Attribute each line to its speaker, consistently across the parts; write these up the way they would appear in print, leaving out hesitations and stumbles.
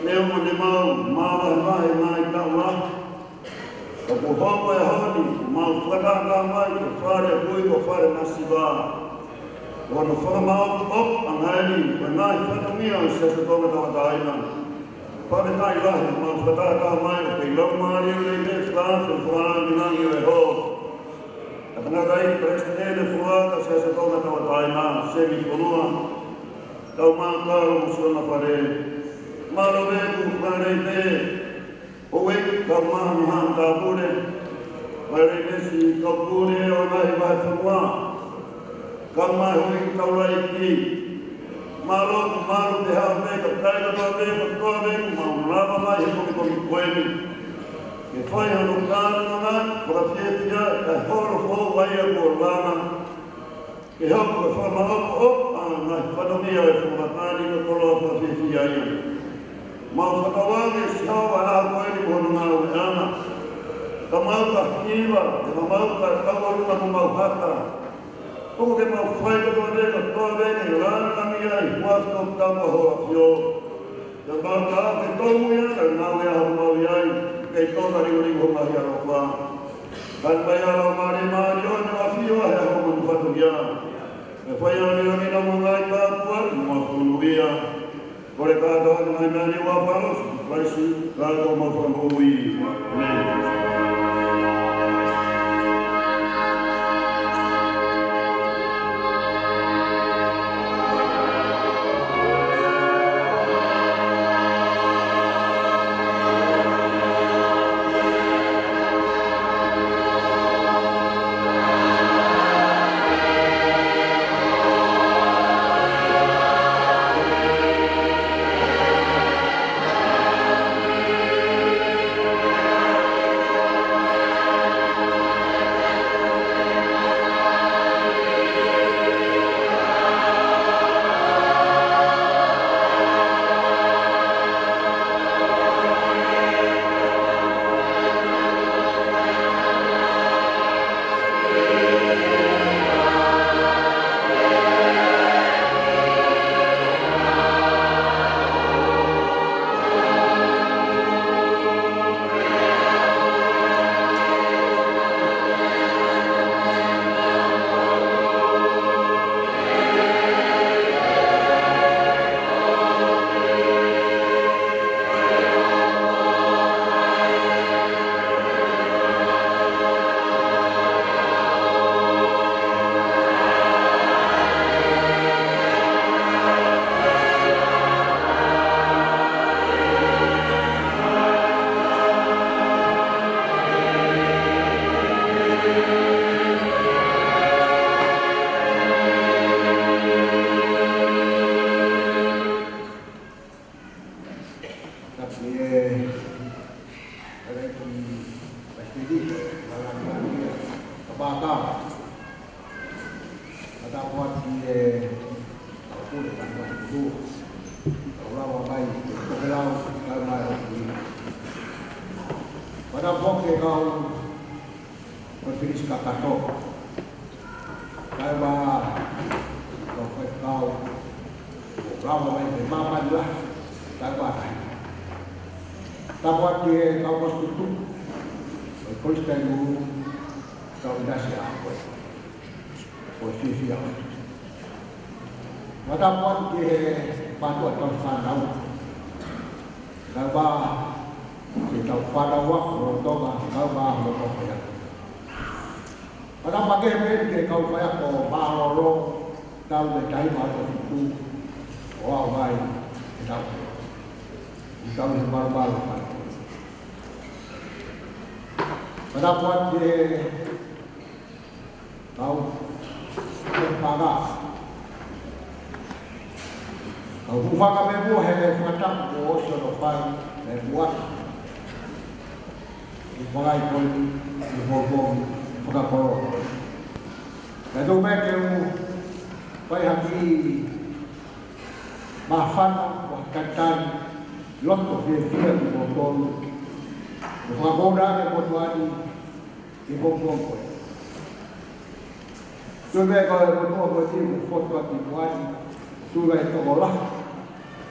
Speaker 1: leo mo mai ta wa o ko ho e honi mau whakanga mai ko whare hui ko whare nasiwa o no whakamau op angani ko ngai whakamia o se se tonga tawa taina whare tai lahi mau whakanga mai o kei lau maari o le me whaafu whaangi nangi o e ho Tangarai presidente fuata se se tonga tawa taina se mi konua tau mākaro mo sona whare Malo veku whare te Owe ka maha maha ta pure, wale nesi ka pure o nai vai whamua, ka mai hui ka rai ki, malo te hao me ka taika toa me ka toa me, mau rama mai he komi koemi. Ke whai hano kāna ngā, whakawhiatia, ka horo hō wai a kua lana, ke hoko ka whamahoko o, nai whanamia e whamatani ka koloa whawhiatia ia. Mau whakawangi si hawa a koeni kono ngā ue ana. Ka mau ka hiwa, ka mau ka kawaruna mo mau hata. Toko ke mau whai ka toa reka toa reka i rana nami ai, huasto kama hoa whio. Ka mau ka ake tomu ia, ka ngā ue ahu mau iai, kei toka ringo mahi aro wha. Kan mai aro maari maari o ni wa whio he aho manu whatu ia. Me whai aro ni na mo ngai tāpua, mo kunu ia. Kore kātoa ni mai mea ni waparos, waisi kātoa mawhamui. Amen.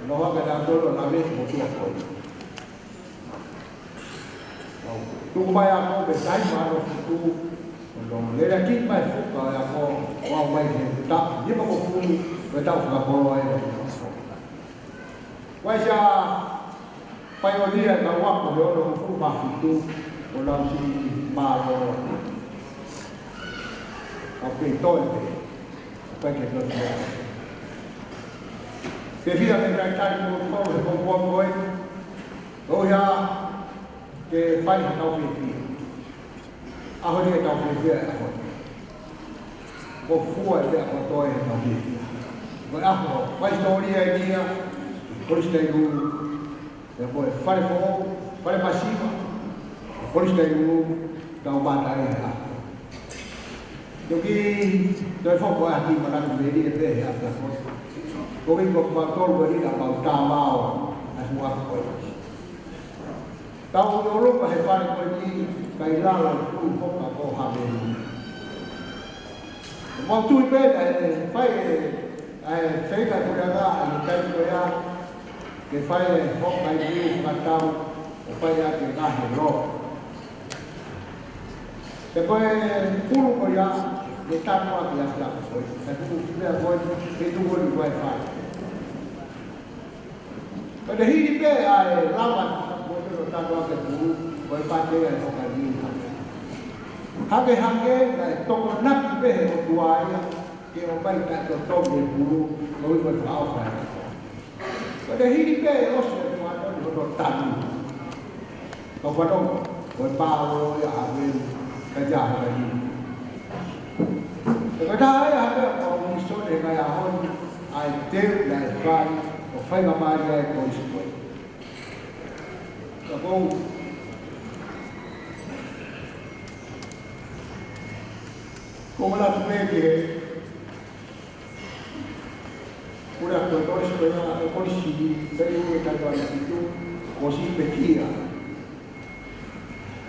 Speaker 2: no haka da dolo la vez mo tua ko tu mai a ko be sai ma ro tu no le la ki mai fu ka ya ko wa mai he ta ni ma ko fu be ta fu ka ko ai wa ja pioneer ka wa ko lo fu ma fu tu o la si ma ro a pe to pe que no que vida me trae tal como con hoy o ya que fai tao fi a ho ni tao fi a ho ko fu a de a to e tao fi ko a ho vai storia e dia ko stai u e poi fare passiva ko stai u tao ba dai a Jadi, dari fokus hati mana menjadi lebih ya takut. Kami bermakul beri dalam tamau semua kau. Tahu dulu bahasa beri kailan pun fokus kau hamil. Waktu itu saya tak berada di Kalimantan. Saya fokus beri matau supaya kita hidup. Depois pulo ko ya de tanto a clase la foi tu tiver agora e tu vou Wi-Fi quando ele vê a lava quando tanto a tu Wi-Fi tem a caminho hage to na be o tuai que o pai tá to de pulo o vai para o pai quando ele vê o seu quando tanto to quando o pau ya kerja lagi. Kadang ada orang isu dengan yang idea dan plan, orang ramai yang konsisten. Kalau nak pergi, sudah berkoordinasi polisi, saya juga ada itu polisi berkira.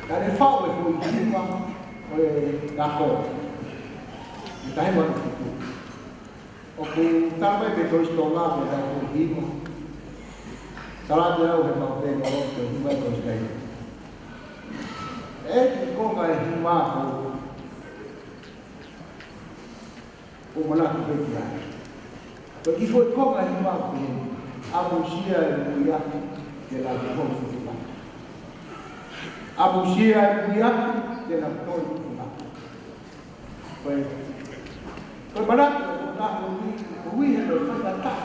Speaker 2: Dari fawai pun jiwa oleh Dako, kita hebat itu. Aku sampai betul sekolah pada jiwa. Salah jauh memang tengok jiwa terus kayu. Kau nggak jiwa aku malah berkira. Begitu kau nggak jiwa aku siapa yang jalan kau. Abu Syia Buyak dalam tol kita. Baik. Kepada kita ini hendak kita tak.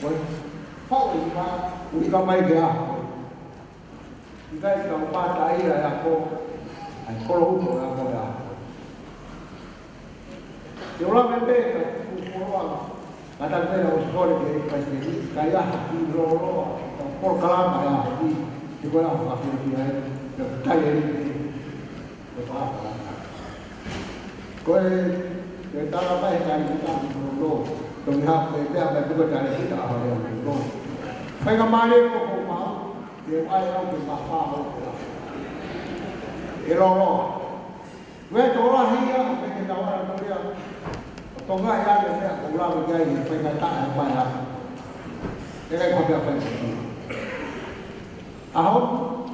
Speaker 2: Baik. Kau ini mai dia. Kita itu pada air aku. Kalau itu aku dah. Orang memang orang kadang kita usul dari pasien kaya hati roro, por kalam kaya hati. Juga lah masih dia bertanya ini apa? Kau kita apa yang kita dulu, tengah kita apa juga dari kita apa yang dulu. Mereka malu kau mau, dia ayah kita apa? Eroro, mereka orang hiya, mereka orang dia, tengah ya dia orang berjaya, mereka tak apa ya. Mereka kau apa yang Ahok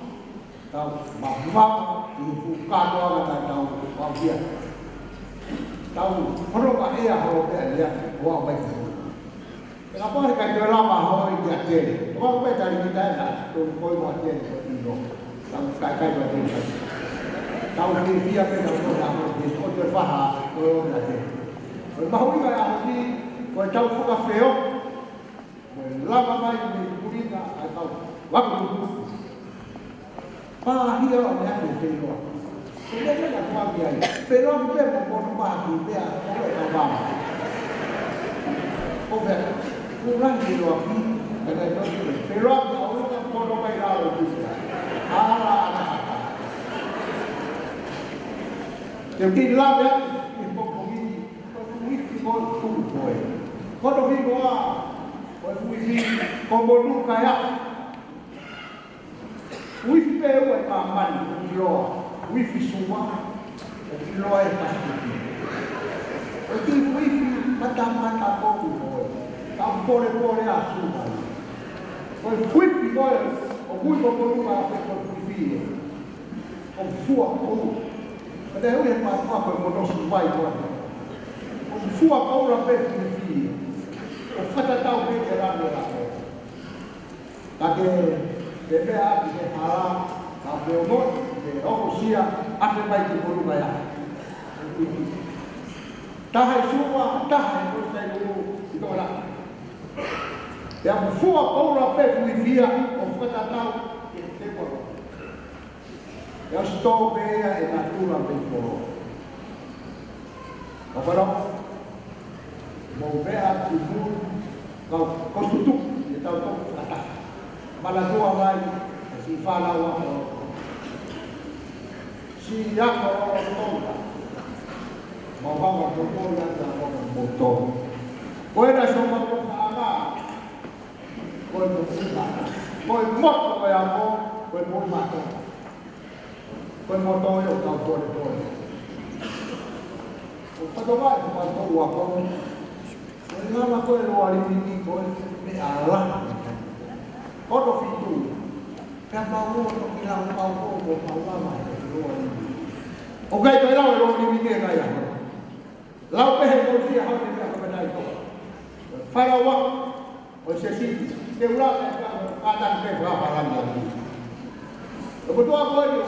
Speaker 2: tahu bahawa ibu kado akan tahu dia tahu perlu tak ia kalau dia wah baik. Kenapa mereka jual bahawa dia jadi? Orang baik dari kita nak tumpul buat dia itu tahu kai buat dia. Tahu dia apa yang tahu nama dia sudah faham kalau dia. Bahawa dia ahli kau tahu suka feo. Lama baik ni pulita atau waktu Pahia orang yang berfirman. Sebenarnya tak kuat dia. Firman dia bukan bagi dia oleh abang. Oke, kurang di luar ni. Ada itu. Firman dia orang yang bodoh baik lalu juga. Alah. Jadi lah ya, ibu ini kau tumpul. Kau tu ibu kau ini kau bodoh kaya. Wifi pewe kamani loa, wifi semua loa pasti. Jadi wifi mata kau boleh. Pole a sua. Poi qui poi o cui con a fine. Con sua con. Ed è un qua con non vai guarda. Con sua paura per fine. O fatta tau che era la che me ha che farà la peono che o sia a che vai di con vai. Tahai sua, tahai ko stai ito la. Yang fua paura pe via o fata tau ke te ko. Yang sto be e natura pe ko. Kaparo mo be a tubu ka kostutu e tau to ata. Mala tua mai si fala wa. Si ya ko to. Mau motor dan motor. Kau dah semua apa? Kau motor kau yang kau motor. Kau motor yang kau boleh. Kau tahu apa? Kau tahu apa? Kau nama kau luar ini kau ni Allah. Kau tu fitu. Kenapa kau bilang kau lama luar ini? Okey, kau lawan luar ini ni kaya. Lau pe ko si ha ni ka ba dai ko para wa o se si te ula ka ta pe ba para ni o bo to ko ni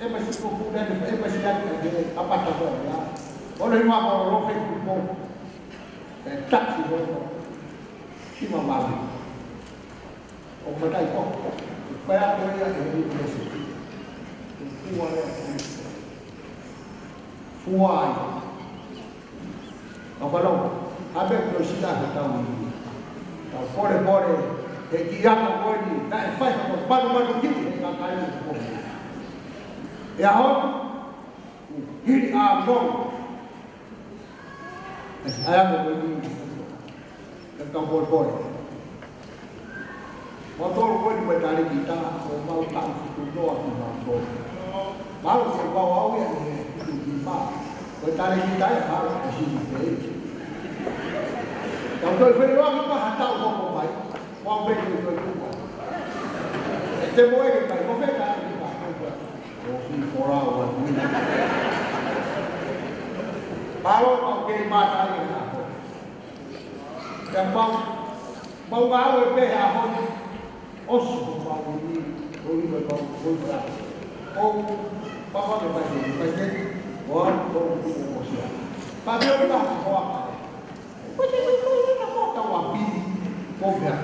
Speaker 2: e ma si ko ku da e ma si da ni apa ta ko ya o le ma ko ro fe ku ko e ta si ko si ma ma o ba dai ko pa ya ko ya ni ni si ku wa le fuai. Apa lo? Abe velocidade tahu. Tahu pore dia ko ni, dah fai ko baru gini ka kai ko. Ya ho. Gini a mo. Ayam ko ni. Ka pore. Motor ko ni mencari kita, mau tak itu doang motor. Baru saya bawa ya ni di mana. Bertanya kita ya harus di sini. Kalau kau orang itu hantar orang baik, orang baik itu kau. Temu yang baik, kau baik kan? Oh, si orang orang ini. Baru kau kirim mata yang aku. Dan bau gawe pe aku. Os bau ini, bau berat. Oh, bawa ke pasien. Orang Indonesia. Tapi orang bawa. Macam itu nak tahu api, kobra.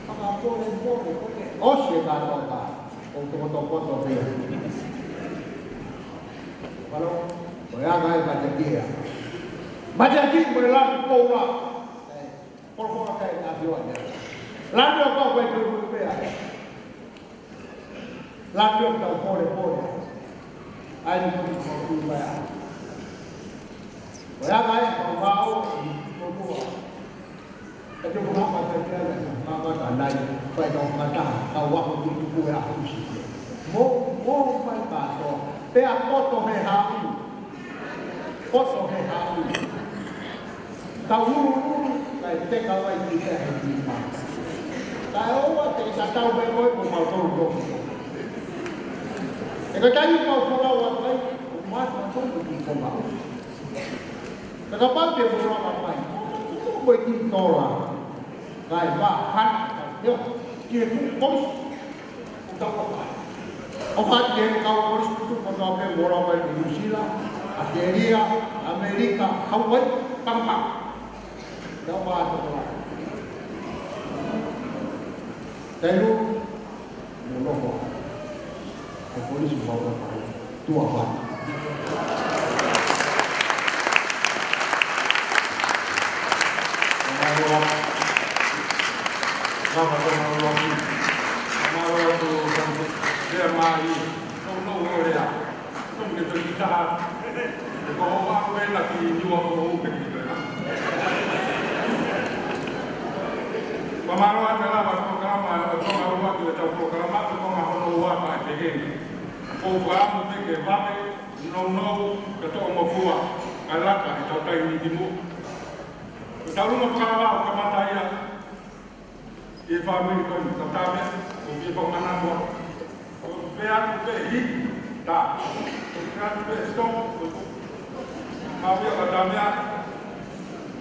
Speaker 2: Apa boleh. Oh, siapa tahu? Untuk foto dia. Kalau orang kaya macam dia, boleh lalu kau. Kalau kaya tak jualnya. Lalu kau boleh dia. Lalu kau boleh. Ai pun kau bayar. Orang lain kau bawa semua. Tapi bukan pasal dia, maka tandai pai dong kata kau waktu itu kau aku sih. Mo pai kata, pe foto he hapu. Kau kai te kau ai kita he. Kau te sakau be kau mau tahu. Kalau tadi kau follow apa, umat macam begini kau mau. Kenapa dia berbuat apa? Itu begini tolak. Kayak bahan, dia pun untuk apa? Obat dia kau harus itu pada apa orang di New Zealand, Australia, Amerika, Hawaii, tempat. Kau bahan tolak. Lalu, mula. Polis bawa tua ban. Kalau tu dia mari, tolong dia. Tolong dia kita. Kalau orang lagi jual kau begitu. Pemaruan adalah program itu program itu pemaruan apa ini. Program itu kevape no ketua mafua alaka itu tai ni dimu.
Speaker 3: taurunga whakawa o kamataia e whamiri koni tatame o ki whamana moa. O pēa ku pē hi, tā. O pēa ku pē stong, o mawia ka tāmea.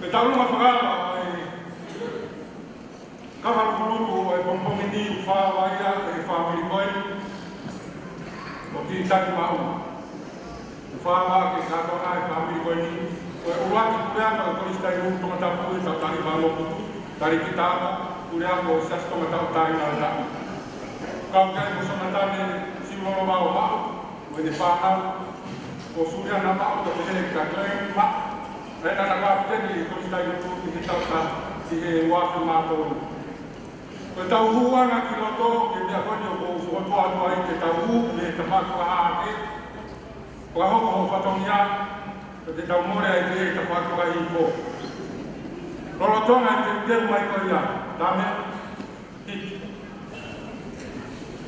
Speaker 3: Pe taurunga whakawa e kawarukuruku o e pompomini u whawaia e whamiri koni. O ki taki mau. U whawa ke kātona e whamiri koni. O e uwaki kureanga o koristai nuu tonga tapu e tau tari whango putu. Tari ki tāma, kureanga o sias tonga tau tai ngara tapu. Kau kai mo sona tane si mono mau mau. O e ne whanau. O suria na mau to te hele ka klei ma. Rena na kāpiteni e koristai nuu putu ki tau ta si he wafu mātou. O e tau huanga ki loto e mea koni o kou fuotua atua i te tau hu e te mātua haake. O a hoko ho whatongia o te tau more ai te e te whatua i fo. Rolo tonga i te teu mai koi a, tāme, hit.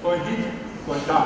Speaker 3: Koi hit, koi tā.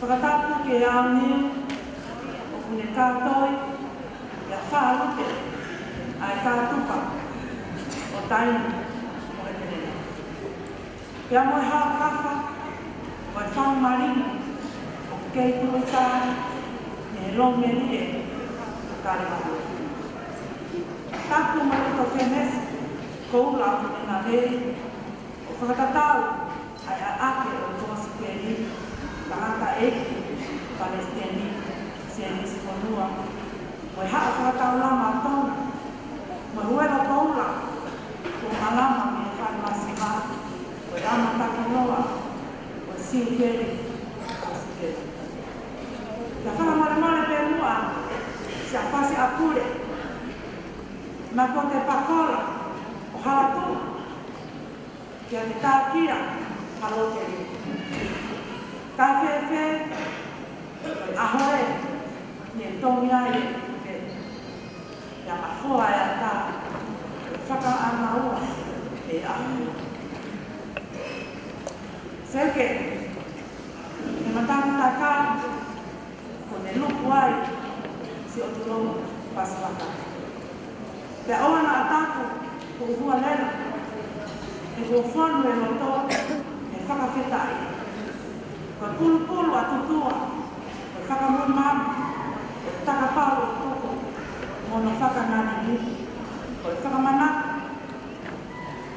Speaker 4: Whakatapu ke aone o kune kātoi ia whārute ai kātupa o tainu o e tenena. Pea moe hākawha o e whangmarino o kei tui tāi ne ronge rie o kārewa. Tāku mai to whemes koula o e nā rei o whakatatau ai a ake o tōsi keri Tahata eki Palestini si se konua. Mo ha fa ta la ma tona. Mo huela paula. Ko malama me fa masiva. Ko ama ta konoa. Ko si kere. La fala mare pe mua. Se afasi apure. Ma ko te pakola. O hala tu. Kia te tākia. Halo te ri. Ka fe. Ahore. Ni tongi ai. Ya mafoa ya ta. Whaka ana ua. E ahu. Seke. E matanga ka. Ko ne lupu ai. Si o tulomo paswaka. Te oa na ataku. Ko hua lena. E ko whanu e loto. E whakawhetai. Ko pulu atutua. E whakamumama. E takapau o toko. Mono whakanani ni. Ko e whakamana.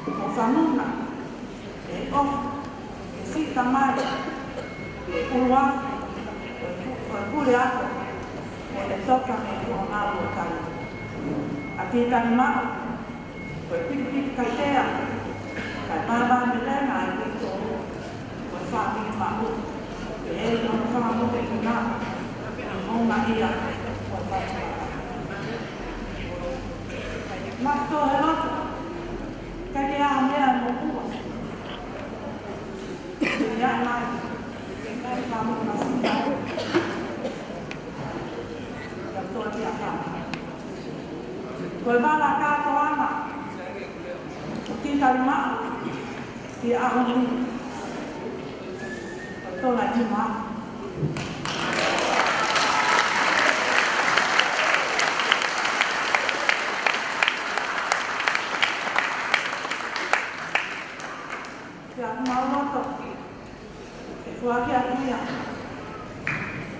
Speaker 4: Ko whanuna. E ofu. E sita mai. E uluafu. Ko e pule ako. Ko e toka me ko ngālu o tani. A tētani mao. Ko e piki kaitea. Kai māma me lenga ai pito. Ko e whāpiki mao. E hei no whakamoke ki ngā. Honga ia. Ko e whāpiki. Makto he loto. Kai te aha mea mo kua. Ia mai. Kai whamoke na sita. Ka toa tia whāpiki. Ko e wala kāto ana. O titari maa. Ki aho ni. Ko tōna ki maa. Ki a kumauloto. E fuaki a kuia.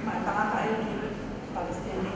Speaker 4: Mai tangata e ki Palestine.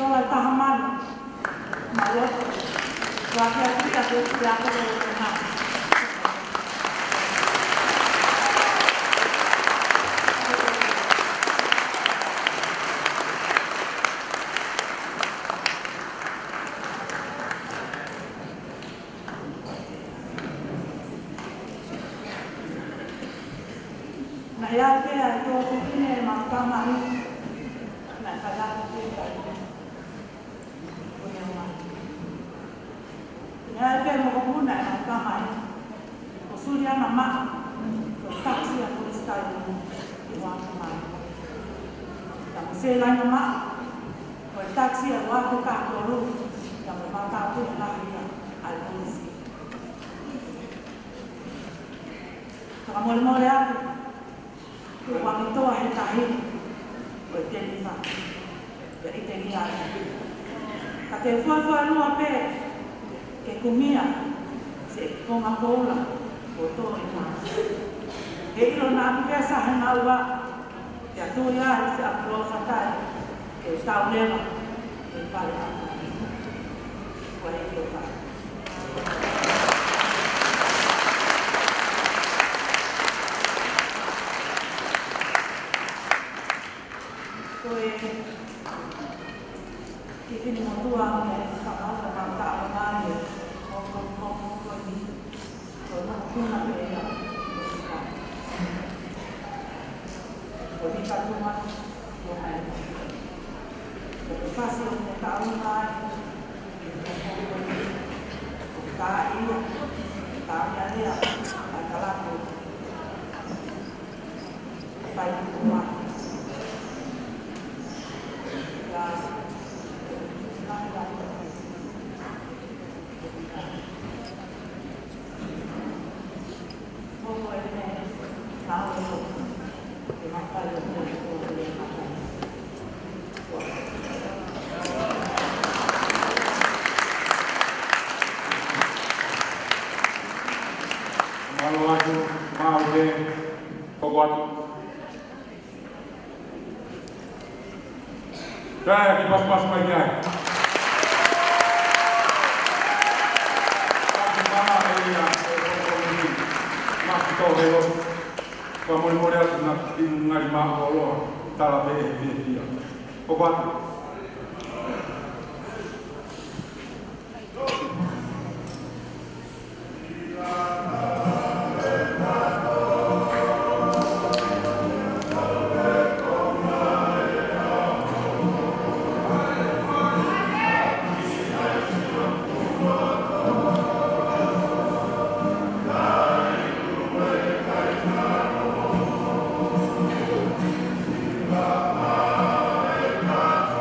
Speaker 4: Tola tahamano. Maloto. Waki aku ya aku dengan. Nah ya itu ini makam ini. Nah saya ya ke mo ko na na kama ni ko suria mama ko taxi ya police ta ni wa mama ta mo se la mama ko taxi ya wa ko ka ko ru ta mo ma ta ko na ya al police ta mo mo ya ko wa mi to ai ta hi ko te ni fa ya ite ni ya ka te fo no ape ke kumia se konga kola o to ina e ilo na ke sa hana wa ya to ya se apro fatai ke sa ulema e pare kwa hiyo pa koe ke kini motua me sa ala na ta ala ni kuna pelea o di katuma o ai o fácil de estar mai, ka ia, ka ia lea, ai ka lapo, pai kua. Ya, nai lapo. Momo e me, ka o e makai o te makai.
Speaker 3: Malo atu, mau de, koko atu. Kaya ki pas-pas mai ai. Aku mana ia koko ni. Mak to helo. Ka mori atu na ngari ma olo. Tala be dia. Koko atu.
Speaker 5: Amen.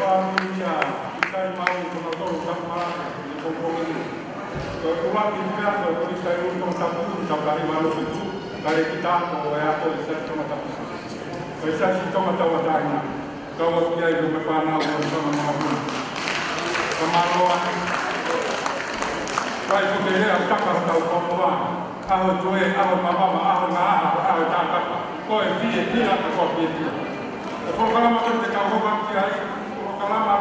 Speaker 3: familia ikai mau kona tolu tamaraka ni kompongi. Ko ulangi mirato ko ikai uto tapu tabari malo situ kare kita ko ya to isa toma tapu. Ko isa si toma tawa daina. Kau kiai ko me pana ko sama mapu. Kamaroa. Kai ko te rea taka tau komoa. Aho toe, aho mamama, aho ngaaha, aho tākaka. Ko e fie tira ko fie tira. Ko kalama ko te kau hoka ki ai, ko kalama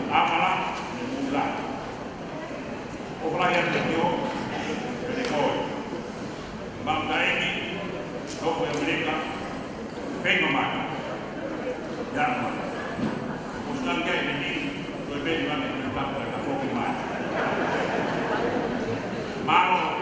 Speaker 1: Amala,
Speaker 3: o raya te dio de coi bangka ini kau mereka pengen mana yang muslim kayak ini berbeda dengan kita mereka fokus mana malu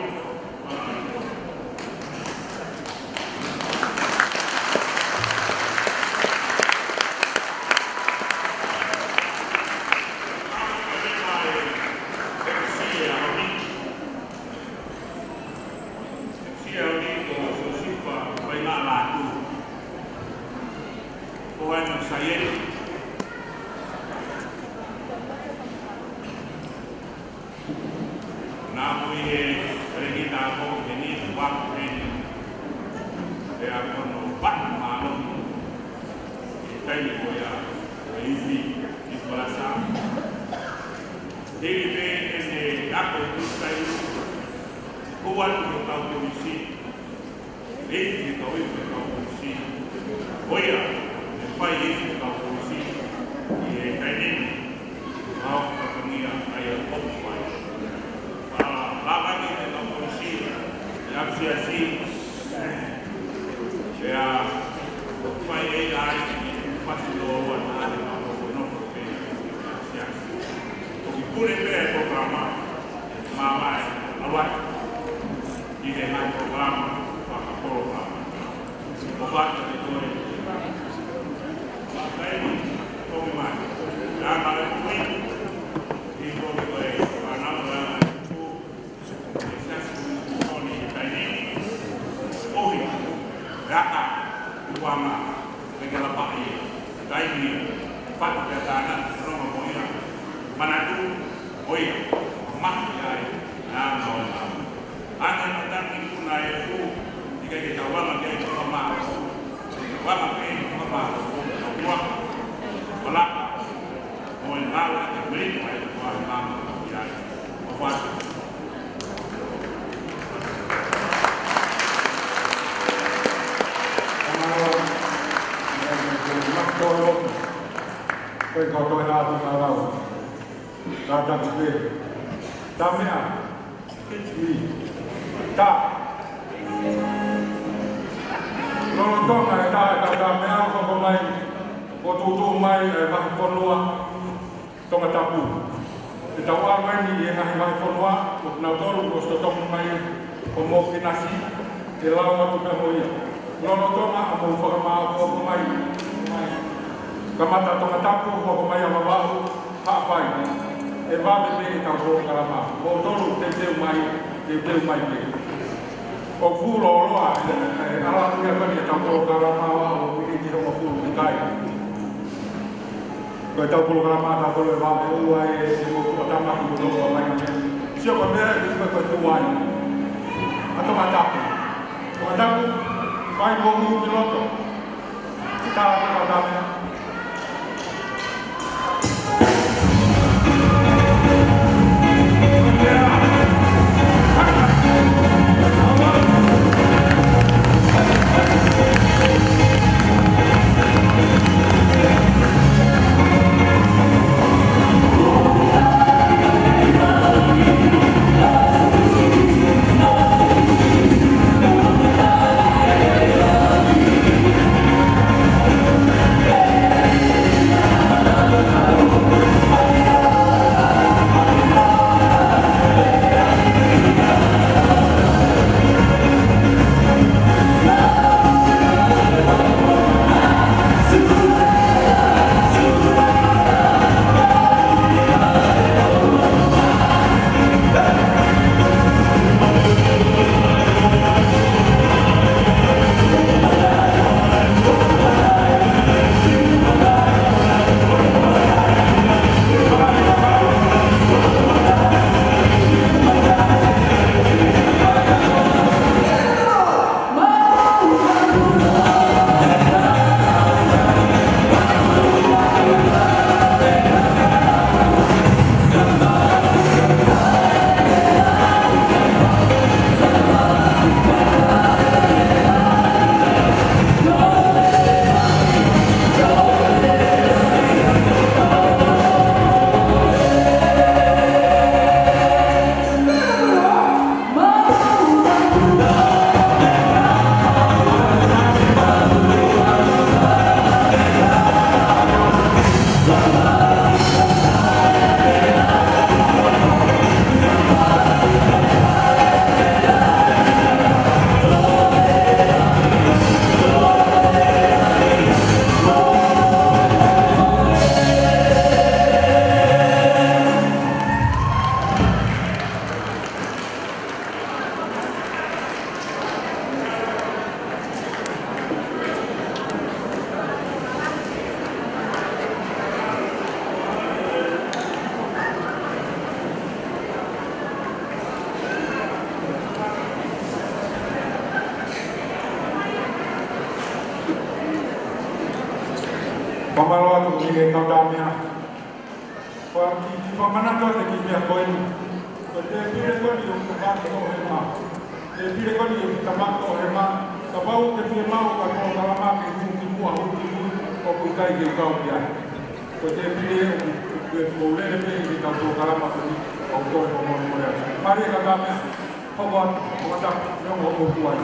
Speaker 3: e kaudamea. Kwa mana to te ki mea koe ni. Ko te pire koni o kumaki o he ma. Te pire koni o tamako o he ma. Ka pau te pire mau ka kō kalama ke huki mua huki mua o kukai ke kau ki ai. Ko te pire o lele pe i ka kō kalama koni o koe o mō mō. Mare kaudamea. Hobot, hobotak, yung o kuai.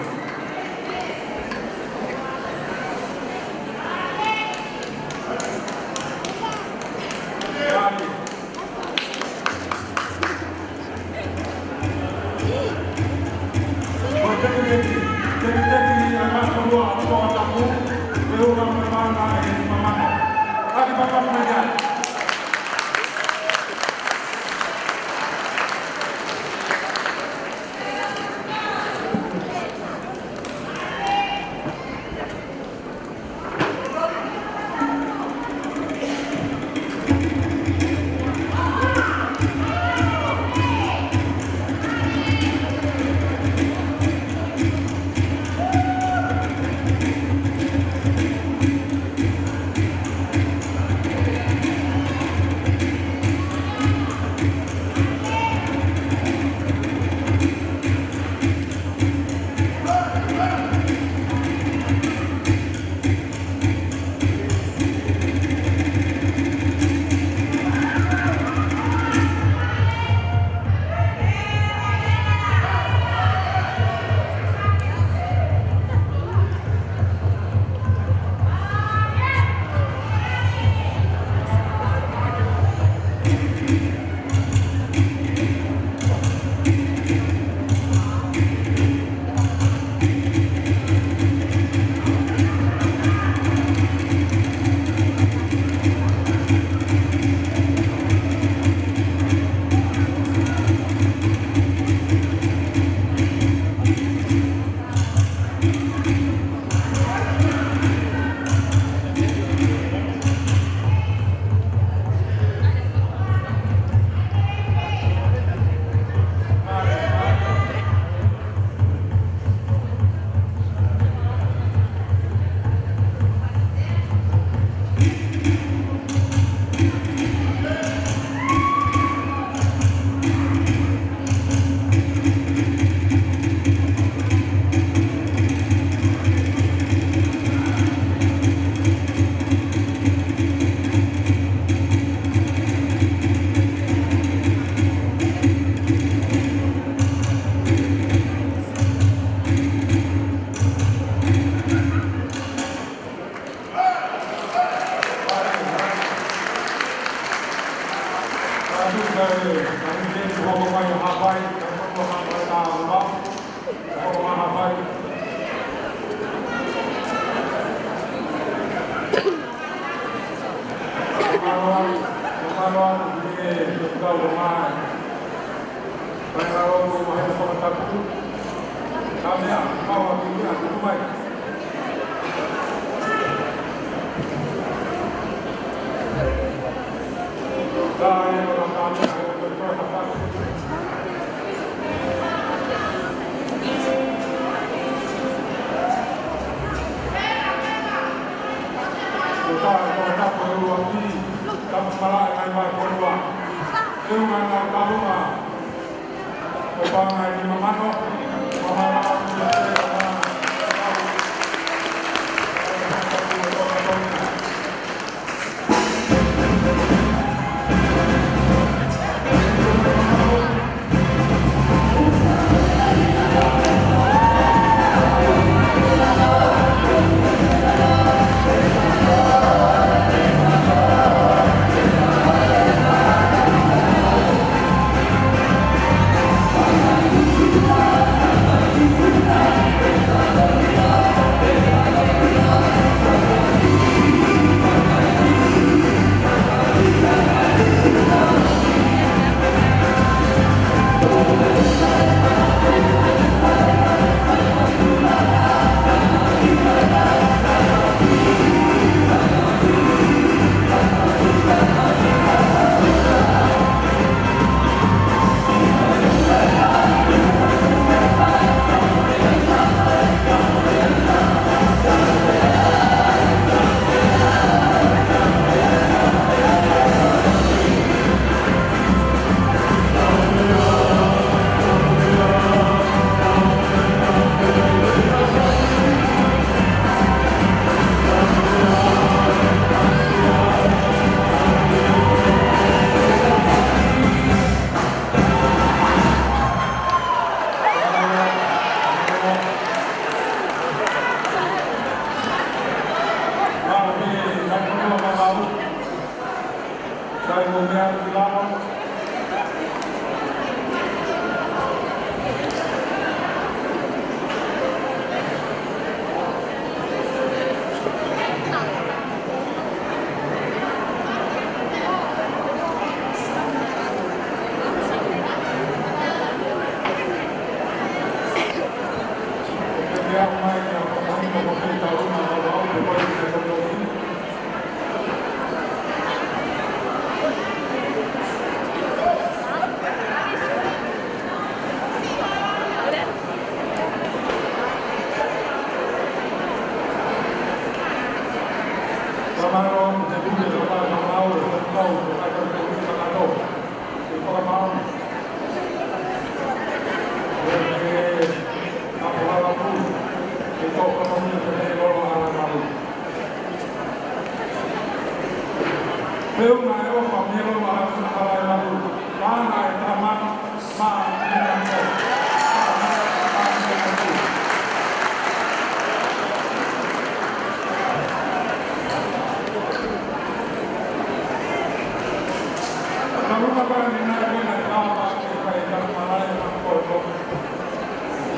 Speaker 3: apa ni nak buat apa supaya tak malah yang korban.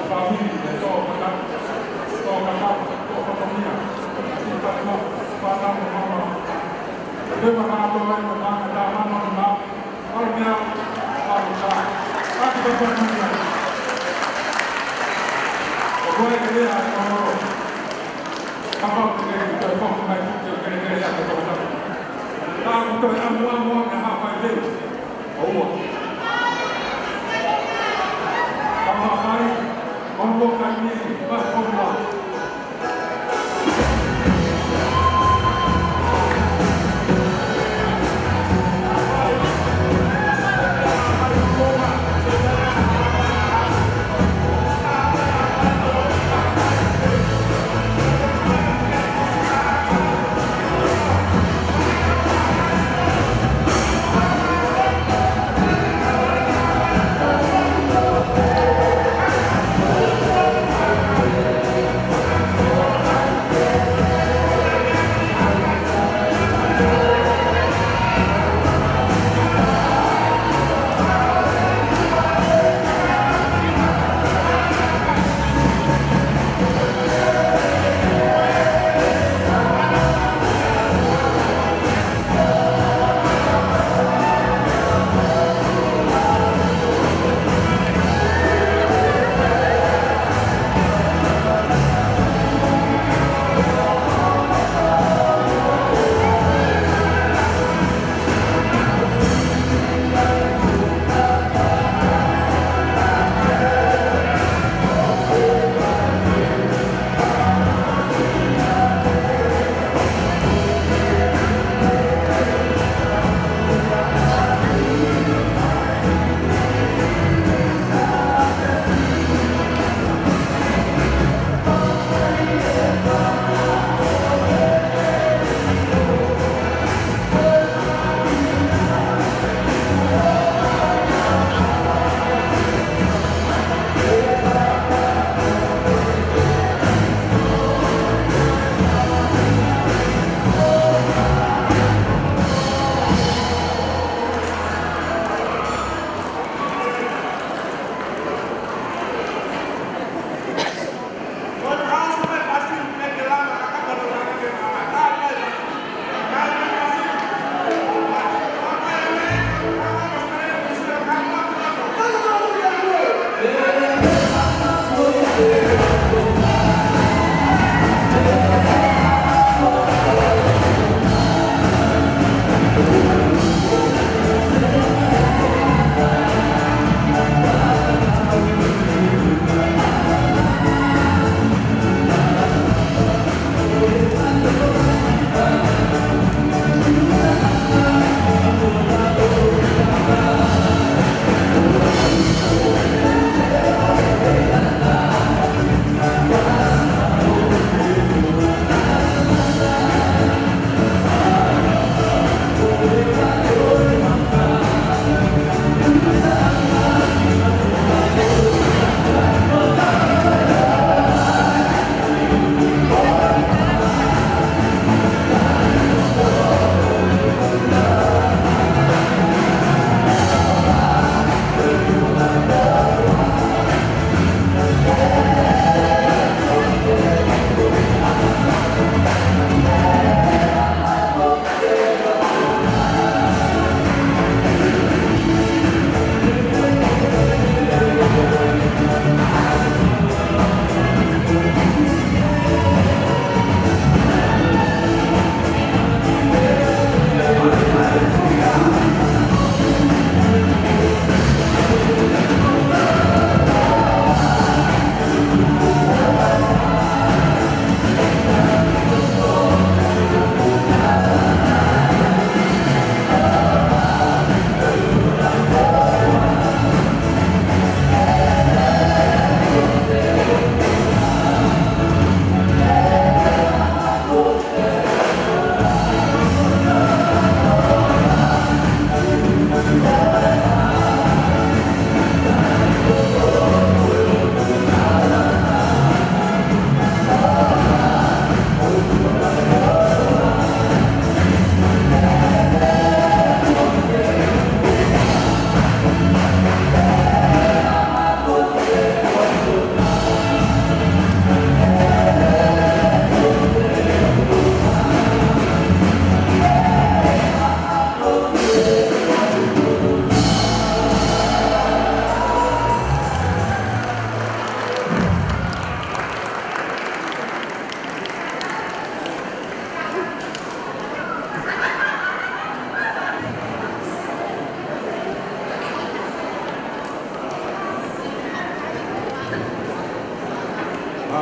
Speaker 3: Kami itu kata kita nak pada mama. Kita nak orang yang ada mana orangnya orang apa berbuatnya. Orang ini orang apa kita kau mai kita yang kita tahu. Tahu tu semua yang apa itu. Oh. Kamu hari orang kami berkumpulan.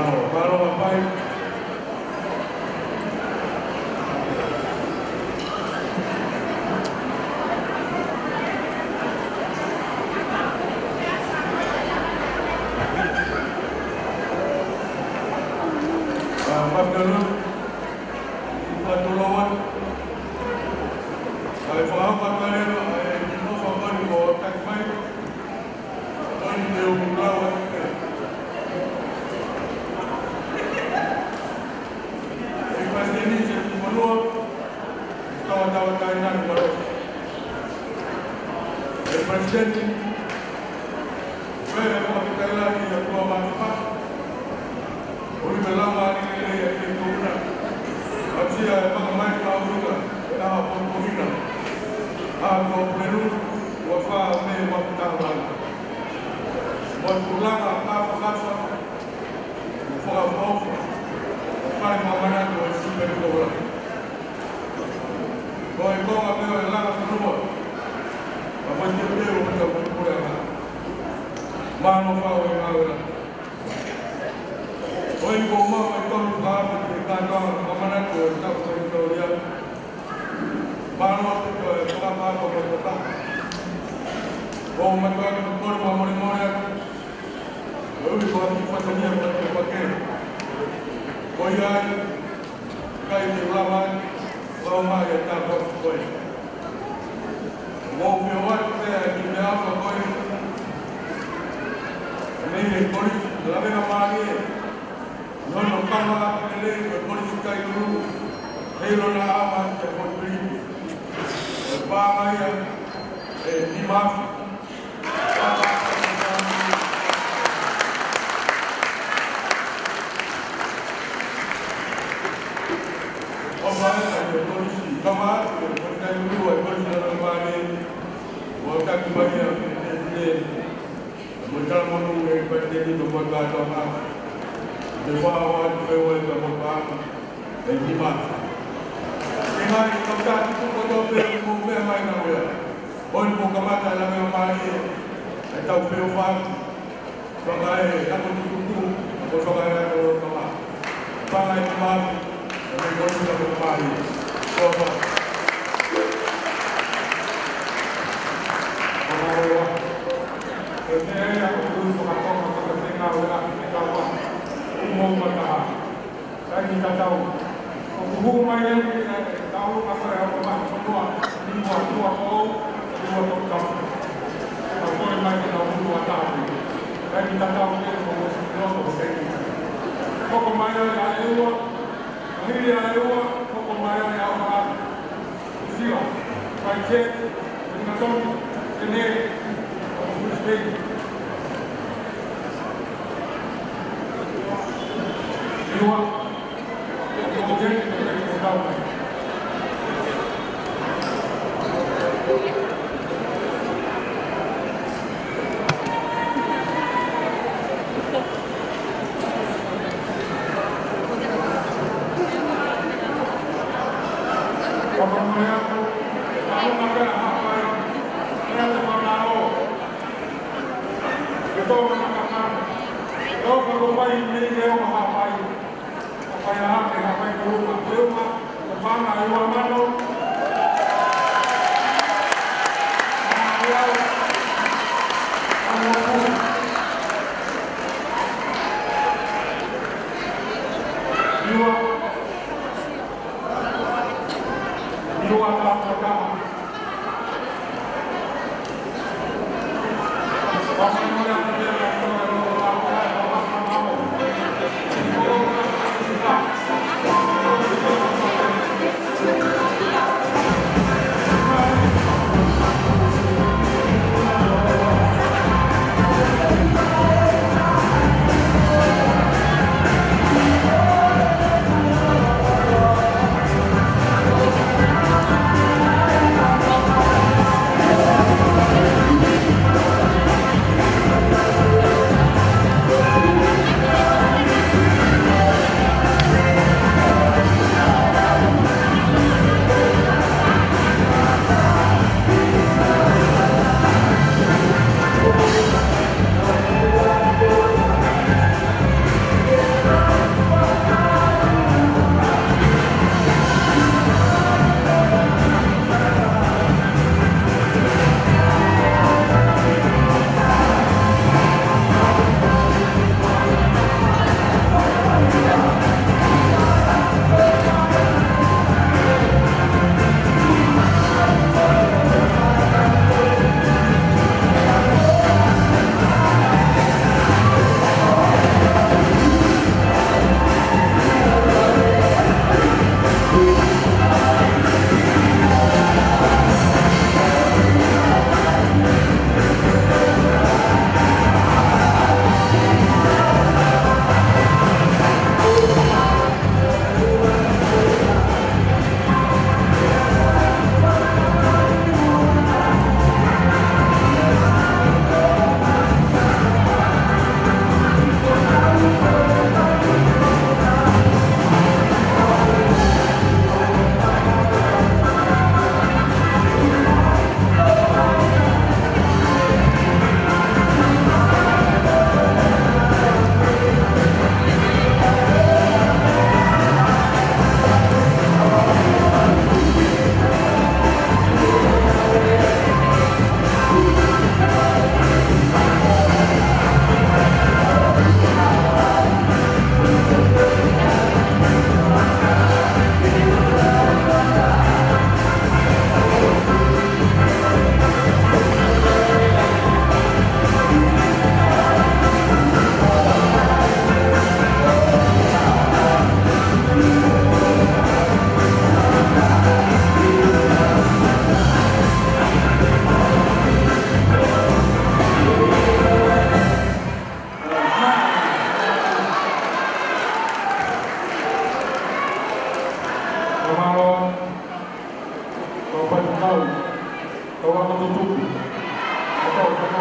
Speaker 3: Kalau apa ini? Pas dulu, kita tolongan. Kalau faham apa ni, kita faham ni bahawa tak baik. Orang dia mulawan. Pas ini saya menolak. Tahu kainan baru. Presiden, saya mau kita lagi yang tua macam. Uli melama ni itu na. Asia mengamai kau juga. Dah pun punya. Aku perlu wafa me waktu Pulang apa kasa. Fora fora. Pai mamana tu super bola. Koi kau apa yang lang semua. Apa jadi dia untuk pulang. Mana fau yang awal. Koi kau mau itu luar kita kau mamana tu tak boleh dia. Mana tu apa kau berkata. Kau macam kau mamana Lalu kau pasangnya pakai koyan, kain ulaman, lama yang tak berkoy. Mau buat saya di apa koy? Ini polis, lalu nama ni, non lokal lah, ini polis kain dulu, hello na aman telepon beri, bangaya, dimas. Kamar, kita dulu buat dalam bani, buat banyak ini, macam mana kita ini buat kamar, dewan dewan kamar, lima. Lima kita itu kita beri main apa? Bon kamar dalam bani, kita beri fan, sebagai apa itu, atau sebagai kamar, sebagai kamar. Kami boleh kita kembali. Bapak. Ini yang perlu pengakuan masyarakat tinggal dengan umum mereka. Dan kita tahu, hukum yang kita tahu apa yang berlaku semua dua kau, dua kau. Apa yang mereka tahu dua tahun. Dan kita tahu ini semua berbeda. Hukum yang itu Ini adalah pemain yang amat siap. Baik, dengan tu ini mesti dua kemudian kita tahu.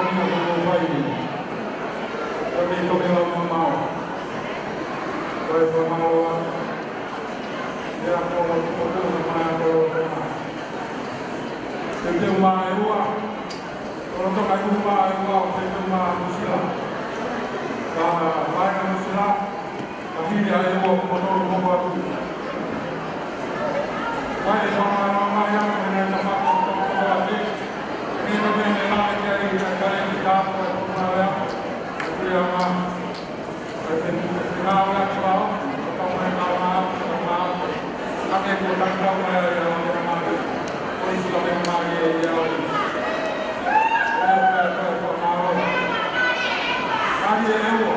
Speaker 3: comida como vai. Também tô pela mal. Vai para mal. Já como todo mais agora. Tem uma rua. Quando toca uma rua, tem uma mochila. Vai na mochila. Aqui aí eu vou botar o bomba. Vai uma já na faca aqui. Ini lebih enak dari cara kita mengenal yang kenal yang sebab atau mengenal kami bukan orang yang mengenal polisi yang mengenal yang kami ewo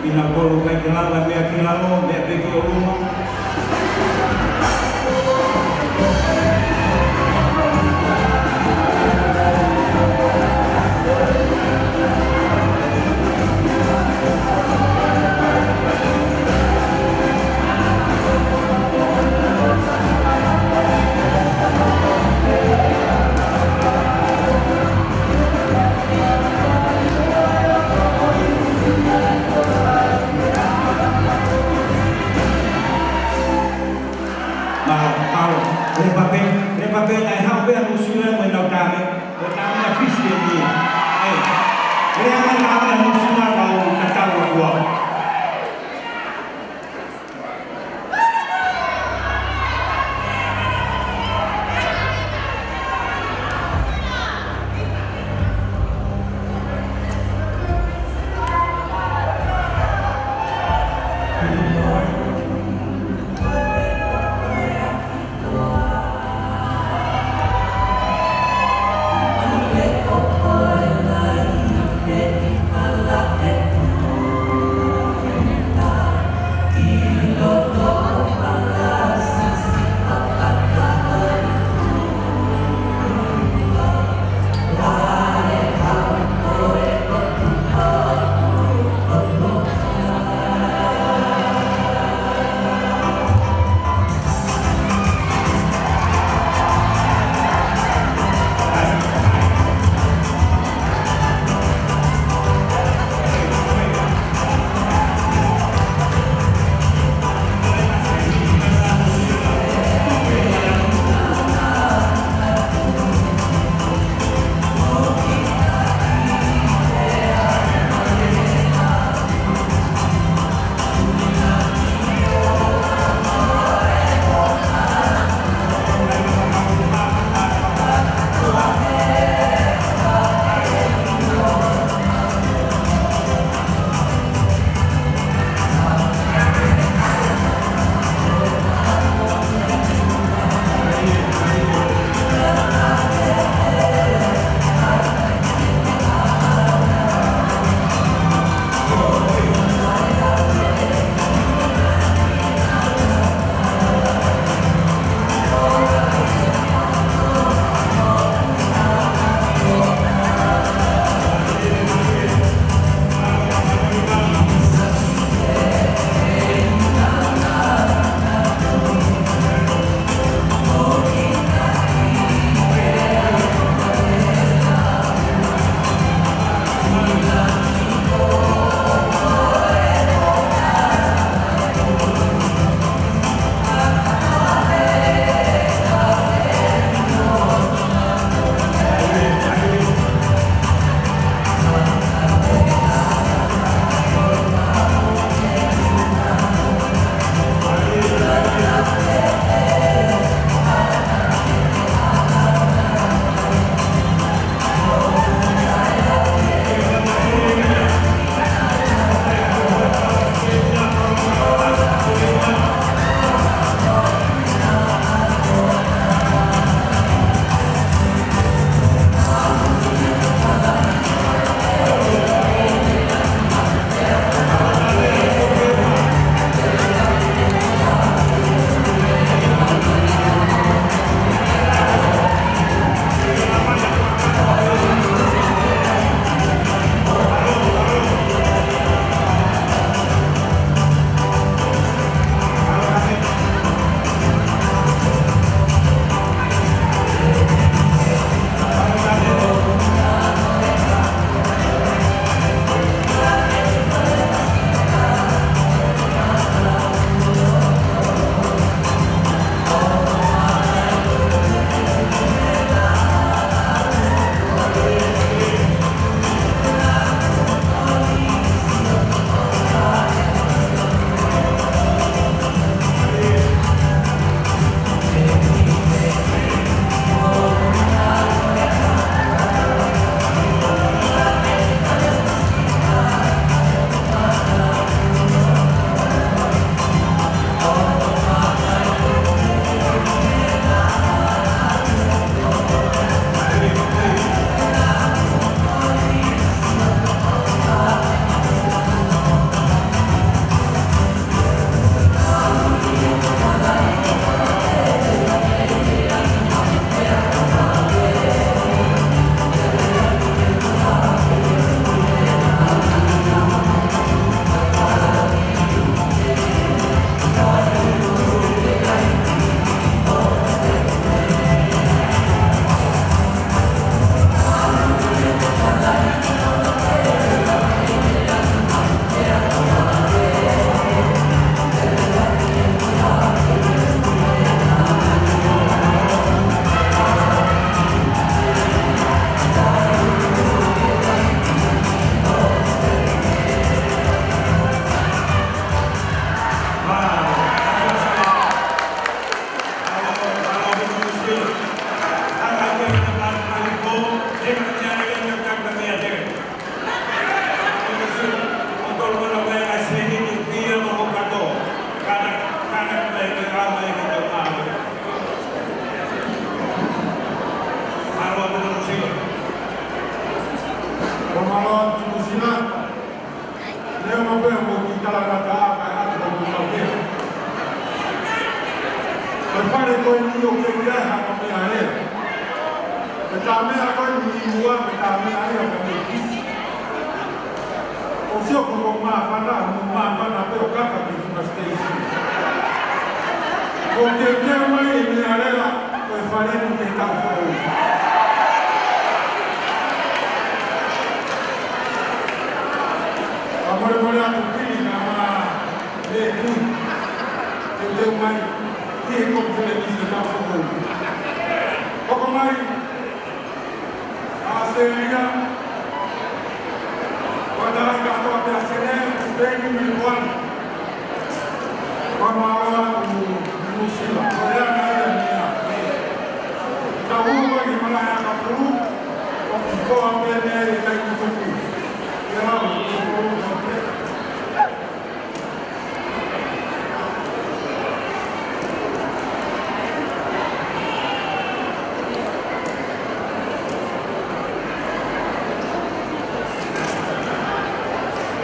Speaker 5: Ina kolo kai te lala mea ki lalo, mea peki o luma. Lepa pe nai hau bea musula mo nau tame, o tame na fisi e ni. Ai, rea mai na hau musula ka o katau a kua.
Speaker 3: fare con io che viaja con mia aria. E también con mi lugar, también aria con mi fisi. O se eu como uma pero capa que tu station. Porque tem uma minha aria, eu farei no que tá fora. Agora vou olhar para o filho, eu tenho mais que como se ele disse, está fora. Pouco mais, a seria, quando ela engatou a peça, bem no ano, quando ela no Sila, olhar na minha, da rua que vai lá na rua, com a pele e está em tudo.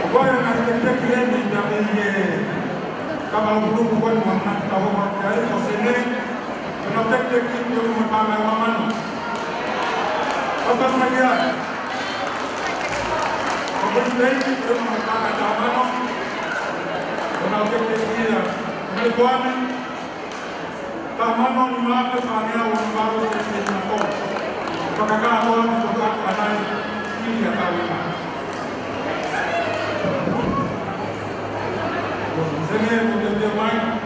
Speaker 3: Agora nós temos que lembrar também que kalau grupo pun mana tahu makai, masih ni, kalau teknik itu macam mana? Apa saja? Presidente, eu não estava na mão, eu não tenho que ir, me guarde, tá mano de mapa para mim o lugar do presidente, para cá agora me tocar para lá e ir até lá. Você me entendeu mais?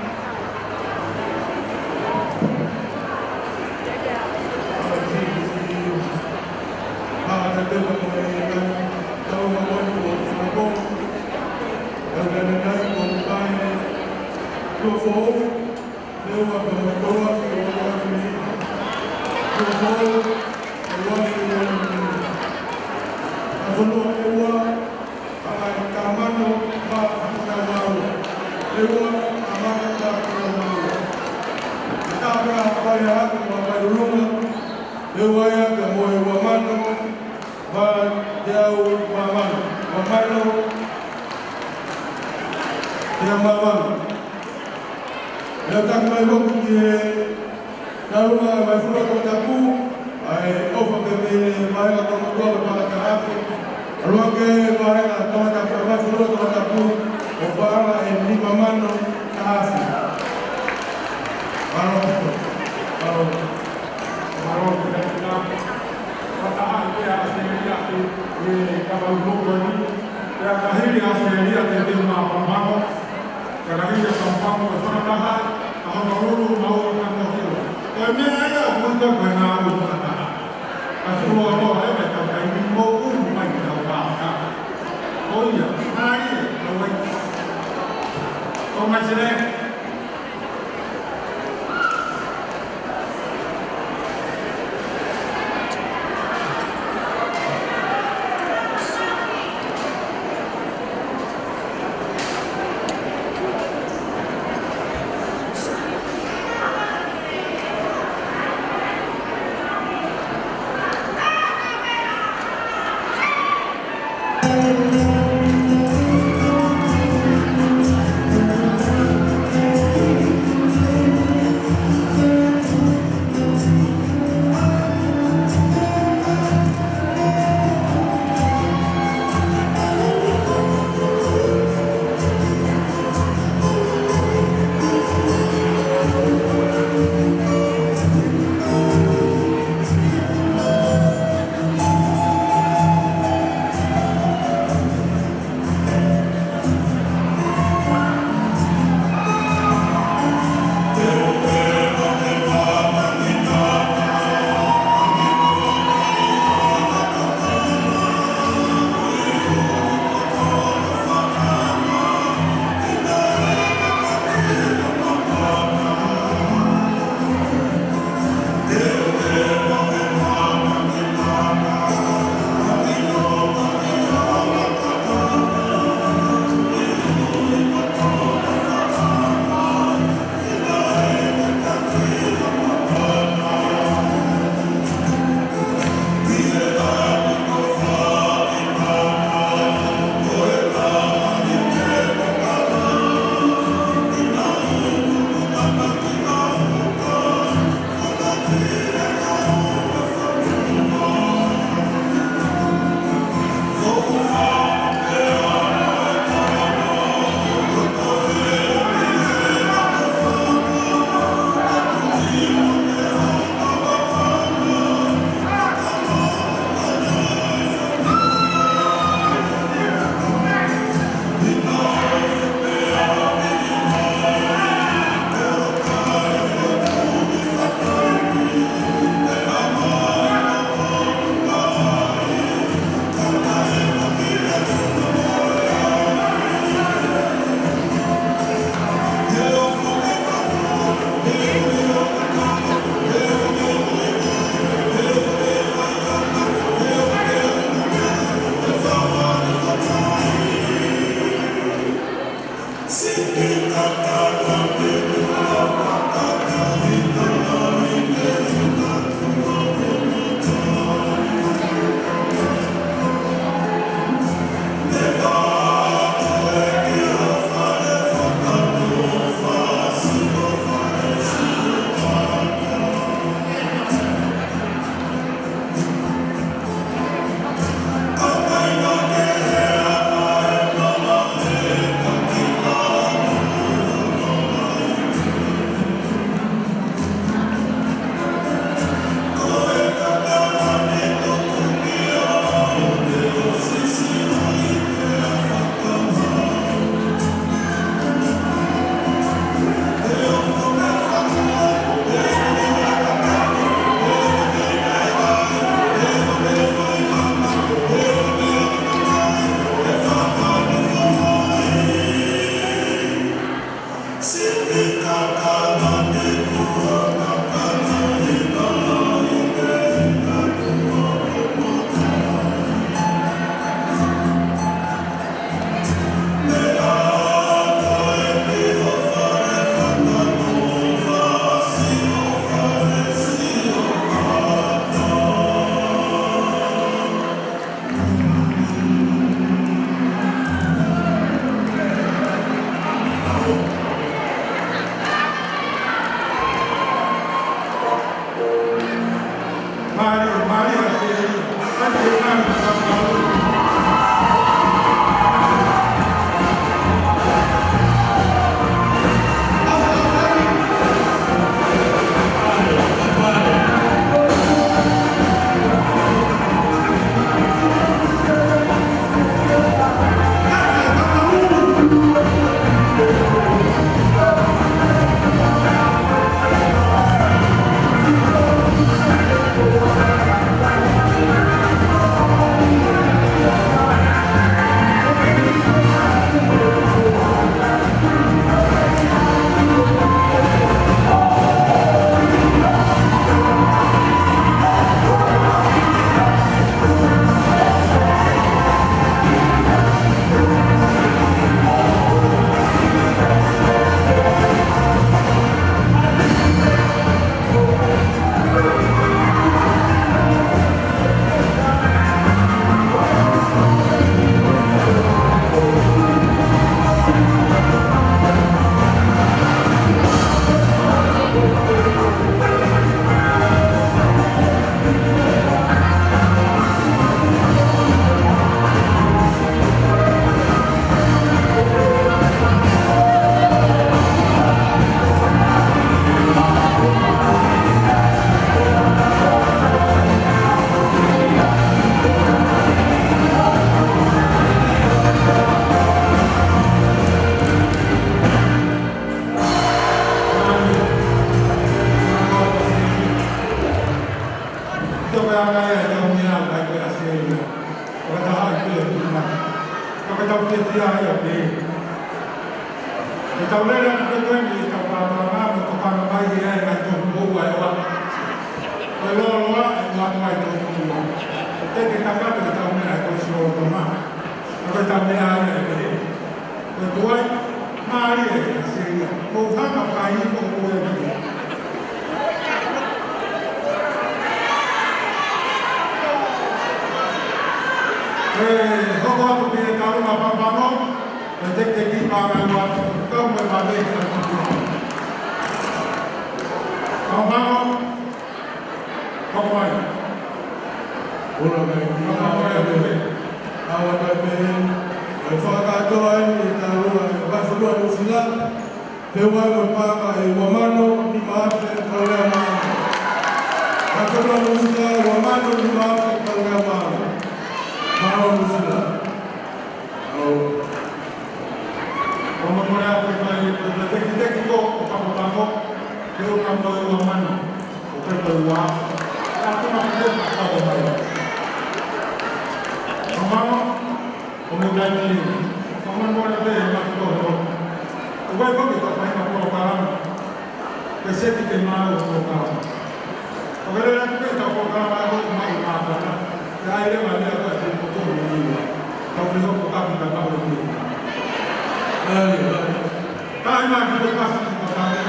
Speaker 3: Tayo na dito kasi dito kami.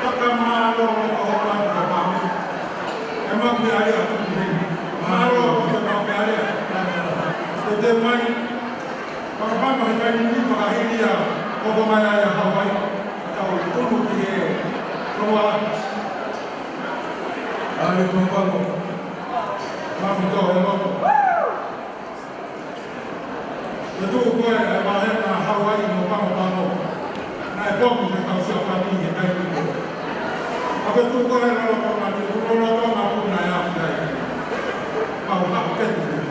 Speaker 3: Pagkamalo ko lang ko kami. Emang biaya ako din. Maro ako sa biaya. Ito may pagpapang makita hindi makahilia o bumayaya Hawaii. Atau tulog niya. Kawa. Ay, kumpano. Mapito, hello. Ito ko ay bahaya na Hawaii mo pang-pano. Na ito ko may kausap kami niya kayo dito. Ako ito ko ay nalapang natin. Kung nalapang ako na yan. Mau ako kayo dito.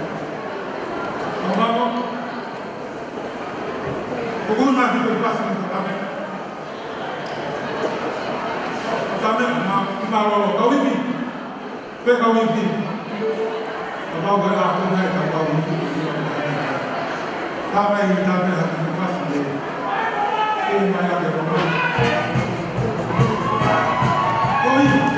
Speaker 3: Mau Kung natin ito pasan sa kami. Kami, maralo, kawipi. Pe kawipi. Kapag wala ako na ito kawipi. Kami, natin pasan dito. Kung maya ka naman. Kawipi.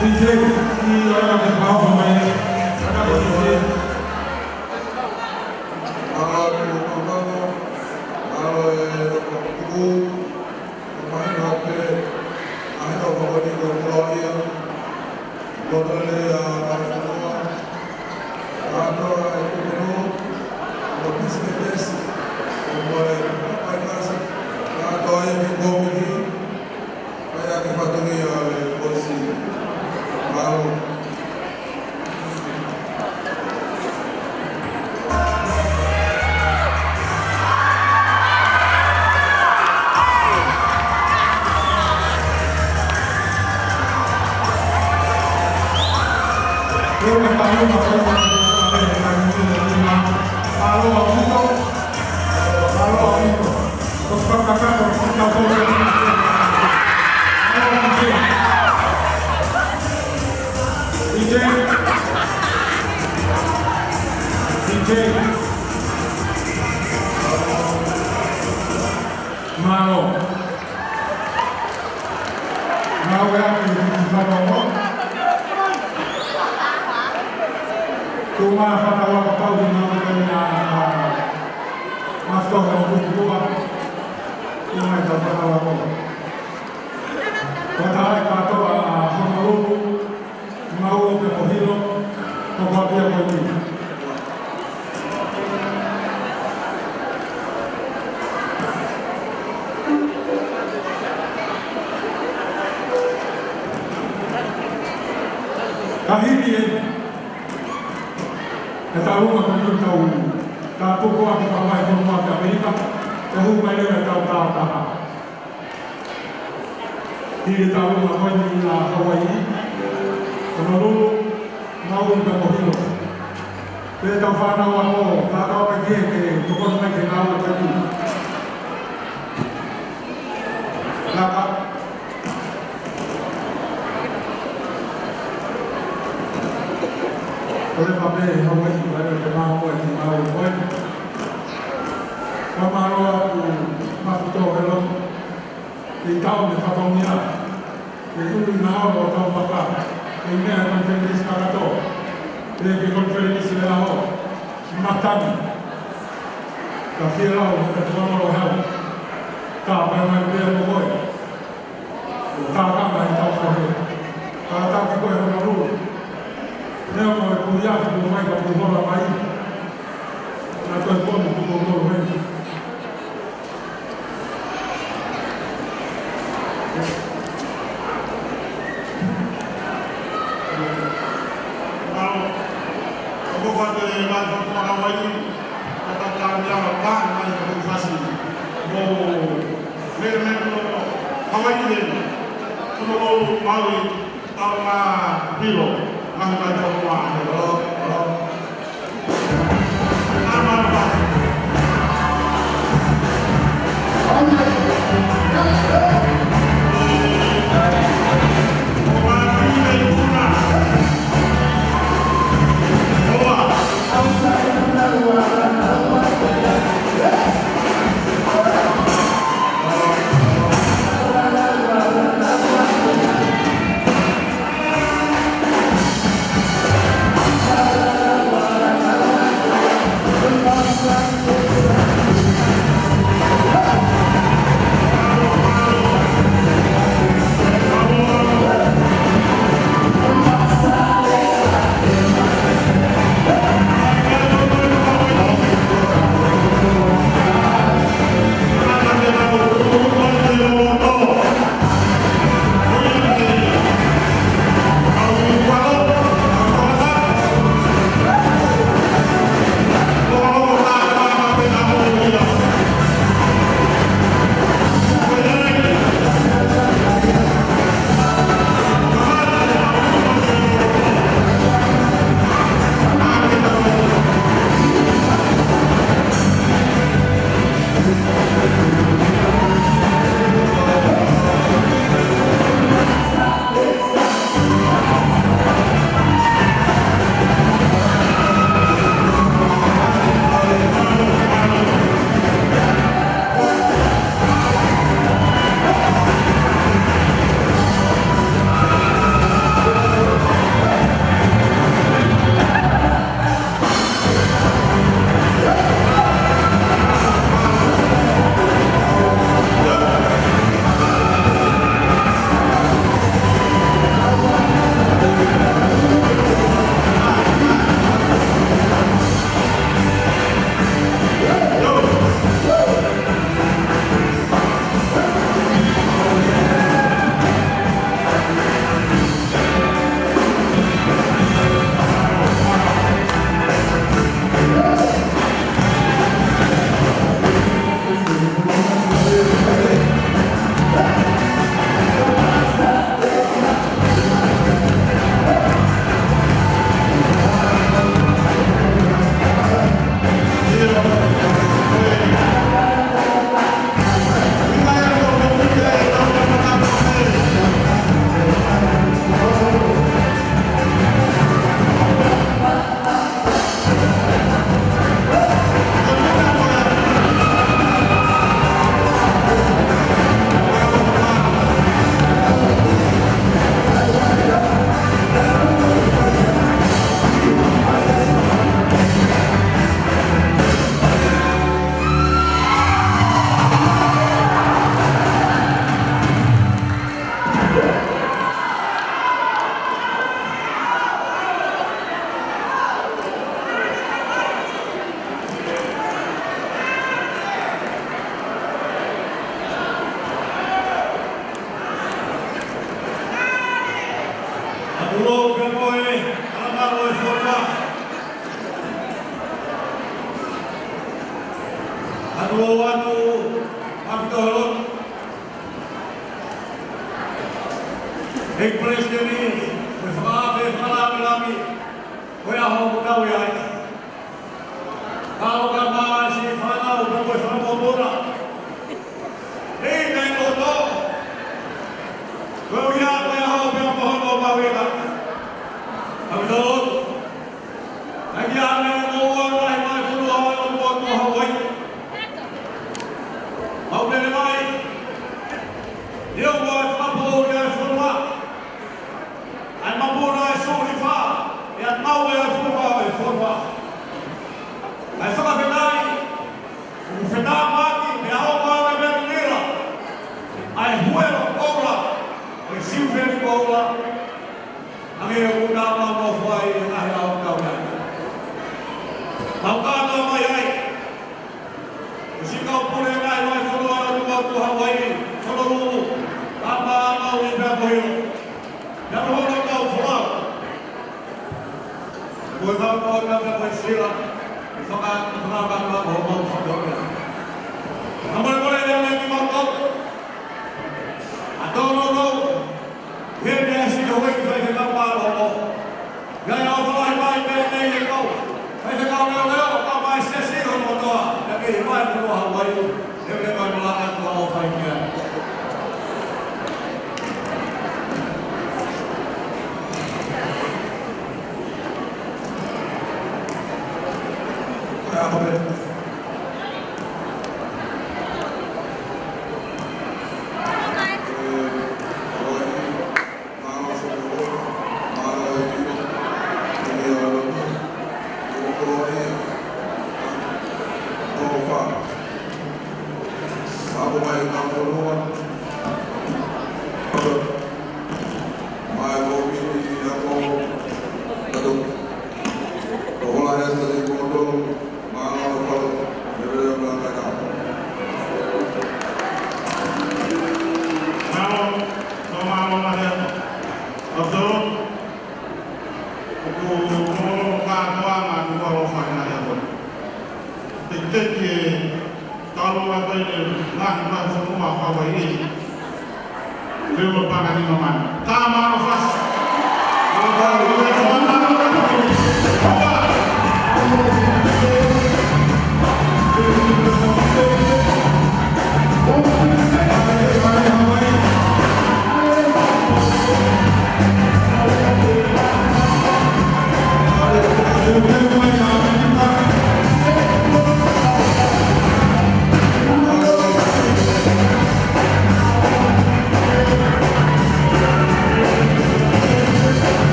Speaker 3: DJ di orang yang mau pemain ada DJ
Speaker 5: Ulo Pemoe, Amaro Forma. Aduanu, Abdullah. Ek presdeni, bersama lami, Wahau Kawai. Kalau kama si Fanau bersama Bora. Ini Toto. Kau yang pohon Bawega. Abdul. Lagi ada orang lain masuk orang buat Hawaii. Mau dari mana? Dia buat apa dia semua? An mampu nak sulifa, dia mau dia semua. Ai só verdade, o final mati, dia awal bermira. Ai huelo ola, o silver ola. Ami una mama foi ai au kau ai. Mau kata mai ai. Si kau pule ngai mai follow tu Hawaii, follow apa mau ni berbohong. Yang orang kau follow. Bukan kau nak bersila. Sokat kenapa bohong saudara. Namun boleh yang lagi mantap. Atau no. Dia si Hawaii saya kenapa bohong. Gaya orang lain ni kau. Saya kau leo kau masih sih orang tua. Tapi ibarat tu Hawaii. Dia kau melakukan tu Hawaii.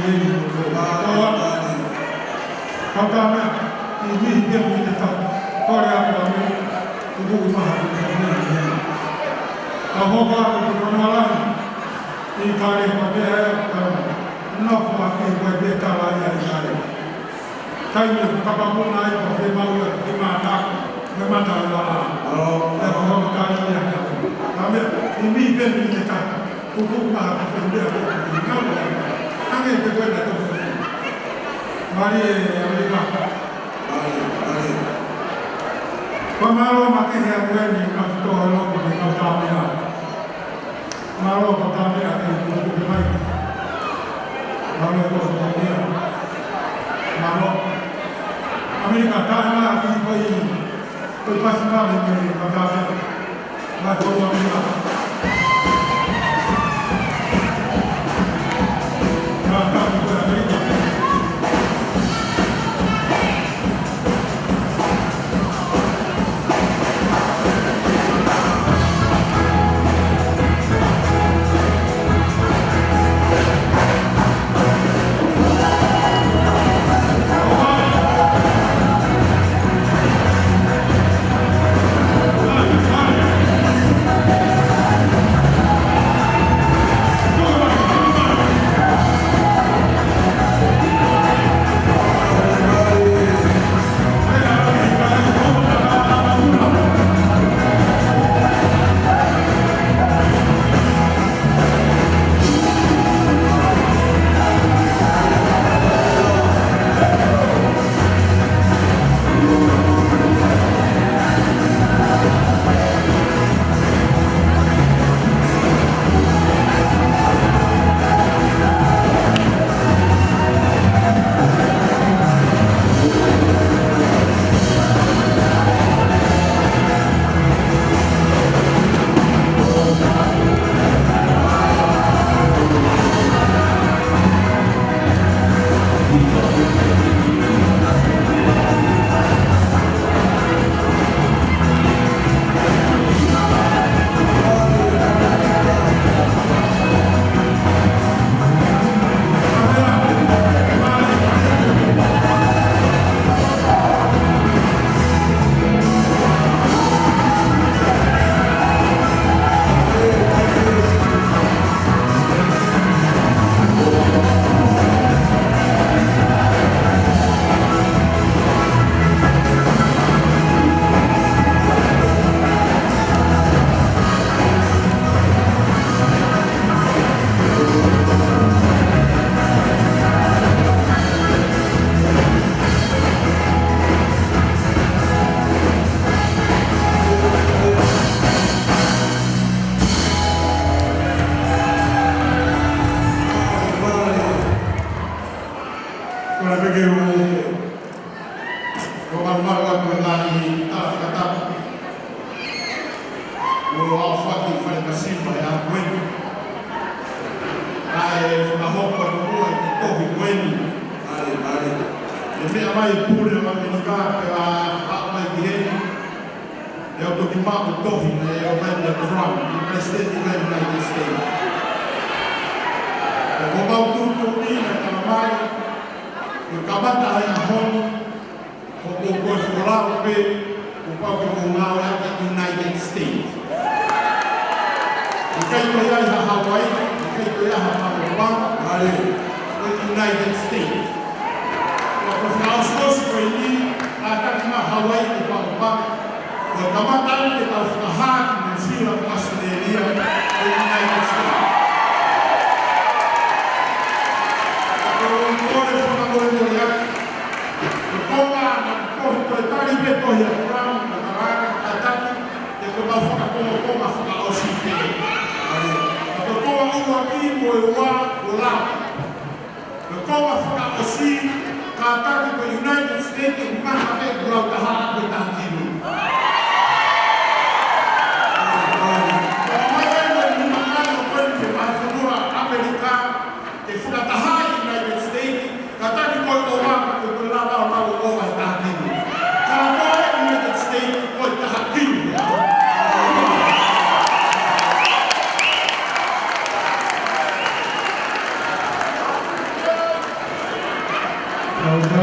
Speaker 3: yeye kwa kama ni pia mtata kwa hapo ndugu mahabubu ahoga kutoka ni kale kwa na kwa kwa kala ya yale kaini kama kuna hapo sema huyo kama mata la na kwa kali ya kama ni pia mtata kukupa kufundisha kama angekwenda tu Maria Amerika kwa malo makini ya kweli kutoa logo kwa kamera malo kwa kamera kwa mic malo kwa kamera malo Amerika kama kwa hii kwa pasipoti kwa kamera na kwa kamera United States
Speaker 6: Thank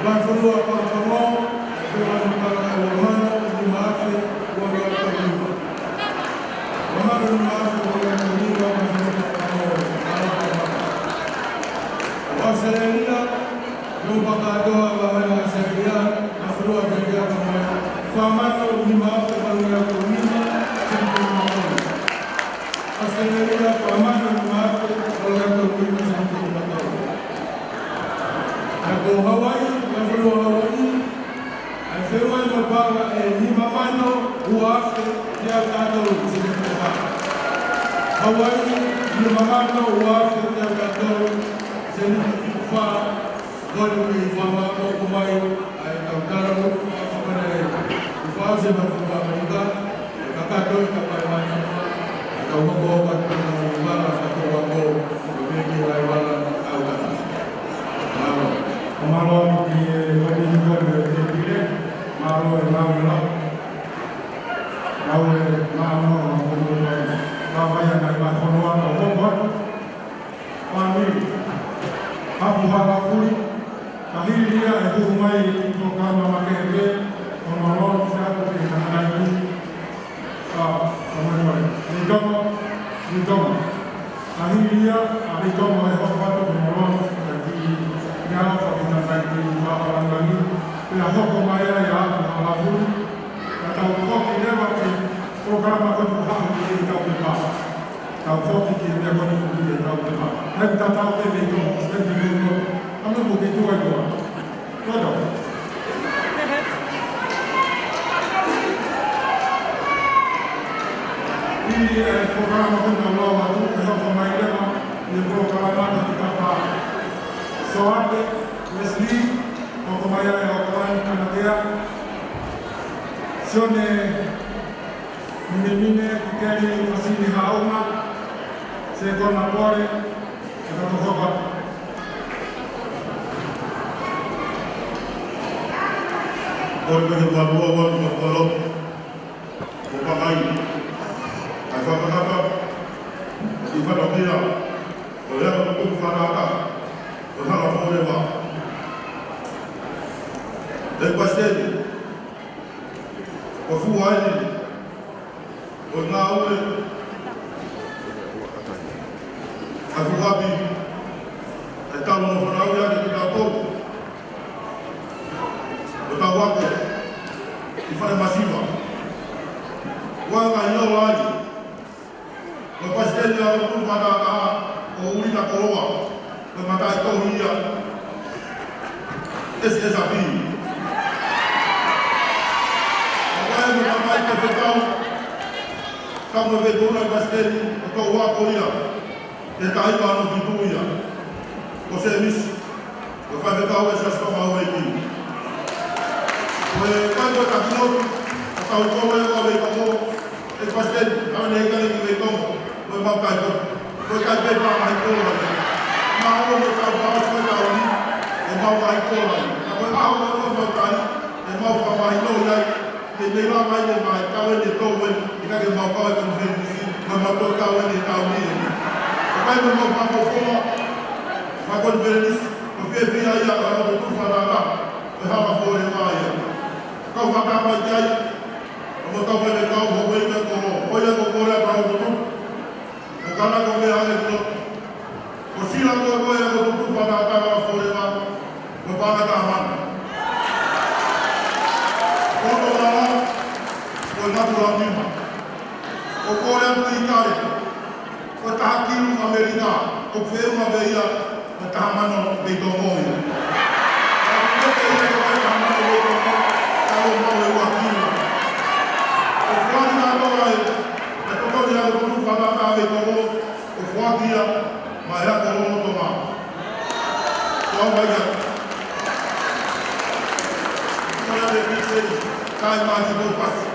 Speaker 3: Wafurua kwa pamoja, kwa mapambano, ni maafi wa watu. Wamama ni maafi wa watu wa Wasalia, nyumba kadoa wa Wasalia, Wafurua kwa pamoja. Kwa maana ni maafi wa watu wengine, Wasalia kwa maana ni maafi wa watu wengine. Ako Hawaii, Wafurua Hawaii, Asewa Mabara, ni mamano uafe ya kato zimekuwa. Hawaii ni mamano uafe ya kato zimekuwa. Goli kuifama kwa kumai, aitangaro kwa zimekuwa mga, kakato kapayana, akawago kwa kumara akawago kubegi waiwala au kata. Malo di wadi juga berjaya, malo lau, apa yang ada konuan obat, kami, aku harapui, kami dia itu rumai untuk kami makan dia, konuan saya tu di sana itu, konuan, di jom, kami dia, di jom oleh obat konuan, jadi dia kita lagi orang lagi, dia hukum ayah ya, harapui. Tahu foki dia waktu program aku tahu dia tahu apa. Tahu foki dia waktu dia tahu apa. Saya tak tahu dia itu, saya tidak. Kami bukan itu aja. Tahu. Ini program aku tahu waktu saya pemain dia, ini program aku kita faham. Soal Wesley, aku bayar yang orang anak dia. Sione mine kukeri fasili hauma seko na pore akatoka
Speaker 5: Porque o valor do valor o papai a faca e vai ao dia o leva no tudo farata o hala fora va depois dele o fuai o naue a fuabi e talo no fanau ya de tato o tawapo e fare masiva wa ga no lai o pastel ya o tu para o urina coroa o matai to ia esse desafio kamu vedona basteli ko wa ko ia e tai ka no vituia o serviço o fa de kawe sa sto ma o iki o quando ta no ta o ko e ko e basteli ka ne ka ni ve ko o ma ka ko ka be pa ma ko ma o mo ka ba ko ta o ni e ma ba ko la ko a o mo ka e ma ba ba no ya de leva mai de mai kawe de to we ika ke mau kawe kan fisi ma ma to kawe de ta ni o kai mo ma ko ko ma ko venis o fe fi ya ya ka to fa la la e ha ma fo le mai ka wa ta ma ya o mo ka le ka o we ke ko o ya ko le pa o to o ka na ko me ha le ko o si la ko ya ko to fa la ta fo le ma o pa na ta ma o natura mima o kore atu i kare o taha kiru Amerika o wheu ma veia o taha mano de to moi o te ia o taha mano de to moi ka o mau e ua kiru o whani na toa e to kore a o tunu whanaka e to mo o whakia ma ea ko rono to ma o au mai a kore de pisei kai mahi mo pasi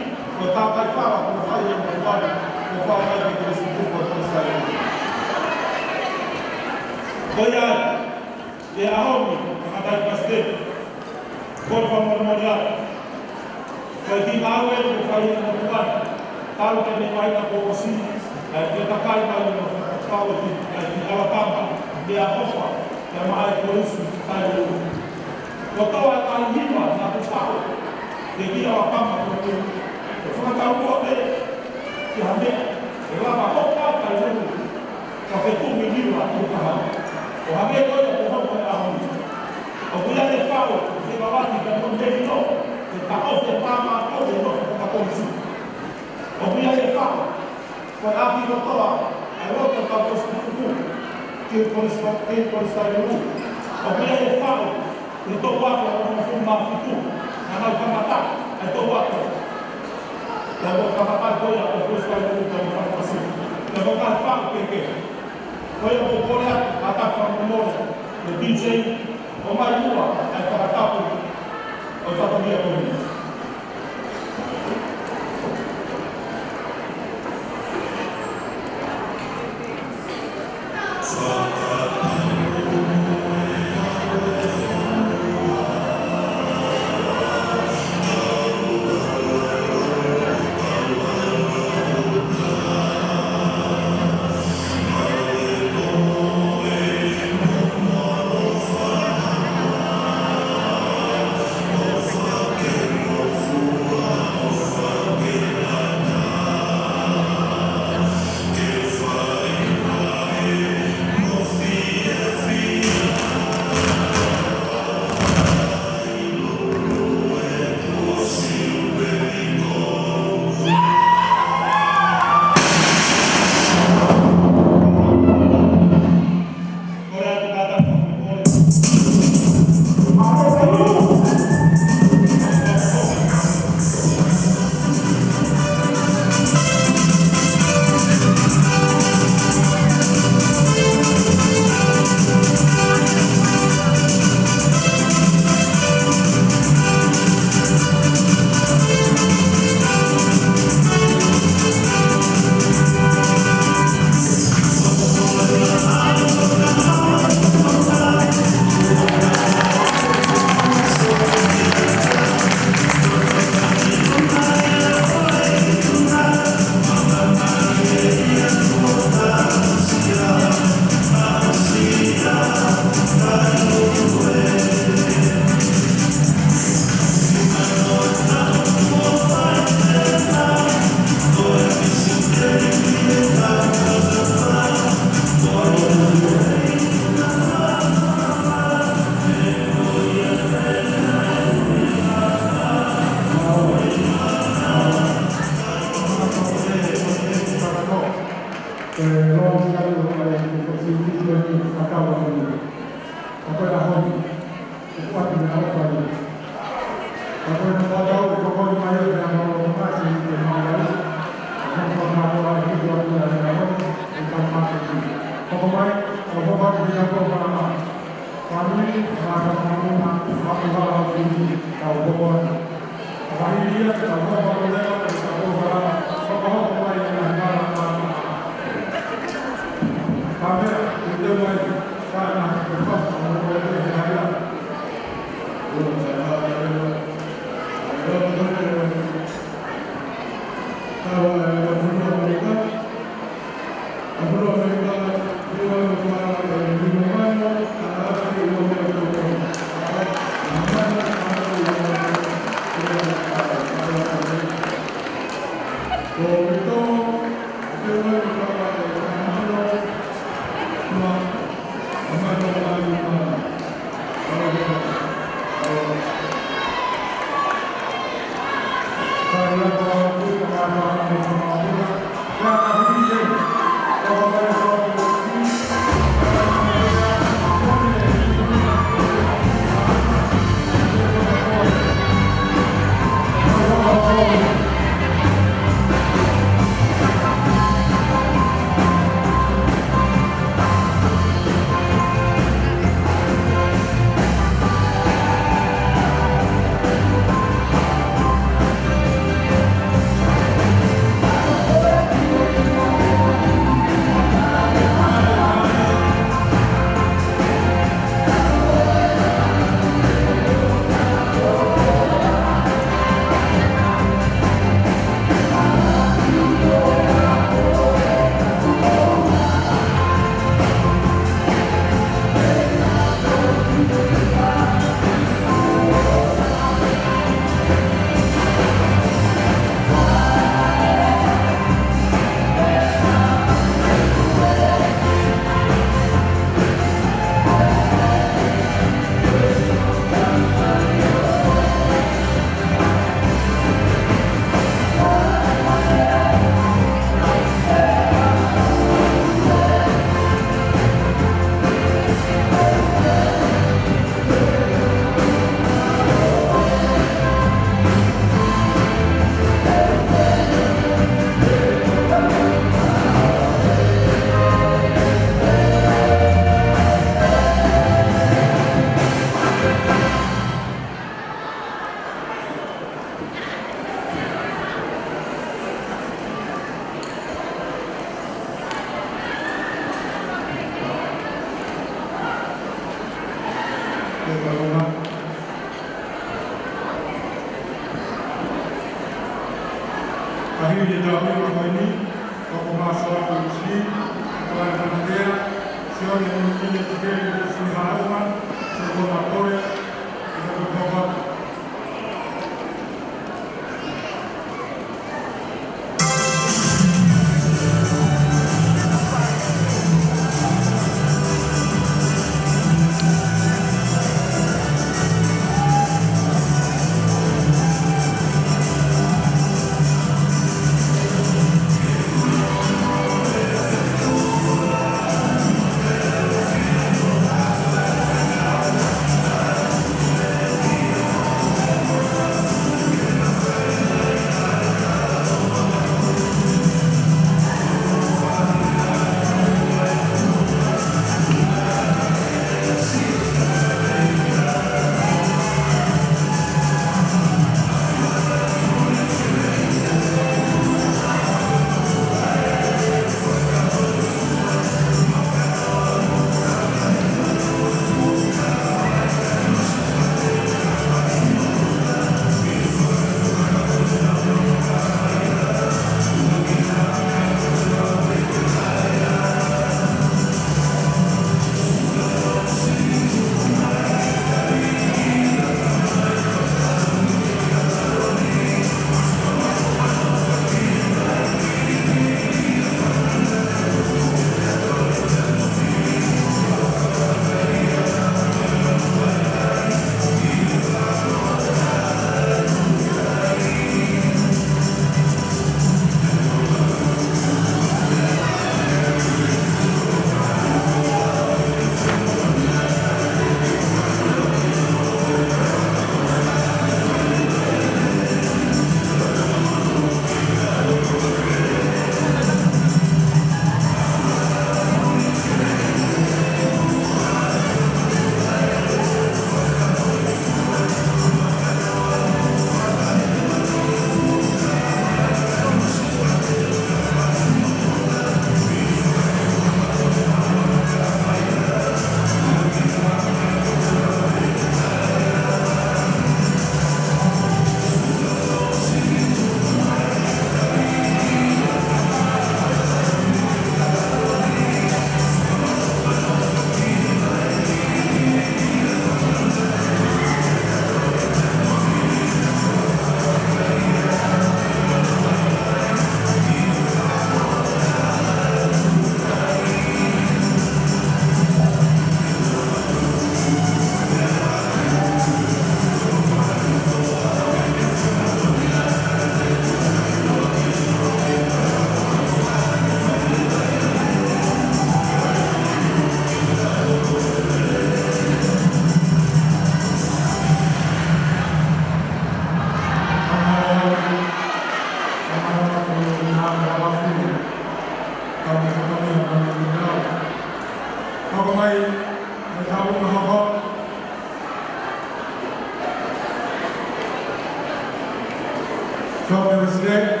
Speaker 3: Jovem Presidente,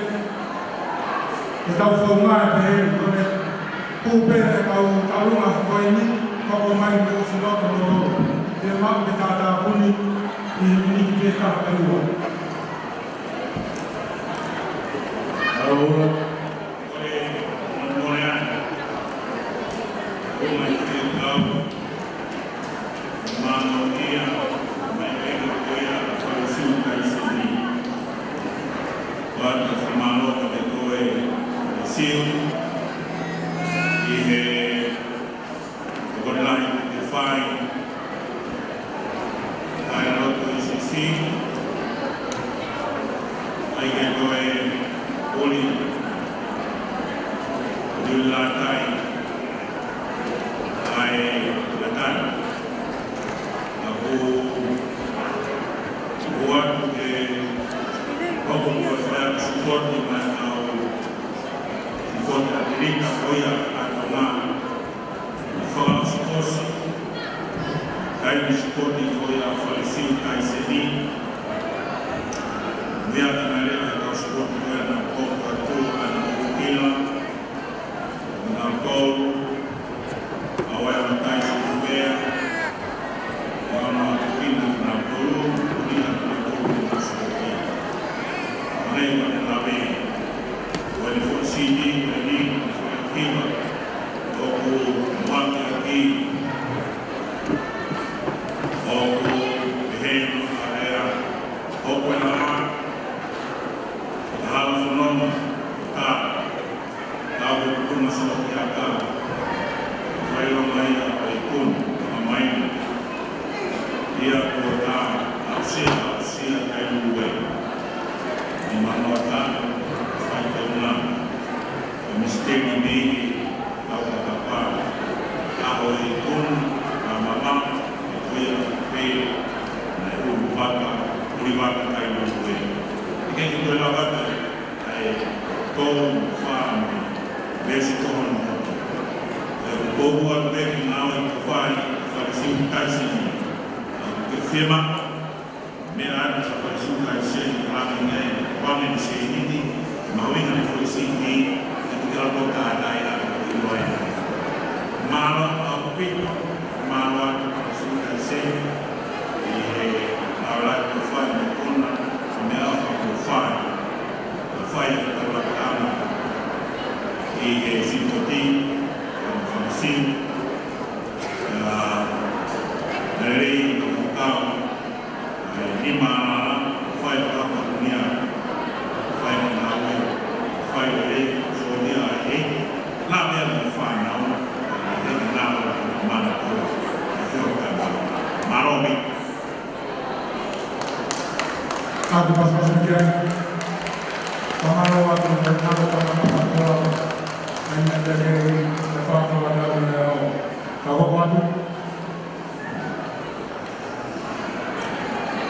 Speaker 3: então formar bem, o pé ao aluno foi mim, como mais do sinal do mundo, que mais que está puni e que está pelo. Agora,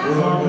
Speaker 6: Pulau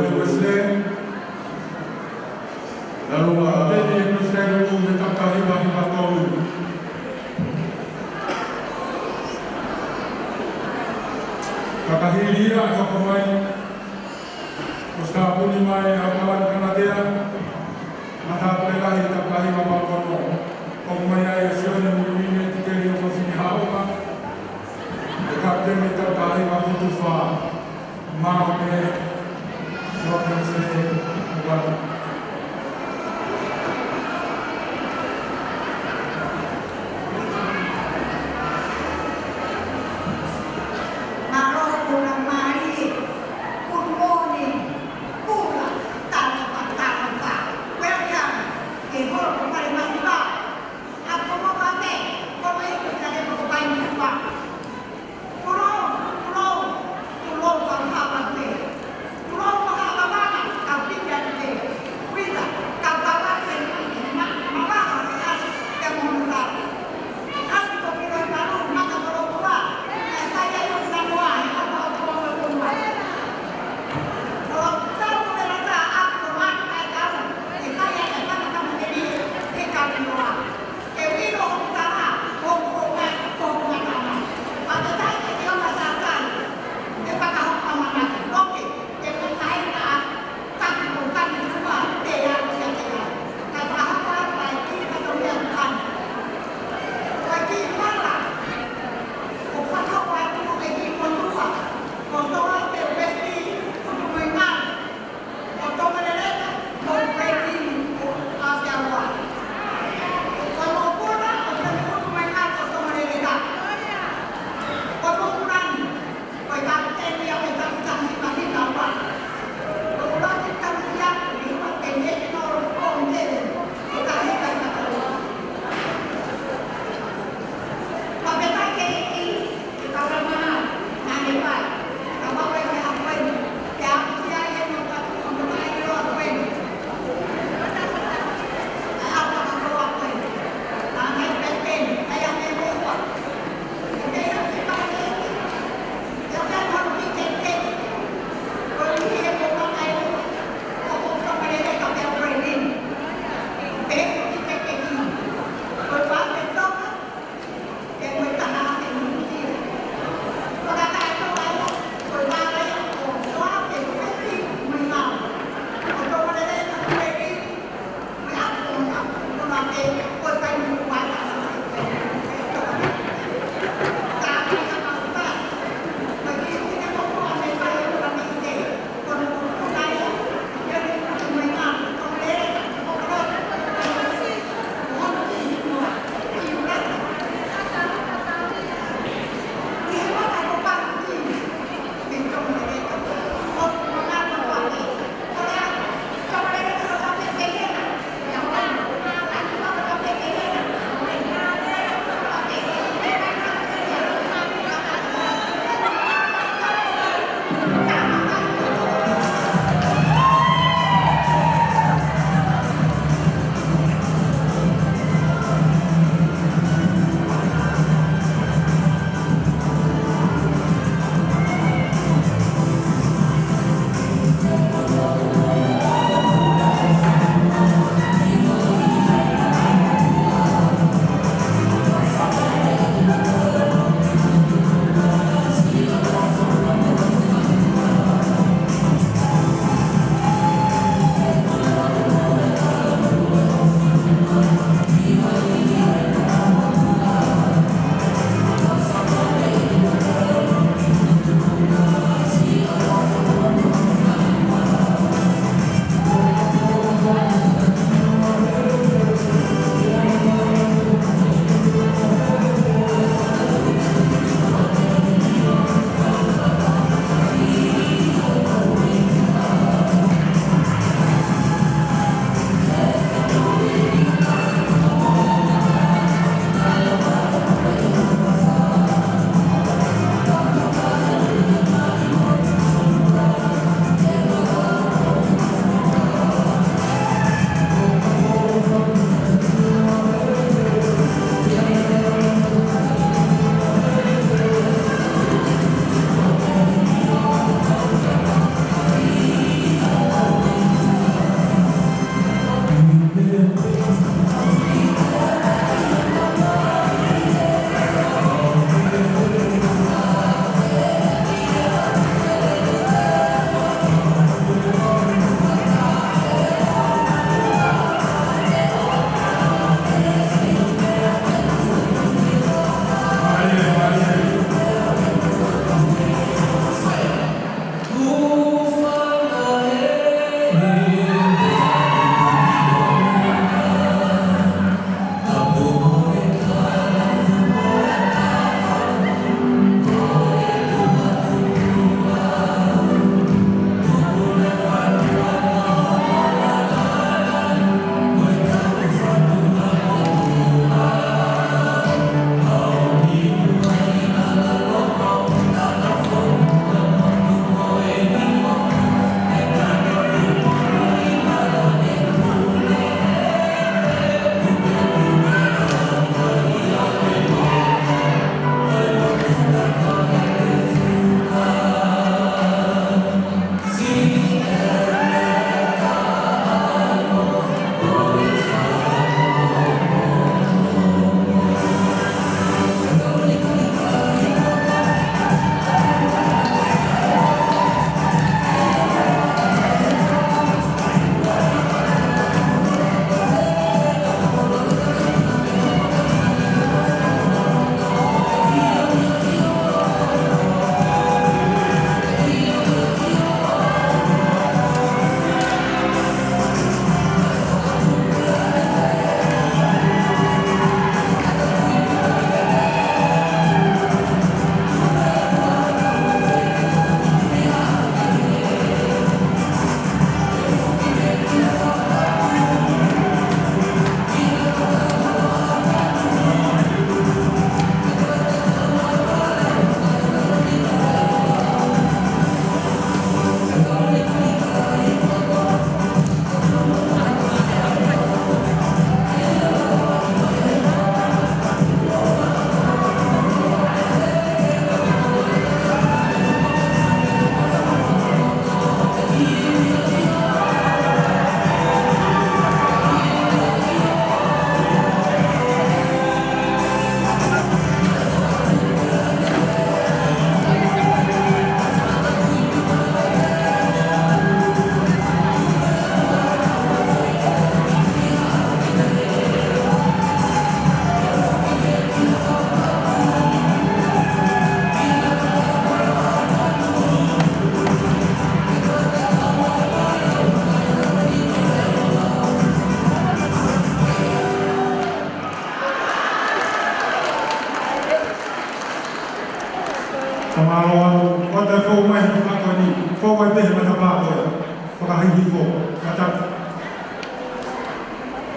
Speaker 3: fo katatu.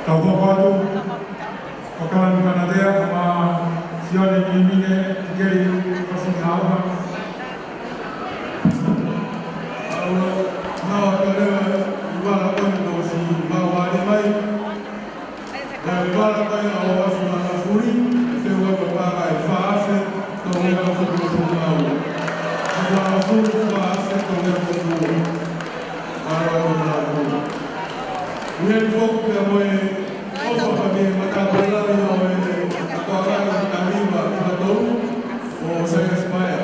Speaker 3: Tau whakatu, o kalani kanadea, ma sione ni mine, geri pasini hauma. Aula, nawa kalea, iwala koni no si mawari mai. Iwala koni na wasu na nafuri, se wako para e faase, to weka fuku kumau. Iwala furu faase, to weka fuku. Para o na furu. Uyen foku pe moe, ofa pa me matakola ni oe, akoara ni kariba, katou, o se espaya.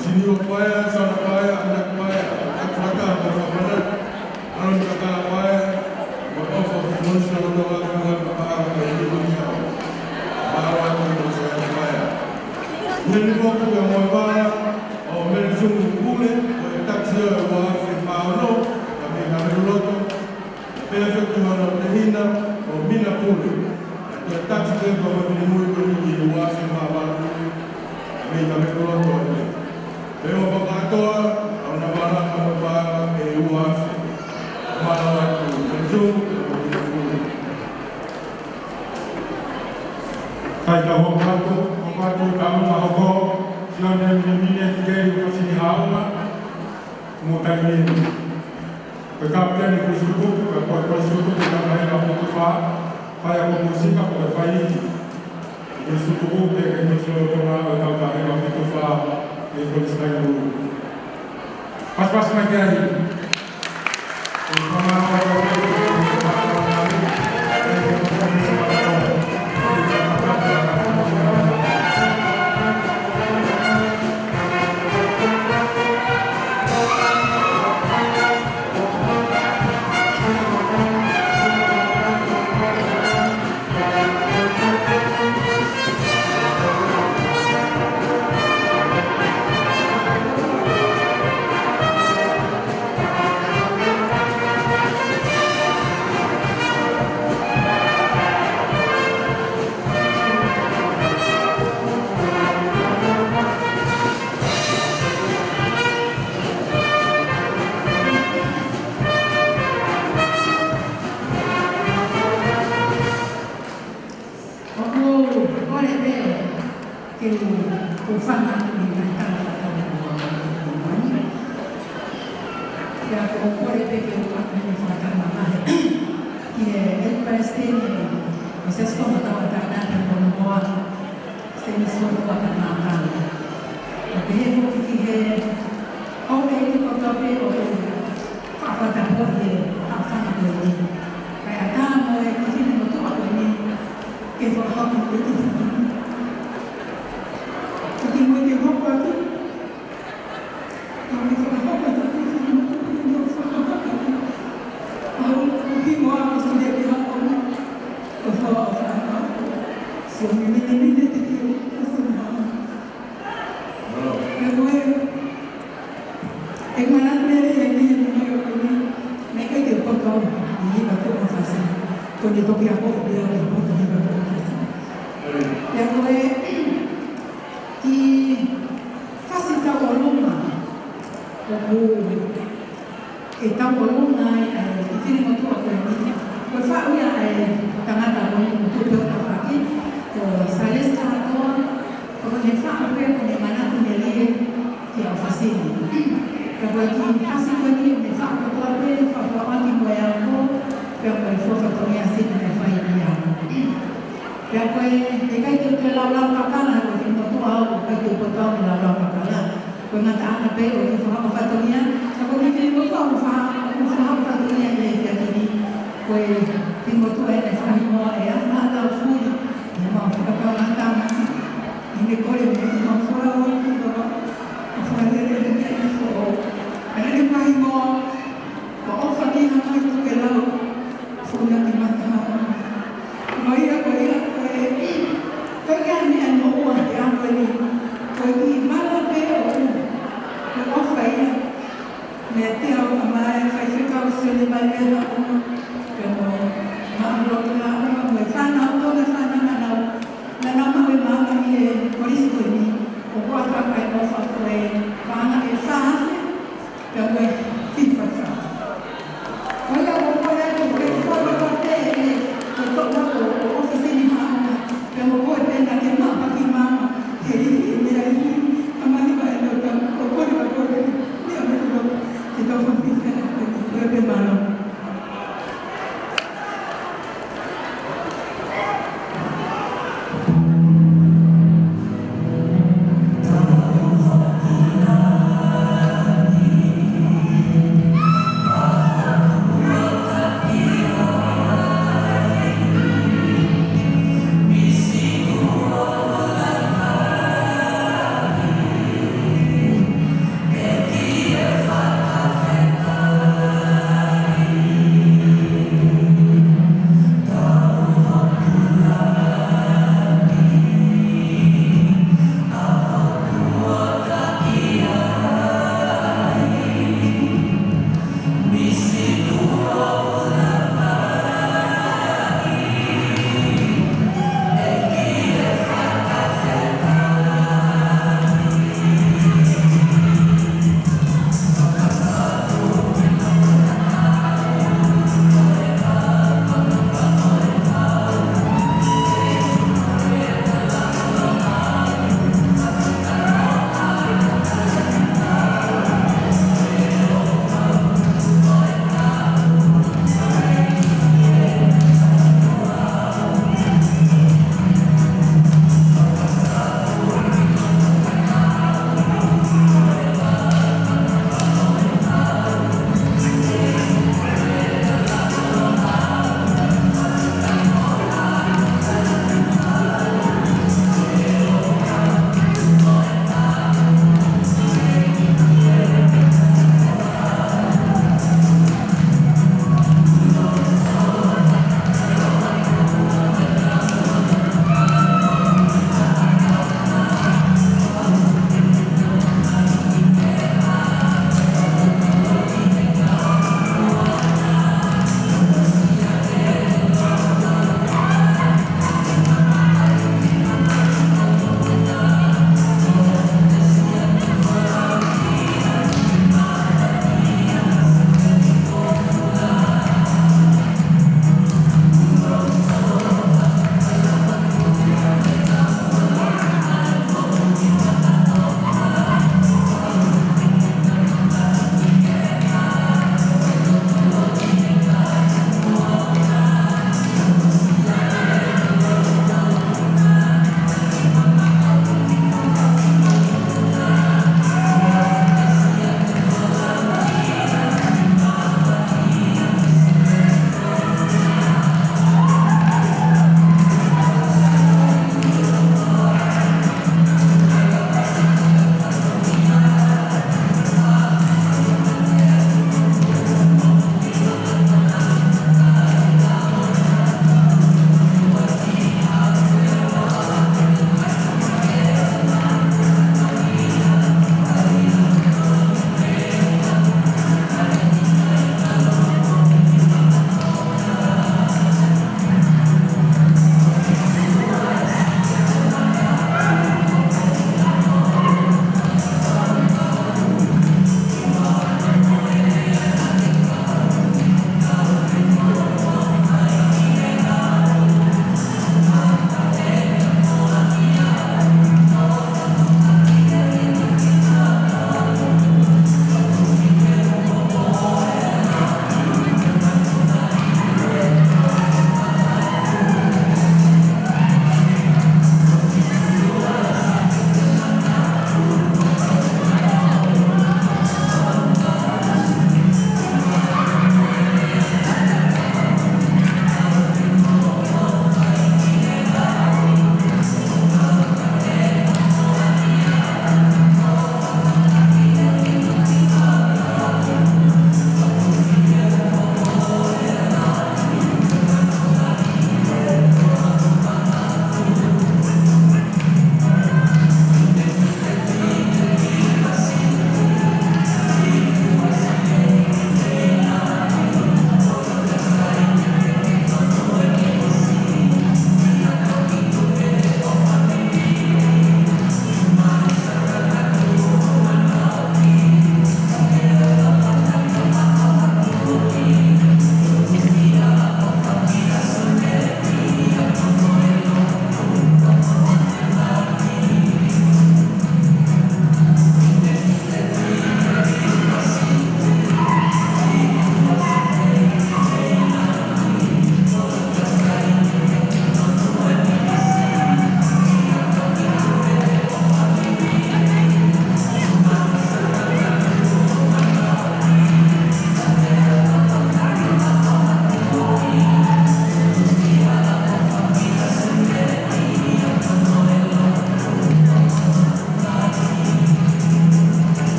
Speaker 3: Sini o paya, sana paya, anak paya, akraka, mafapana, aron kakala paya, ofa pa monsa no toa kuhan paara ka ni dunia. Paara ko ni se espaya. Uyen foku pe moe para, o mensungu kule, o taxi o wafi paano, kami kamiruloto, perfect mana tehina o mina pule to tax them ko ni muy ko ni wa se ma ba me ta me ko to e o ba ka to ona bala ka ba e wa se ma wa ko jo kai ka ho ka to ka ma ho yo ne ni ne ke ko si ha ma mo ta ni o capitani Cristo, o Cristo que trabalha na Futufa, faz a música para fazer Cristo que a gente não toma o trabalho na Futufa e por isso vai no mas passa na guerra
Speaker 6: Por isso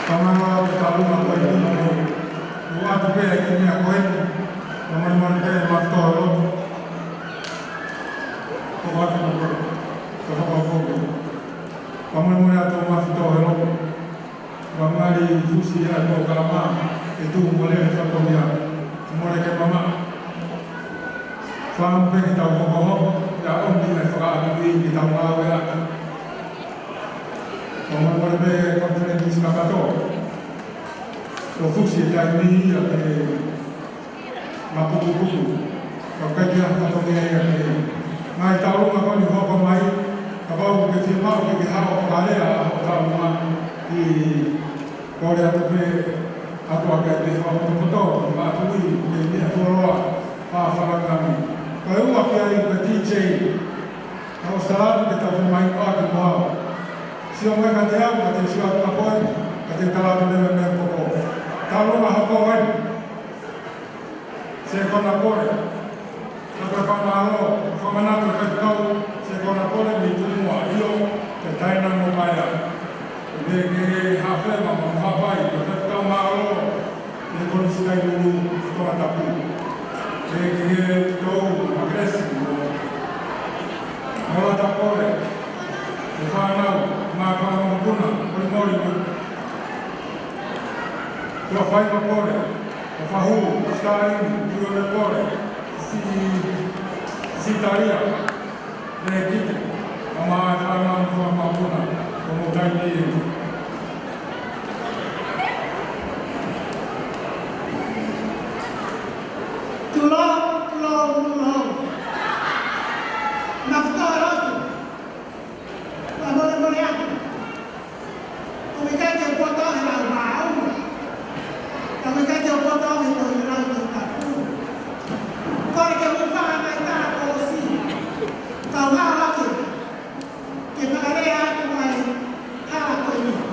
Speaker 3: Pamangalaw kita rumah kau ini, dua tu pun yang ini aku ini, pamangalaw kita masuk lo, kau baca buku, kau baca buku, pamangalaw tu masuk lo, pamangalaw susi atau kalama itu boleh satu dia, boleh ke mama, sampai kita buku, ya om di sekolah ini kita mahu ya. Pamangalaw kita konferensi kapato. Lo susi ya ini ya mapukuku, lo kerja atau dia ngai tahu apa ni apa mai, apa kita mau kita harus kaya atau mana di Korea tu atau agak di apa tu betul, macam ni follow apa kami. Kalau apa yang DJ, kalau salah kita bermain apa mau. Siapa yang kata siapa apa, kata kalau tu dia pokok. Kalau mahakawan, saya kena boleh. Kalau pamalo, pamana terkau, saya kena boleh ditunggu. Iyo, tertainan membayar. Jadi hafal mama habai, terkau malo, dia kondisikan dulu setelah tapu. Jadi tu agresif. Kalau tak boleh, pamana, makan guna, bermori. Tua fai papore, o fahu, stain, tua lepore, si taria, rekite, ama fana forma puna, como tani.
Speaker 6: Tulo, nafkara tu, boleh aku. Kami kan jadi potong yang mau. Kami kan jauh potong itu orang kita. Kau jauh faham mereka polisi. Kau faham lagi. Kita ada yang mulai hal ini.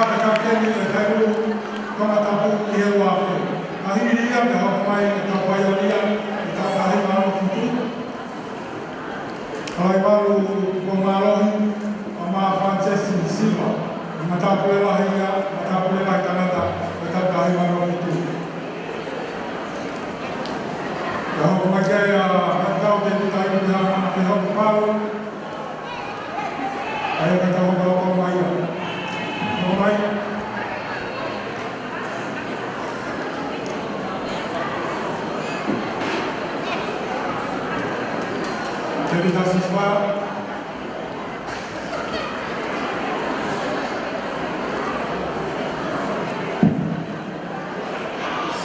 Speaker 3: Kata kakeni e tairu kama tapu i he wafe. Ahiria me hapai e ka paionia e ka kahe maro futu. Ai maru ko marohi a ma Francesi Silva. Matapu e lahia, matapu e lai tanata e ka kahe maro futu. E hoko mai kei a kakao te tutai ki ha mana te hoko maru. Ai o kata hoko mai a. Hoko mai. Terita siswa.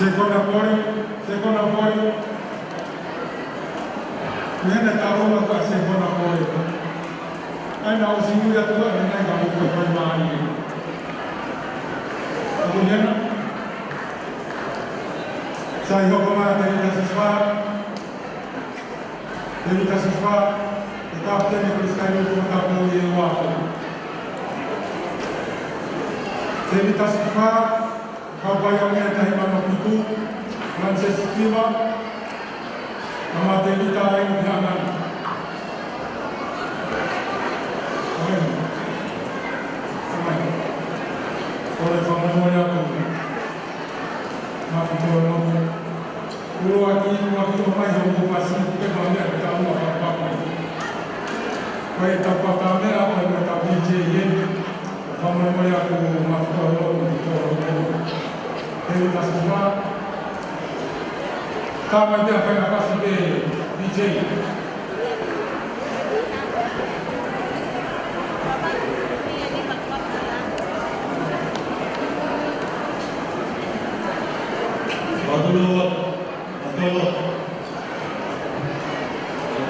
Speaker 3: Seconda poi. Viene da Roma qua seconda poi. Ai na usingu ya tua na ga mo ko mai. Adunya. Sai ho koma terita siswa. Terita siswa. Tetap tene kristaio ko ta ko ye wa. Terita siswa. Kaupaiamia tahi mana putu, Frances Silva, nama terita ai hiangan. Oleh pemamoya tu, maaf tuan mamu. Kulo aki omai homo pasi ke mana kita mau apa. Kau tak pakai apa yang tak bijak. Pemamoya tu maaf tuan mamu. Terita siswa. Kami dia akan kasih ke DJ. Betul.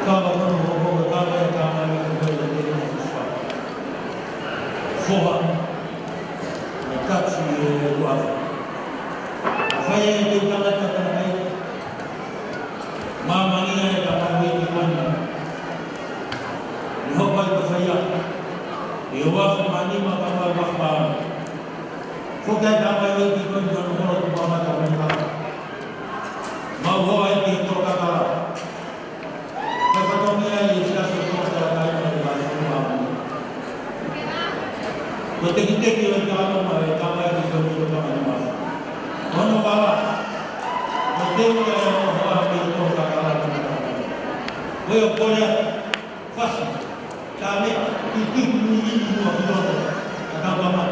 Speaker 3: Kalau Soha, kaci luar. Saya itu kalau terkait mama ni ada kami di mana, dihubung ke saya, dihubung mani mama bapa, fokus kami di mana jangan kalau mama kami tak, mau yang itu kata, kalau ni ada istilah sesuatu yang lain mama. Betul kita kalau kami di mana kami Ono bala, betul ke orang itu katakan. Boleh boleh, fast. Kami itu ini semua kita akan lama.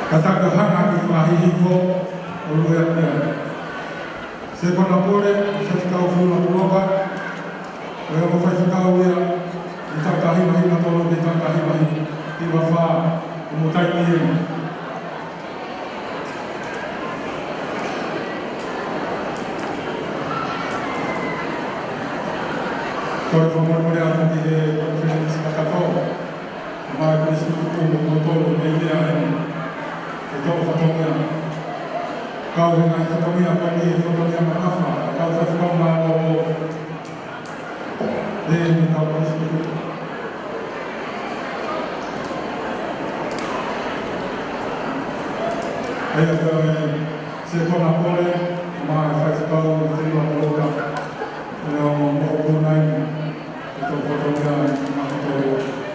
Speaker 3: Kata Tuhan aku merahi info oluya se kona pole se kau funa kuloka e o fai kau ia i takahi mahi na tolo i takahi mahi i wafa o mutai ni Kore whamormore atu ki he conference kakatau mai Kristu tuku mo tolo me idea e tō whatongia kau he ngai whatongia pani e whatongia manafa kau whawhikau ngā o e me kau Kristu tuku Ea kau e se tona pole mai whawhikau whiwa poloka e o mōku nai e tō whatongia manafa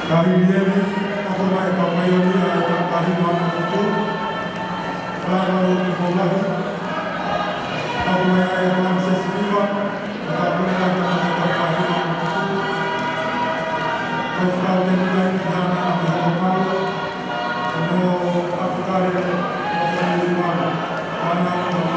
Speaker 3: Kami ini aku mai pakai ini ada kali mana itu, kalau di sekolah, aku mai dalam sesiwa, aku mai dalam kali mana itu, kalau di dalam dalam apa malu, aku kali macam di mana, mana kalau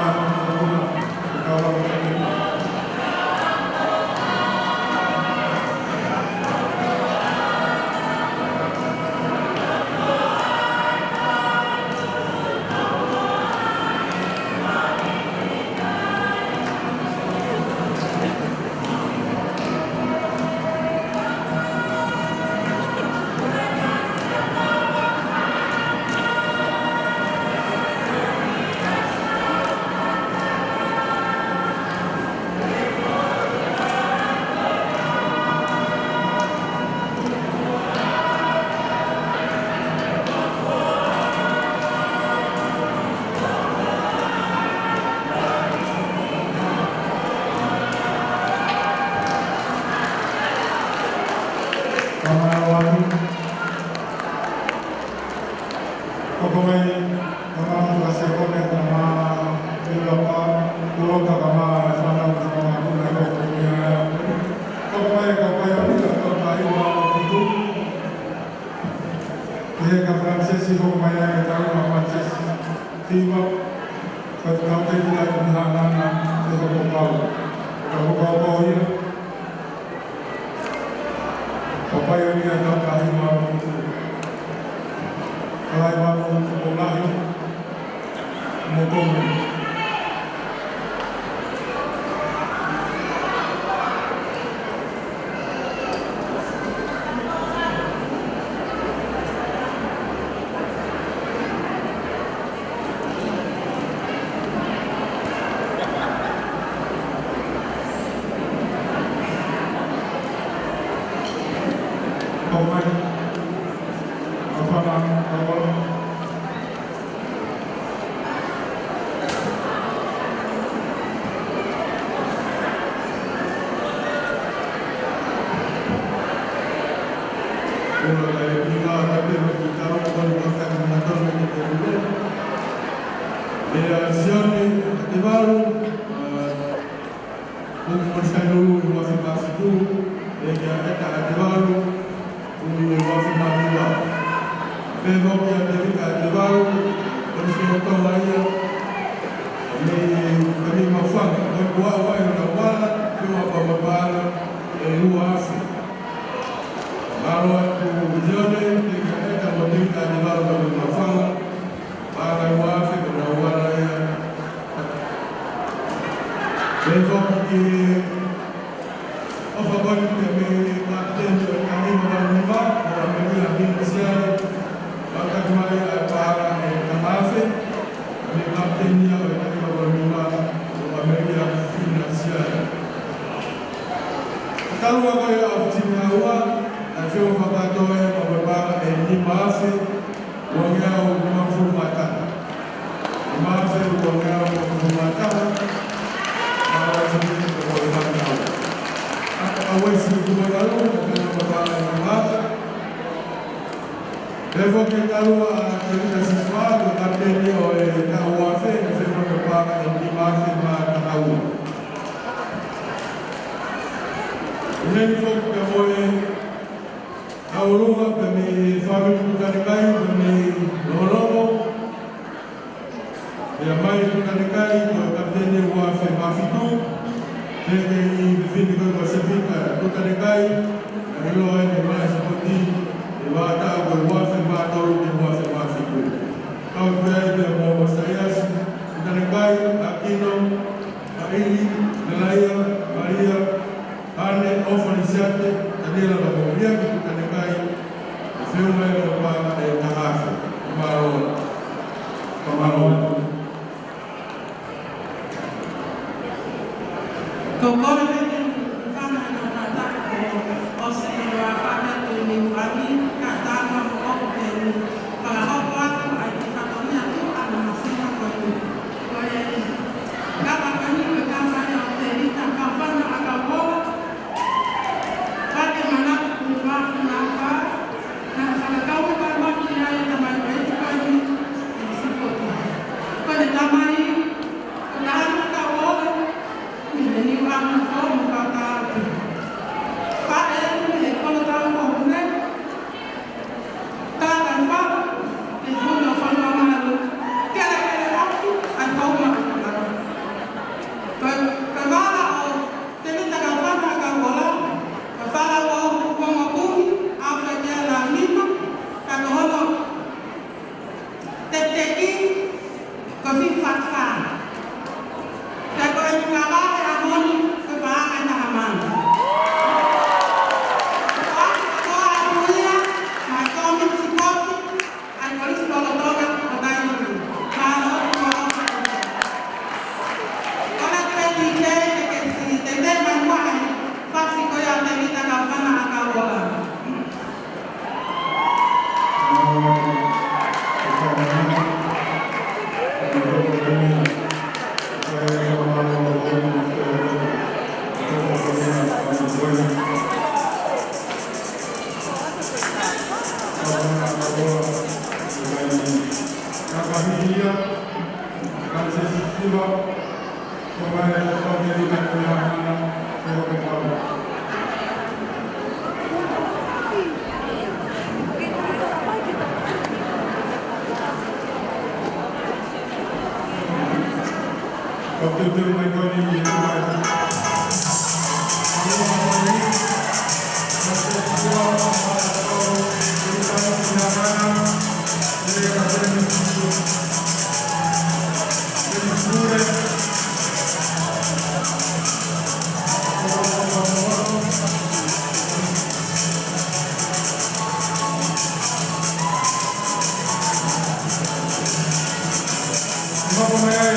Speaker 3: Vamos a ver,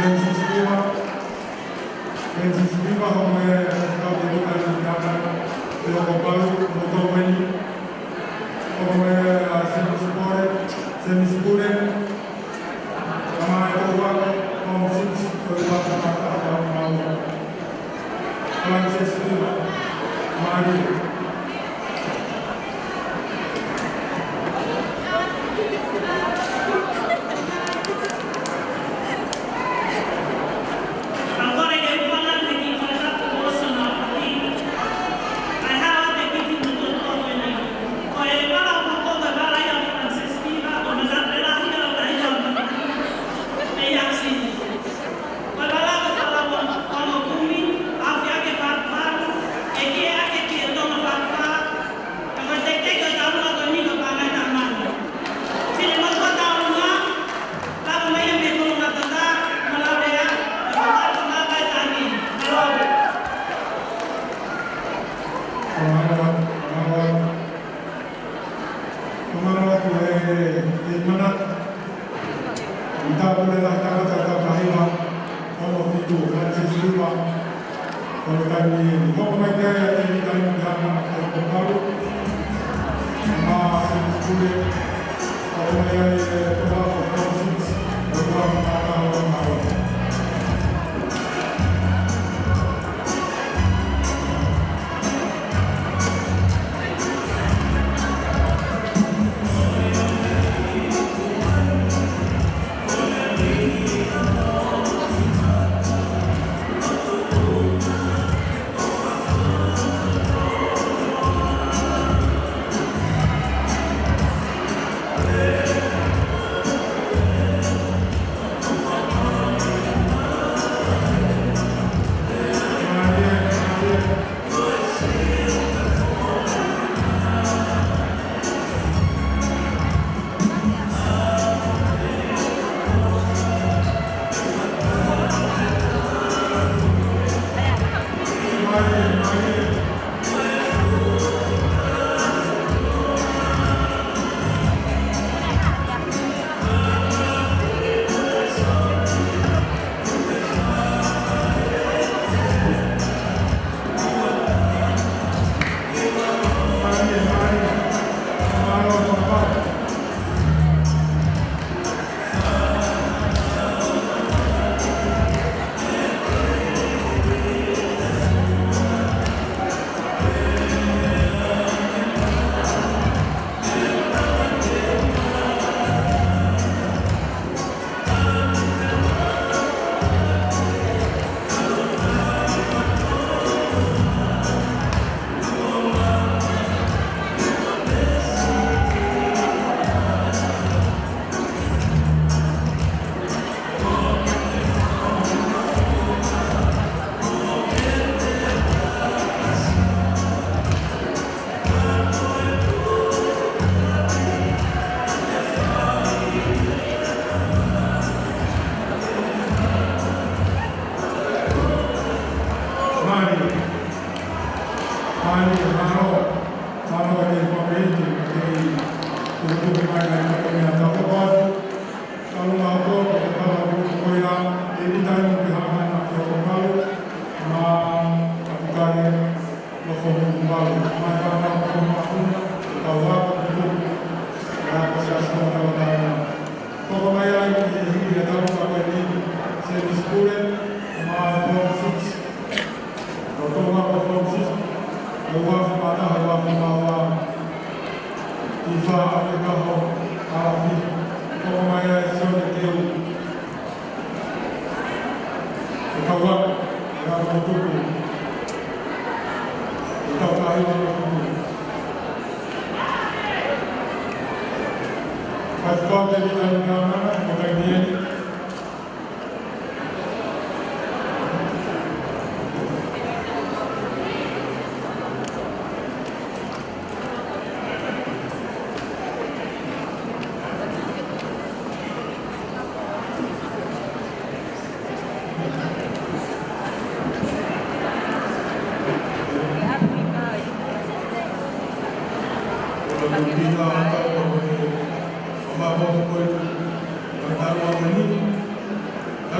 Speaker 3: Kita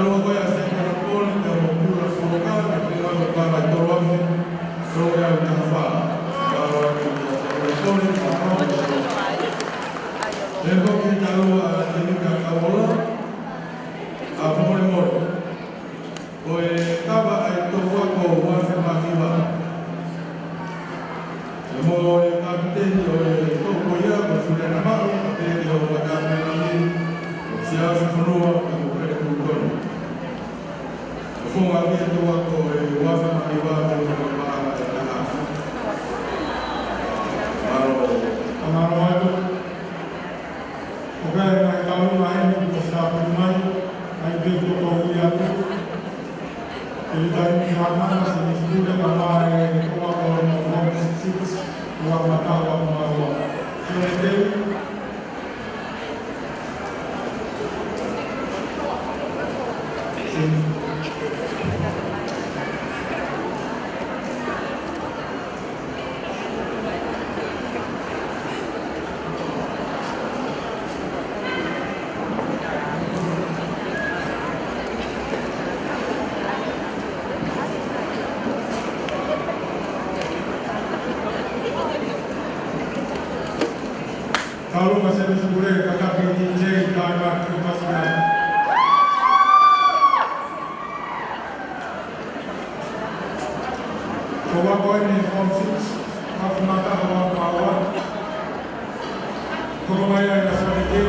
Speaker 3: Kalau kau yang saya pun yang mempunyai semoga dengan para tolong semoga berjaya. Kalau pun Lego kita luar jadi kakak bola, apa boleh. Oe kaba itu wako wase makiba. Semua kapten oe itu koya sudah nama, tapi dia orang kapten siapa semua yang berada di dalam. Semua itu wako wase makiba dengan bahasa Arab. Kalau itu Oke, kalau lain bisa bermain, nanti foto itu. Jadi dari mana sini sudah ramai orang six, orang mata orang marwah. Jadi kalau masih disebut kakak DJ dan kepastian. Coba kau ini form 6, maaf mata awal awal. Kau bayar yang sedikit.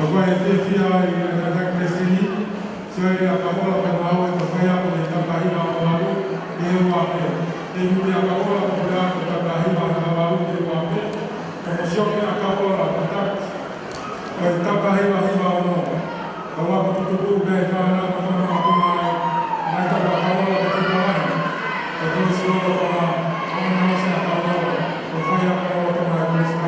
Speaker 3: Agora fia e a crescini, se acabou a palavra que foi a coisa da rima ao lado, eu ape. E acabou a palavra da rima ao lado, eu ape. Como se eu acabou a palavra, da rima ao lado. Agora tudo bem, vai lá na forma mais da palavra que tu vai. Então se eu falar, não se acabou, não foi a palavra que vai crescer.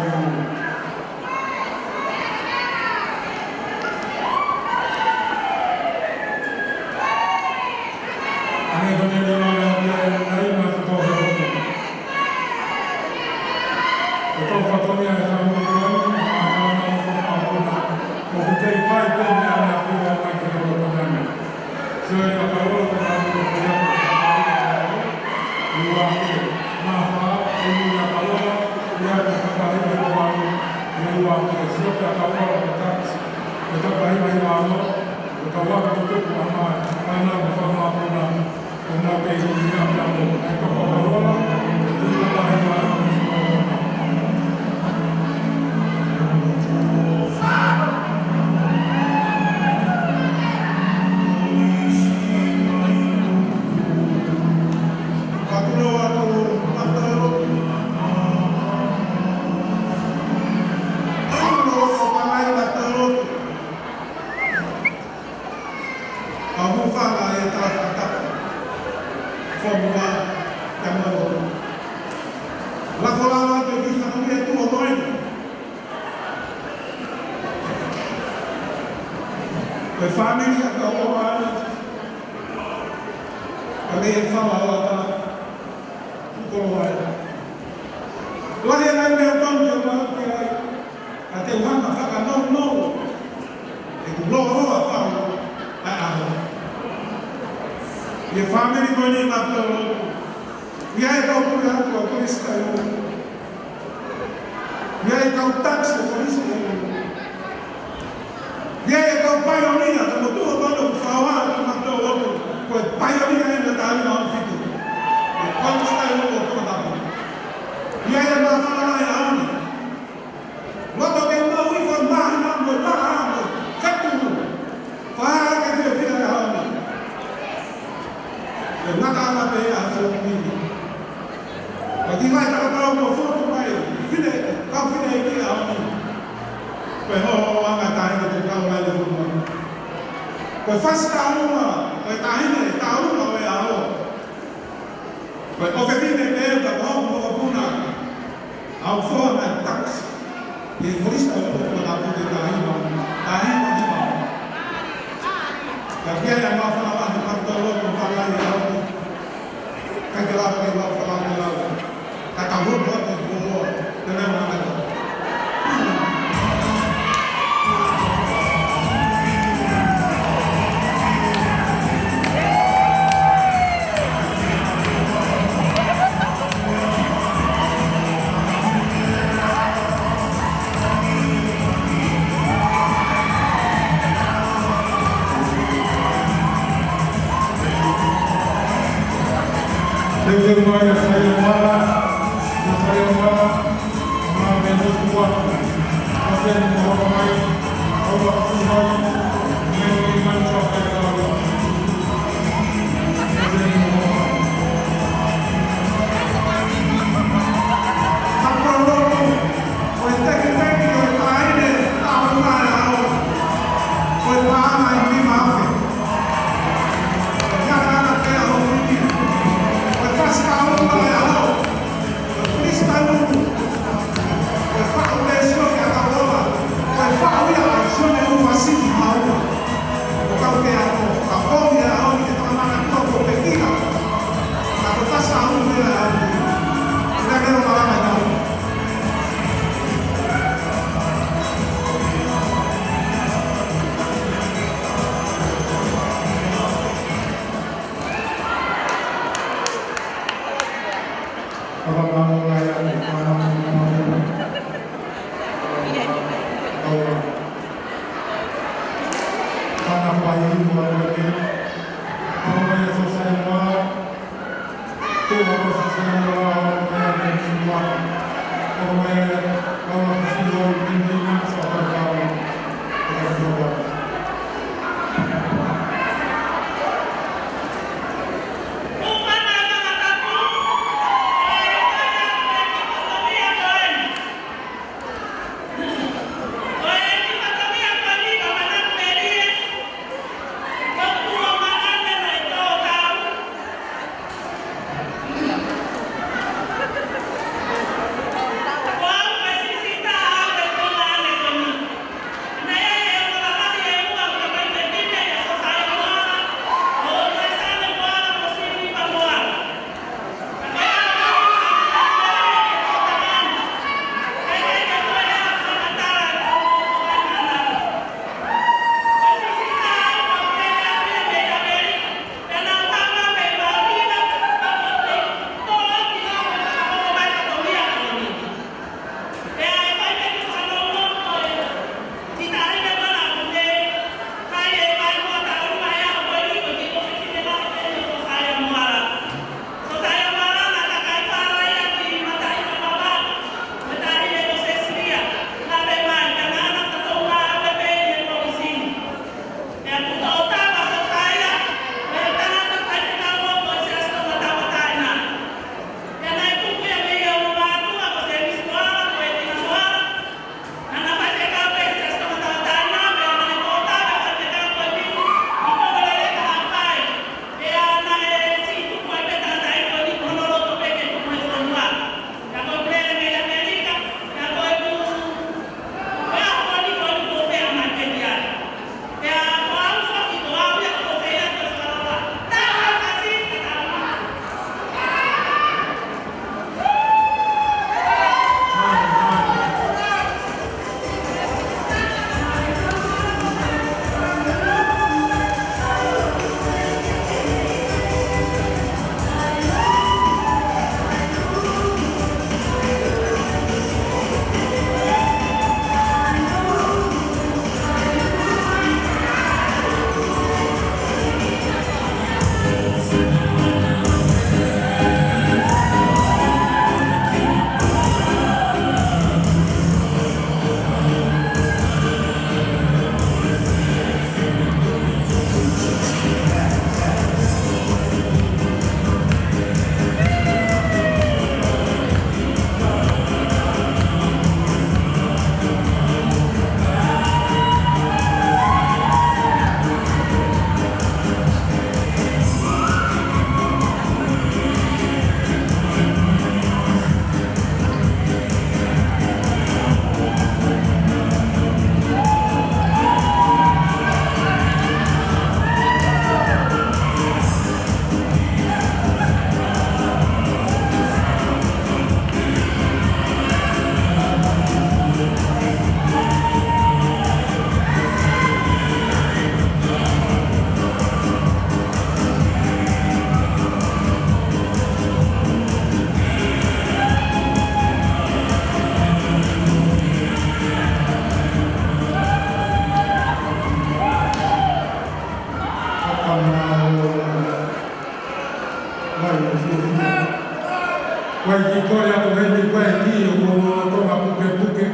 Speaker 3: Wai ki koe atu hei koe ki o kua tonga puke puke,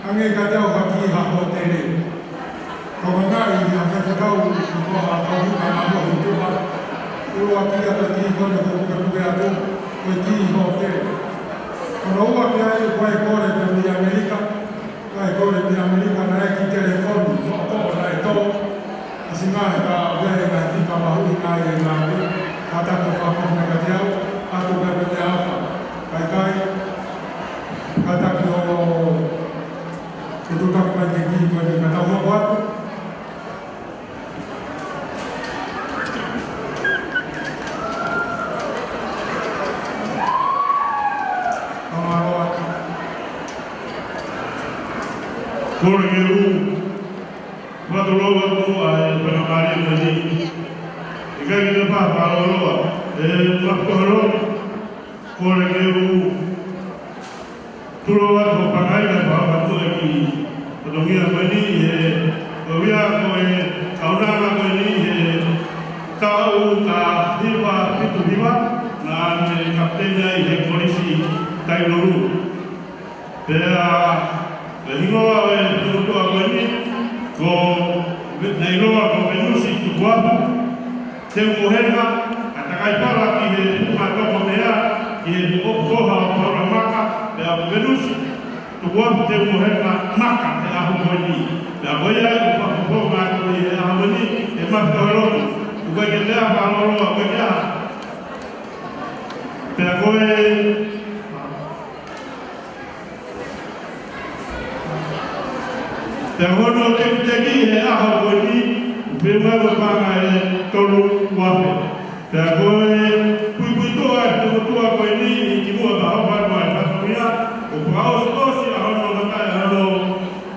Speaker 3: ange ka tau ka ki ha ho tene. Kau ngai i a whakakau i koa a kau ka na mo i tuha. Ua ki a ka ki koe ko puke puke atu, koe ki ho tene. Kono ua ki ai koe kore te mi Amerika, koe kore mi Amerika na e ki telefoni, no to na e to. Asi ngahe ka wehe na ki ka mahu i ngai e ngāne, ka tako whakakuna ka te au, atu ka te awha. Kai, kata kio itu tak lagi di mana kata buat. Amarawat. Kornelu, matulog mo ay panamali lagi. Ikaw kita pa parolo, makoro. Kornelu. Tulo watu pangai na baba tu ki pedongia mani dia ko kauna ko ni tau ta hiwa pitu hiwa na kapten ai polisi tai loru pera hingo tu ko ni ko nei loa ko menusi tu guapo te muherga atakai para ki ma ko mea ki o koha para maka a Venus tu guapo te muherga maka te ahumoni la boya ko ko ma ko e ahumoni e ma toro ku ko ke te a paloro a ko ya te ko e te hono te ki e ahumoni pe ma ko pa ma e toro guapo te ko e ku to a ko ni ki mo ba ba ma o paus osi a hono mata hano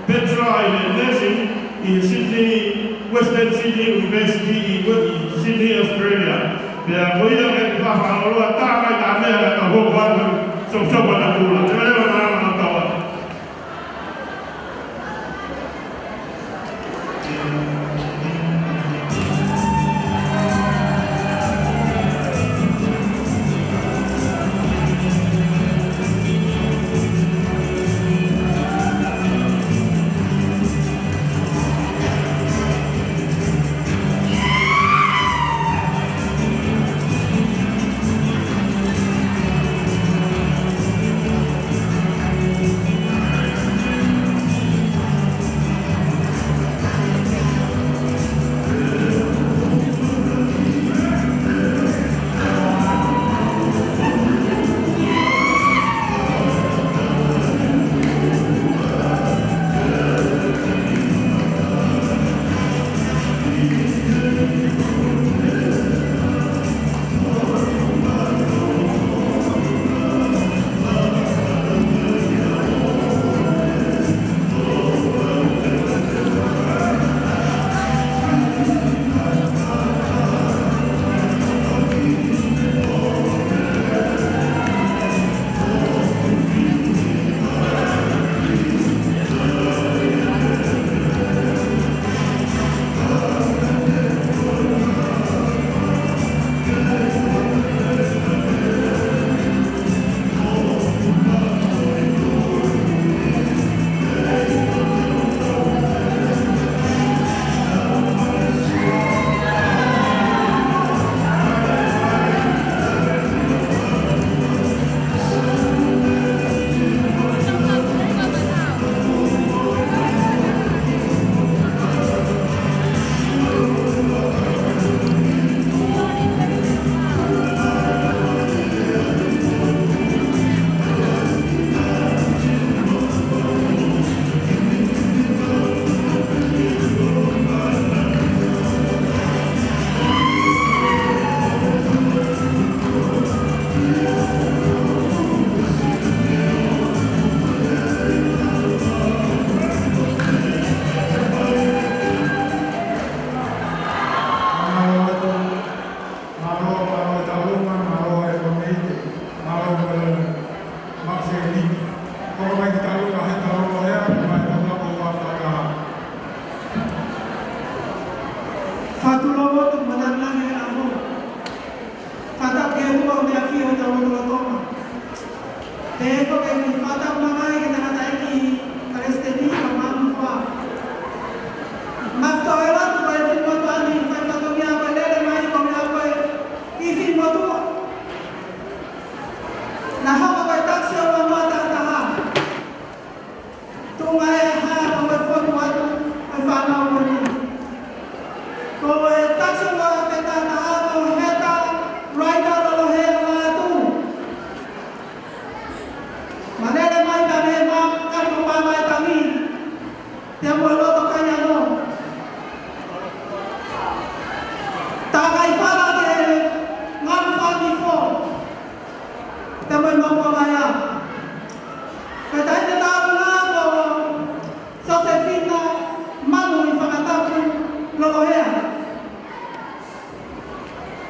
Speaker 3: Petra in nursing in Sydney, Western Sydney University in Sydney, Australia. Dia boleh ke bahasa Melayu tak mai tak mai ada tahu buat sok-sok pada dulu. Cuba mana tahu.
Speaker 6: te mo lo to kaya no ta kai fala de ngan fa di fo te mo mo ko ya ka ta te ta na ko so te fina manu i fa ta ku lo lo he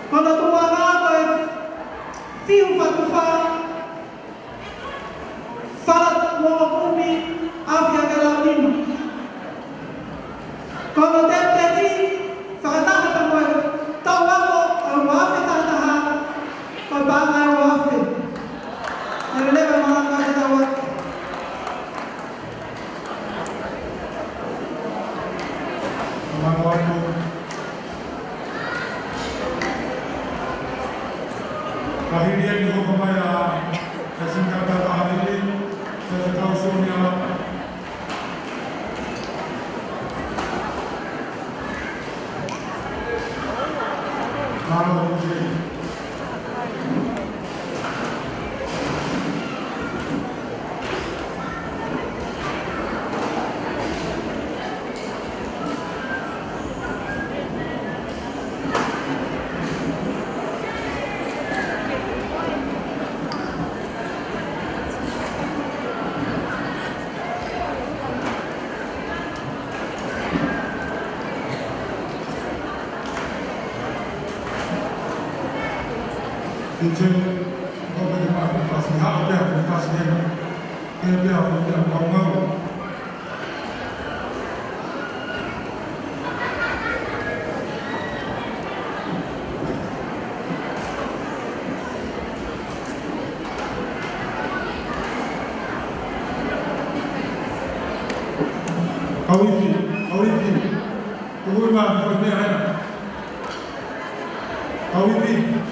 Speaker 6: kono tu ana ko fiu fa tu fa salat mo kumi afya kala lima kono te ti fa ta ta mo ta wa ko wa fa ta ta ha ko ba ga wa fa ne le ba ma ka ta wa
Speaker 3: Manguato Kahirian ko kumaya kasi kakatahalin sa kauso niya Maro Jose Dice, come di fare facilità, per facilità, che abbiamo un Aurifi, come va a fare? Aurifi.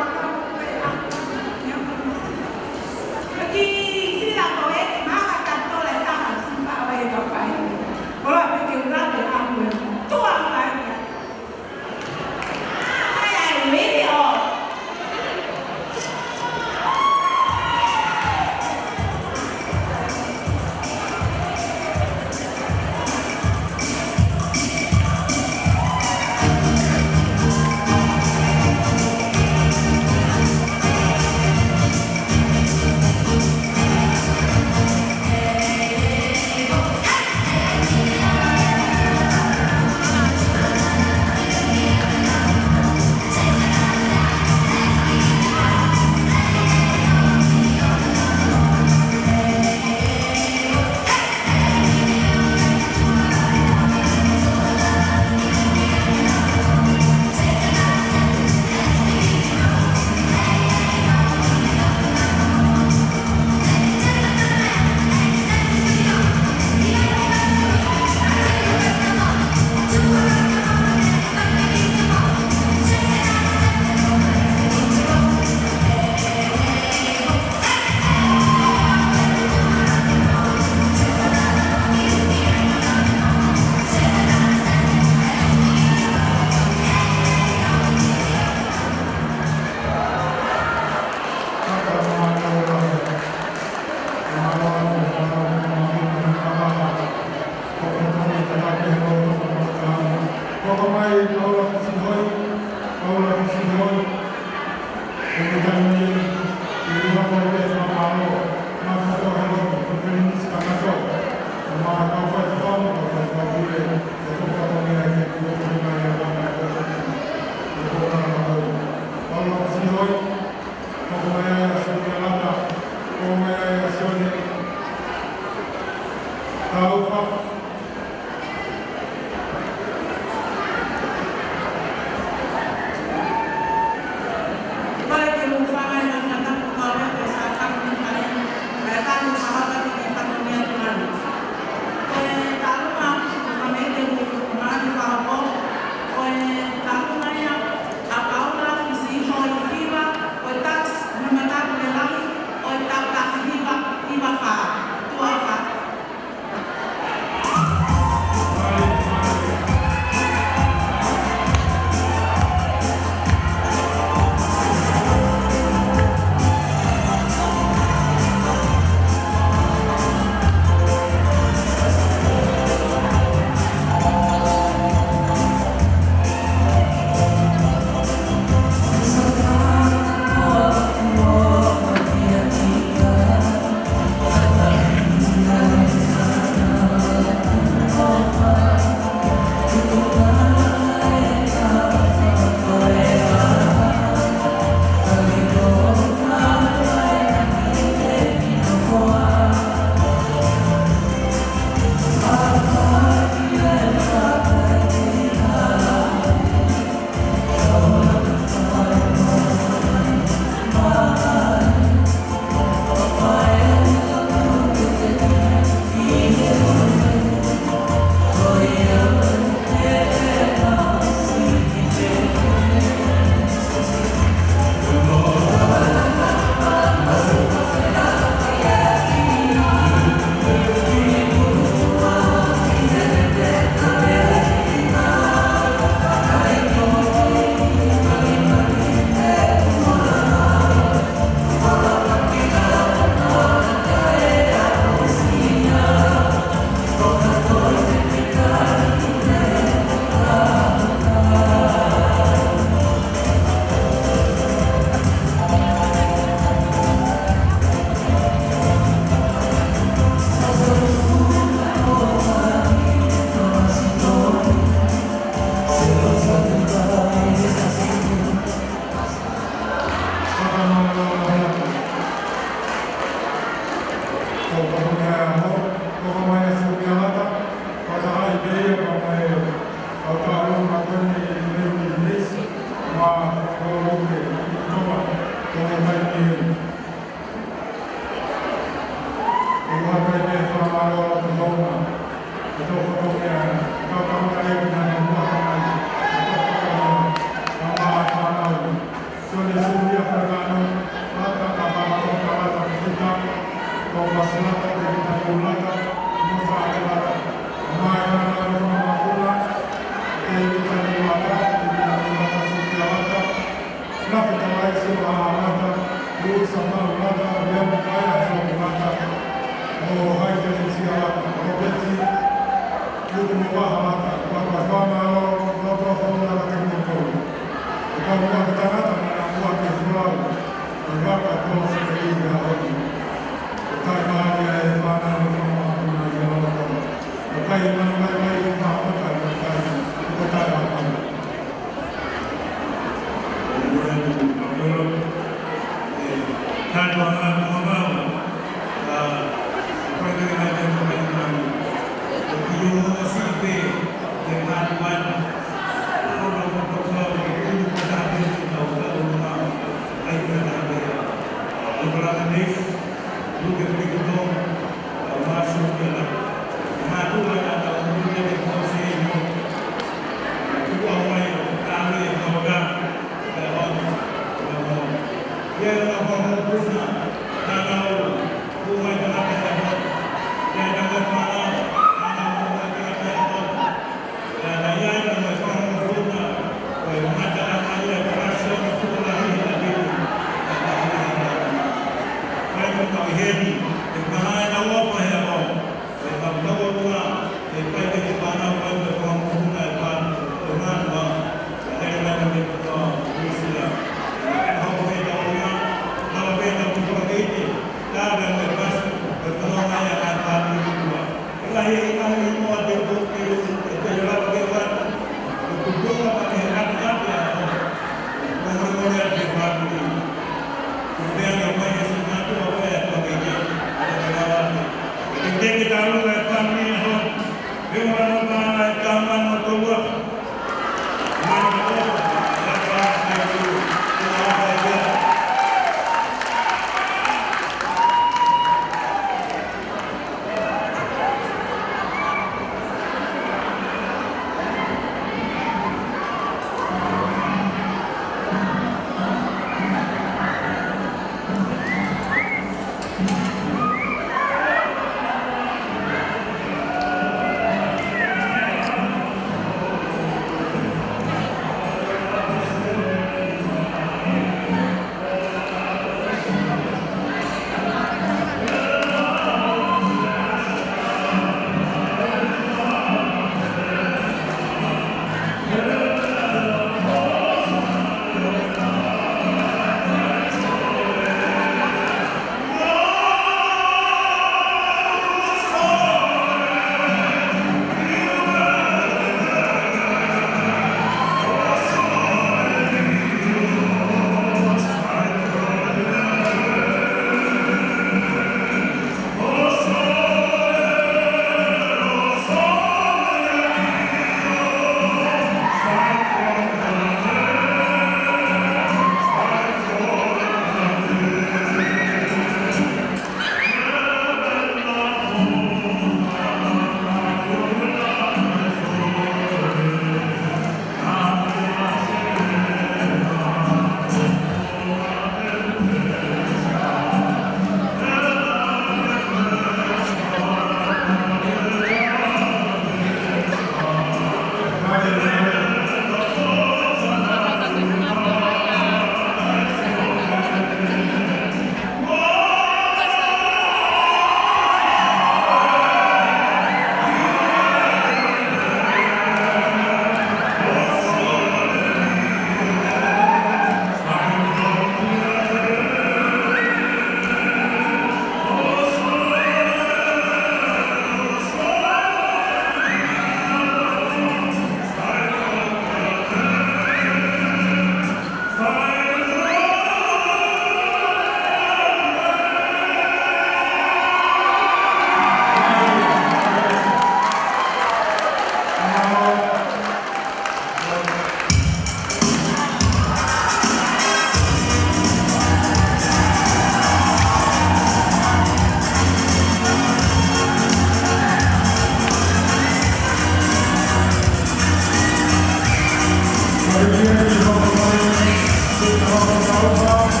Speaker 5: Kaya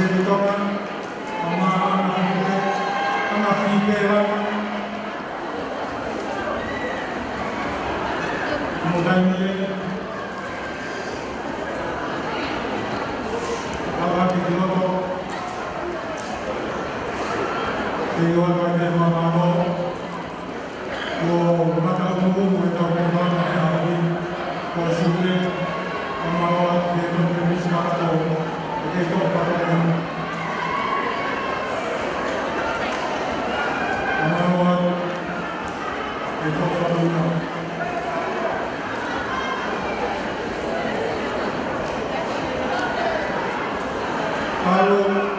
Speaker 3: sini tonga, ama ana fibera, mudai ni, awak di loto, iwan pada mama lo mata tubuh mereka mengapa hari positif mawat di Indonesia atau itu pakaian mawat itu pakaian lalu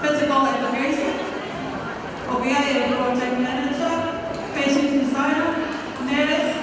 Speaker 3: physical education, project manager, patient designer, nurse,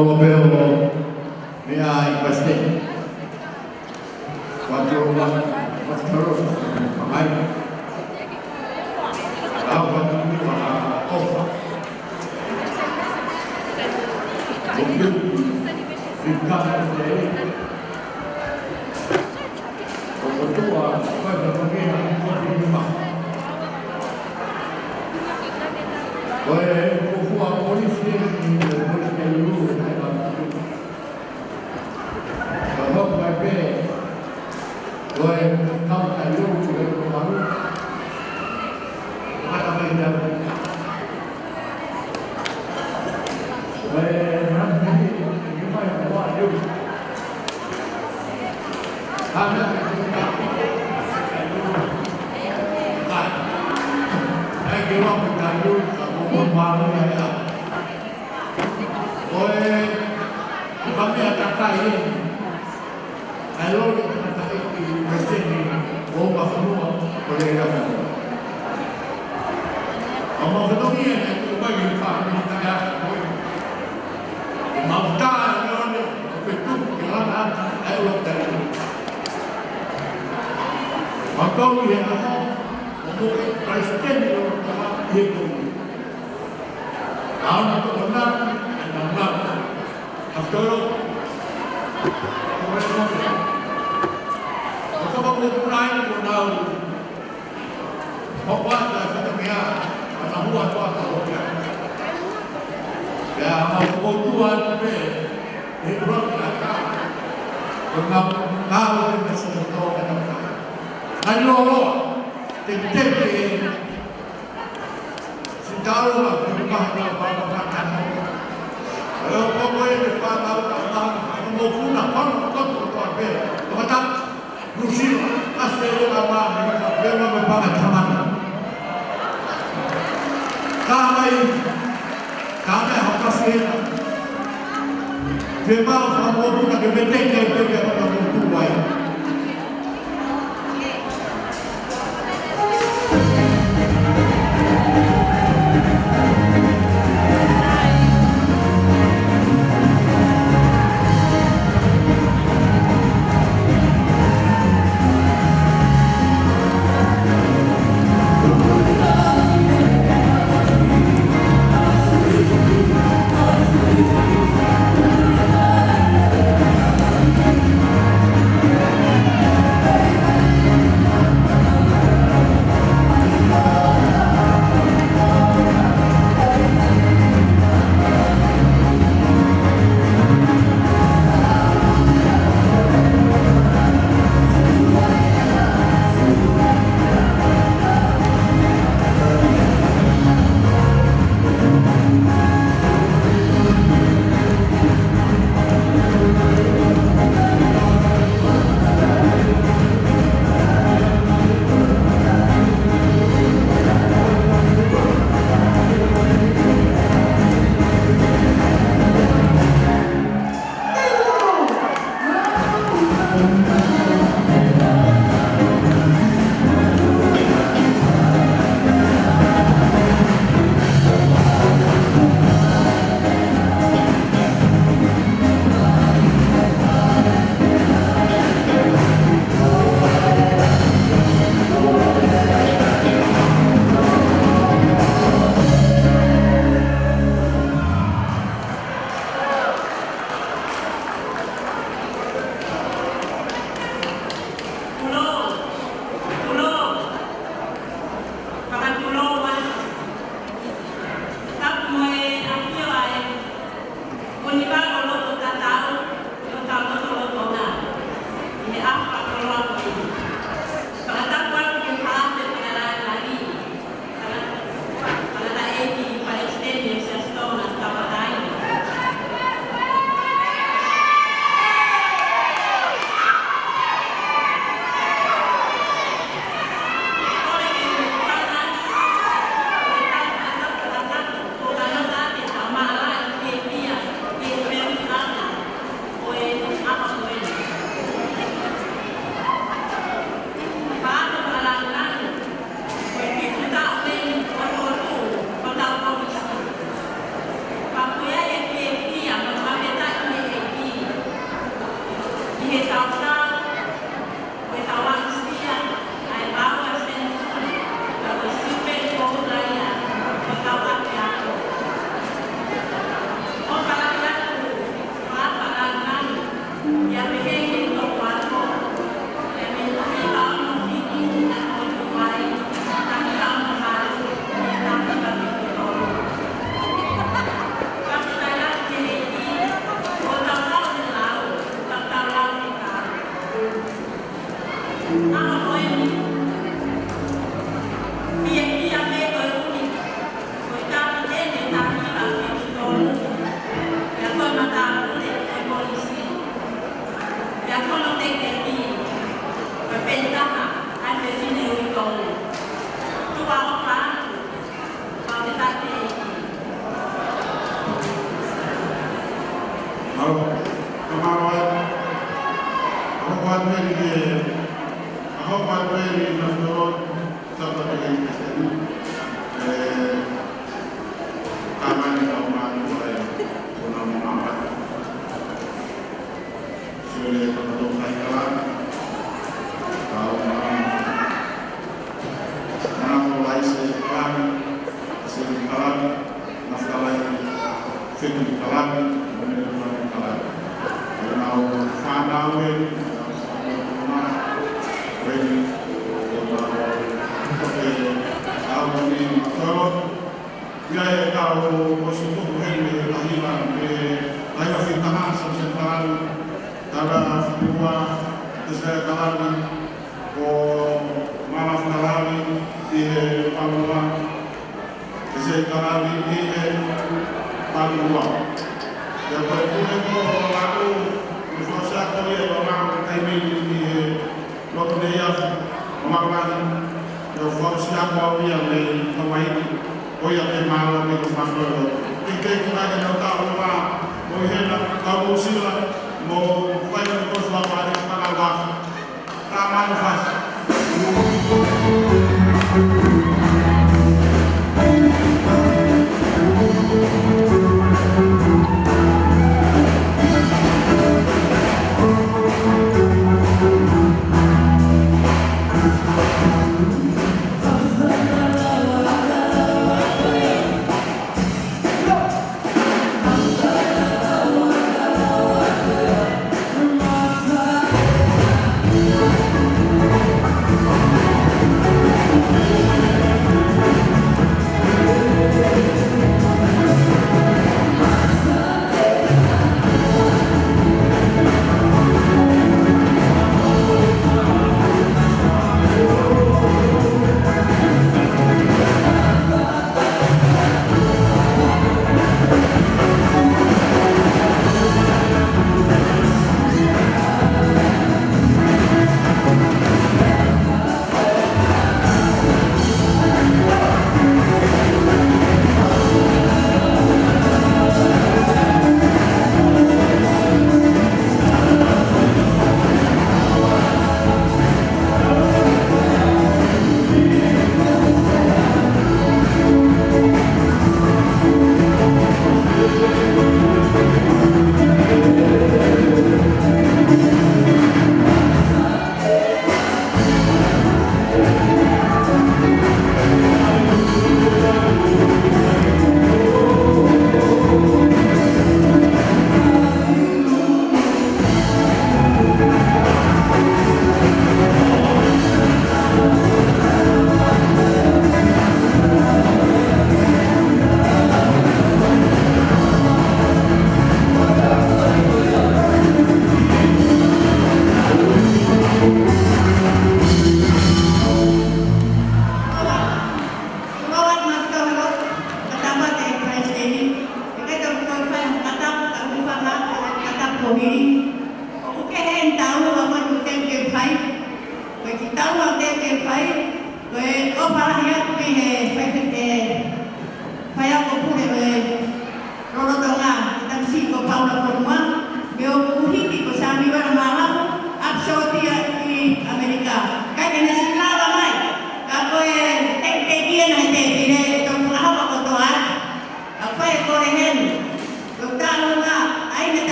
Speaker 7: Como veo, me hay bastante. Cuando más caros, hay. Agua de la copa. Ficar como tú cuando también pues fue a policía y después que luz cuando fue pues estaba cayó pero malu para ver pues Kalau dia untuk presiden itu itu, kalau untuk benar, benar. After kalau mulai modal, pokok satu dia, anak buah tahu dia. Ya mau tuan be, itu mereka, kalau kita sesuatu kita Allora, tempe si tavola per fare la papà. Allora poi per fare la una forma tutto bene. Ma ta riusciva a stare la mano per non mi fare chiamare. Kami apa sih? Memang kamu punya kepentingan bagi orang tua.
Speaker 8: Thank you.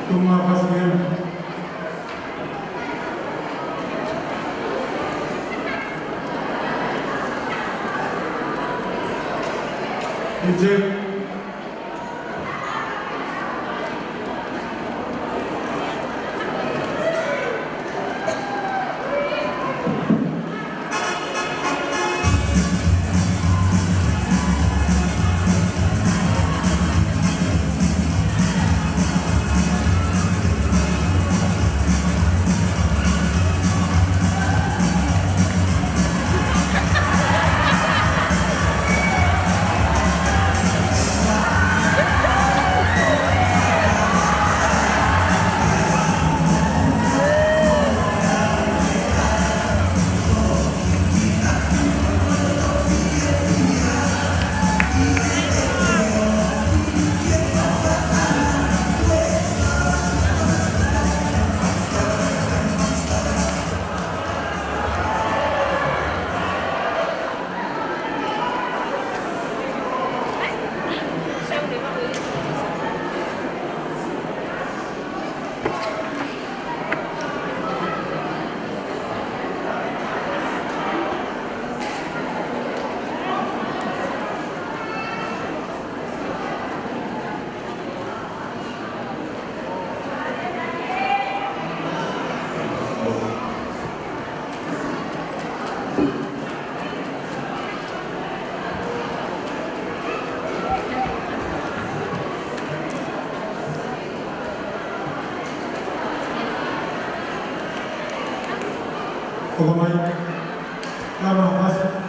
Speaker 3: Terima kasih. Izin. Pokoknya, terima kasih.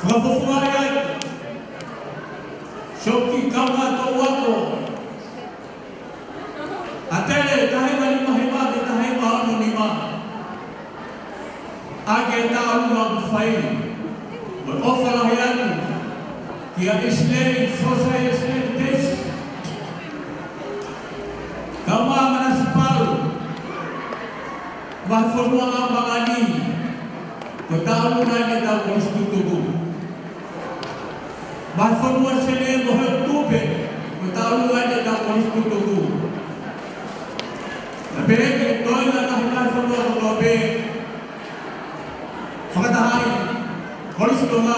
Speaker 5: Wafufuaya Shoki kama to wako Atele tahema ni mahema de tahema anonima Age ta'alu wa kufai Ofala hayatu Kia Islamic Society Test Kama municipal Mahfumwa mangani Ta'alu na kita konstitutu Mahfumwa sene mohon tupe Ta'alu na kita konstitutu Tapi toy na kahit sa tobe Fakatahay polis doma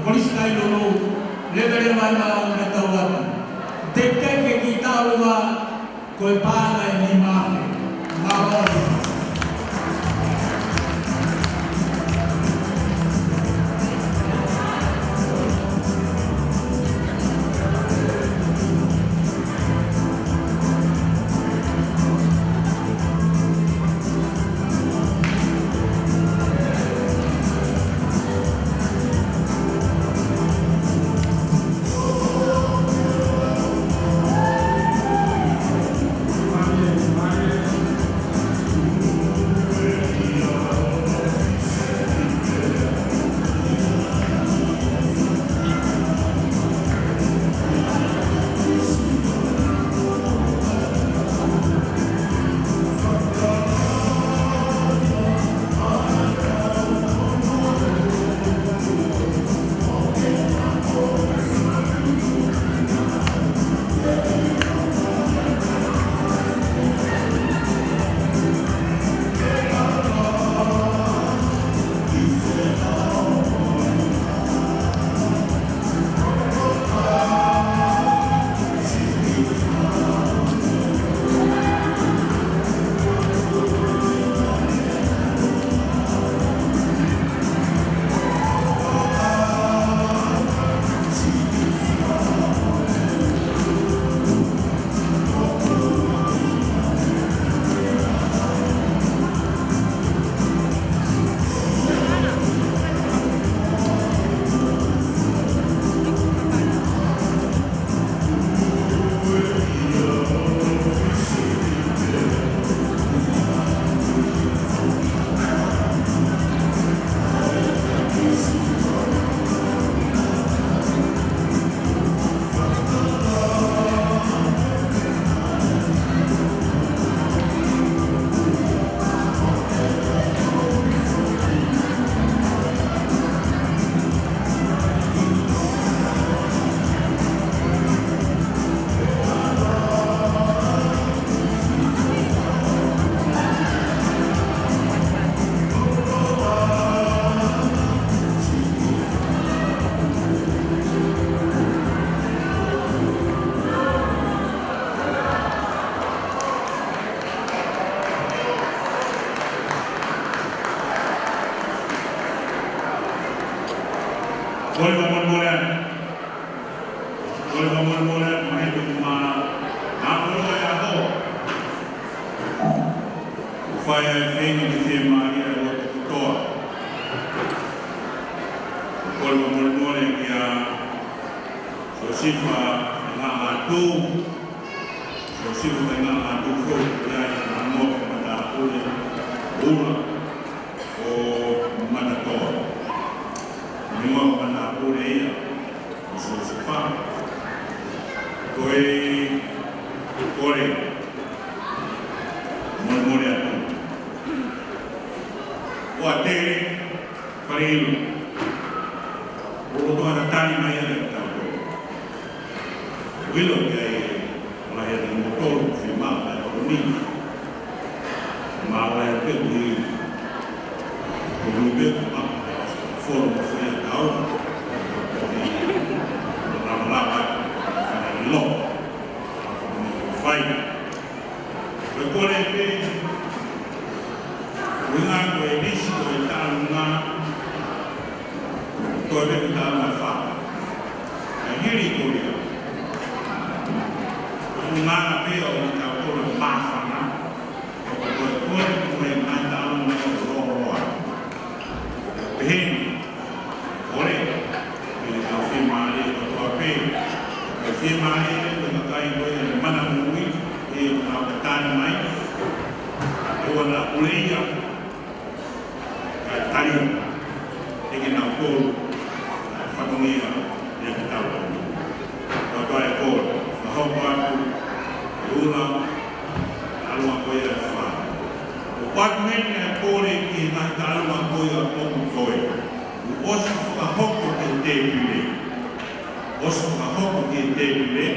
Speaker 5: polis na ilolo lebere mana na tawat tekte ke kita luwa koi pana ni ma
Speaker 7: Oleh ke mai le makai ko e mana mui e na tani mai e wana uleia tani e ke na ko fatongia e ke tau ko to e ko ho pa ula alua ko e fa o pat men e ko le ki na alua ko e ko toi o osu ka hoko ke te pile osu ka hoko ke te pile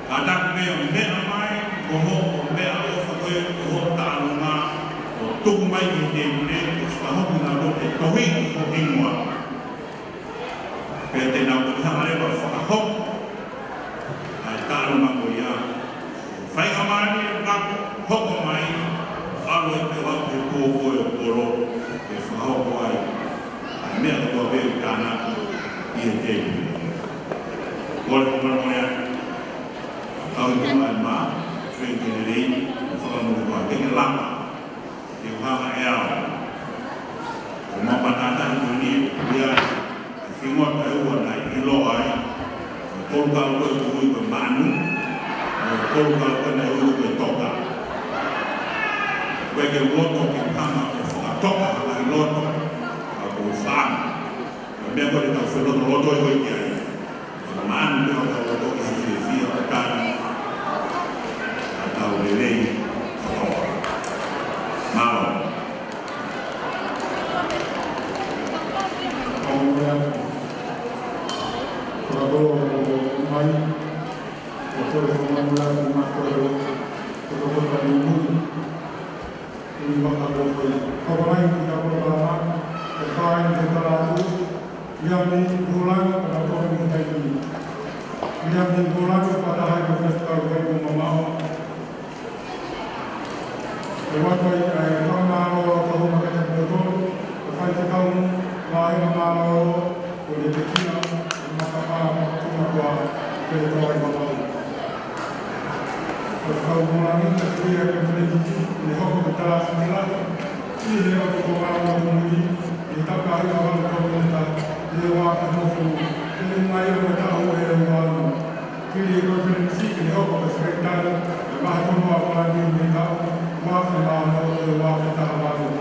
Speaker 7: kadak me o me mai ko ho o me o fa ko e ho ta aluma o tuku mai ke te pile osu ka hoko na ro te tohi ko hingwa pe te na ko ha ale ba fa hoko ai ta aluma ko ia fai ka mani na hoko mai alo e te wa ko ko e poro e fa hoko ai mea te kua veu tāna i e te kua le kumaronia au i kuma e maa wheng kene rei e whakamuru kua kenge lama e uhanga e au o mapatata i kuni ia e whingoa ka ua nai i loa ai o tolu ka ua i kua i kua manu o tolu ka ua nai ua i kua toka kua ke uoto ke kama o whakatoka haka i loto o fan me ko ta fo no loto ko ki ai man me ko ta loto ki fi ta ta o le lei malo
Speaker 3: Ahora, todo mai, todo formula uma coisa, todo para mim, e uma coisa. Agora kita berdoa. Kain tentaraku yang menggulang pada orang yang ini, yang menggulang pada hari festival bagi mamau. Lewat bayi orang mamau tahu macam betul, kain sekau lain mamau boleh berkina maka apa cuma dua festival mamau. Kalau mengulangi sesuai yang terjadi, lewat betala sembilan, ini lewat orang menguji. Kita kali awal komentar dewa kamu ini mai bertahu hewan kiri konferensi ini apa sekretar bahasa apa lagi kita bahasa mana bahasa tahapan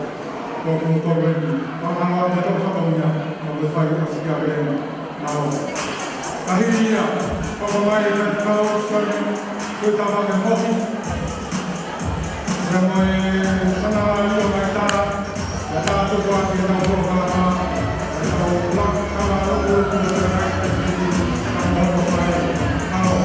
Speaker 3: komentar ini pengalaman itu satunya membuat sekian mau akhirnya pemain kalau sekarang kita pakai mobil semua senang kita Kata tu buat kita berapa, kita ulang kalau kita naik ini, kita berapa kalau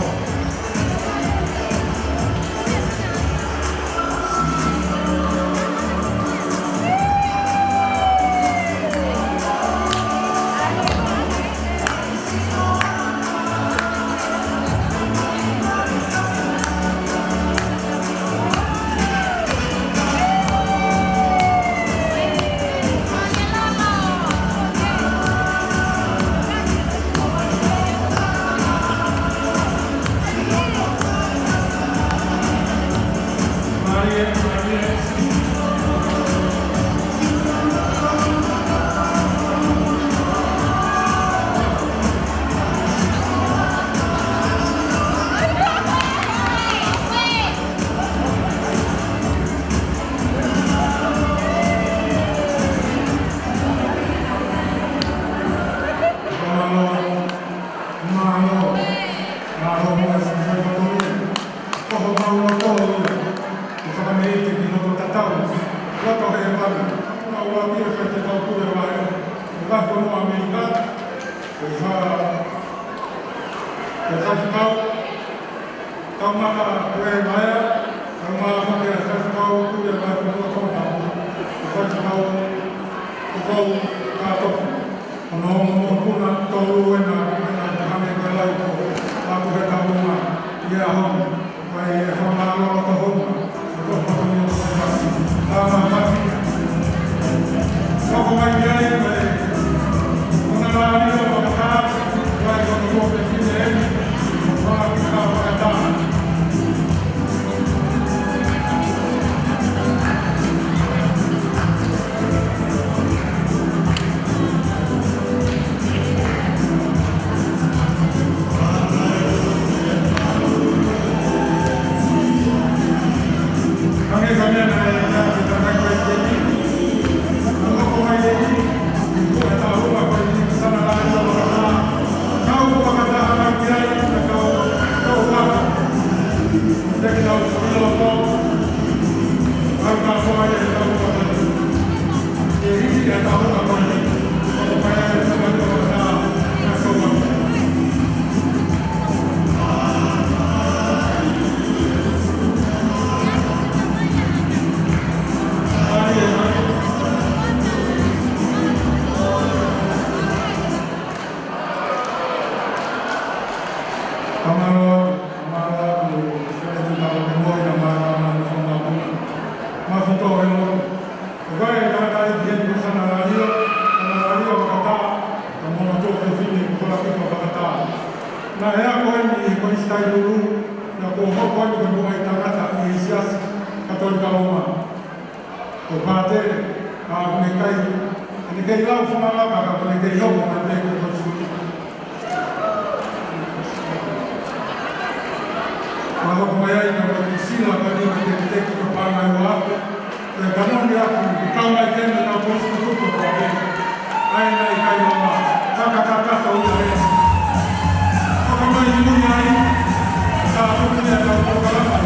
Speaker 3: o pate a ne kai lau fumanga ka ne kai yo ma te ko su quando come hai una medicina per dire che te che parla in acqua e quando mi ha calma e tende da questo tutto bene hai kai mama kaka una vez come mai di lui hai sta tutto ne da problema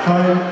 Speaker 7: Terima kasih.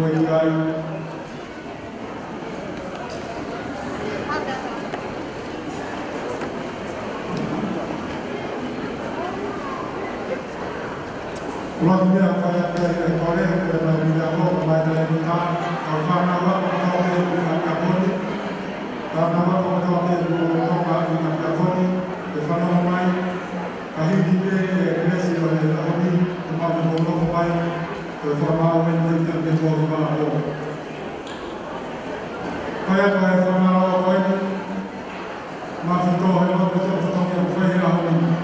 Speaker 3: foi gai. Logo me apoia a corrente da minha roupa, vai da levitar, ao fana lá, ao meio da capone, ao nava, ao meio do topa e da capone, e fana mai, a rivipe, nesse olho da robi, o mal do novo pai, e forma o meio de tempo do barro. Vai a forma o olho, mas o torre não pode fazer o feio a robi,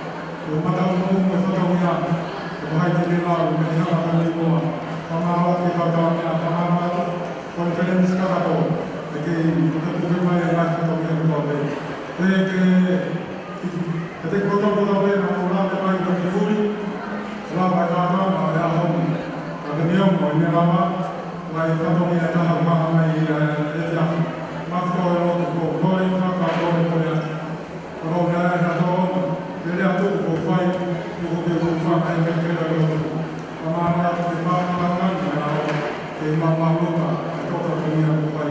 Speaker 3: o matar o mundo e fazer o iaco. Wahai jadilah, menjadi kami semua. Pemahaman kita kami, pemahaman konferensi kita tu. Jadi kita boleh main lagi tu yang kita boleh. Jadi kita boleh nak ulang lagi tu fuli. Ulang berkata, ada hom, ada niam, ada nama. Lagi kita boleh ada pemahaman yang masuk orang tu boleh nak kau boleh. Kalau dia ada tu, dia tu boleh. Kita boleh main lagi. Pemahaman que mamá lupa, toda a minha pai,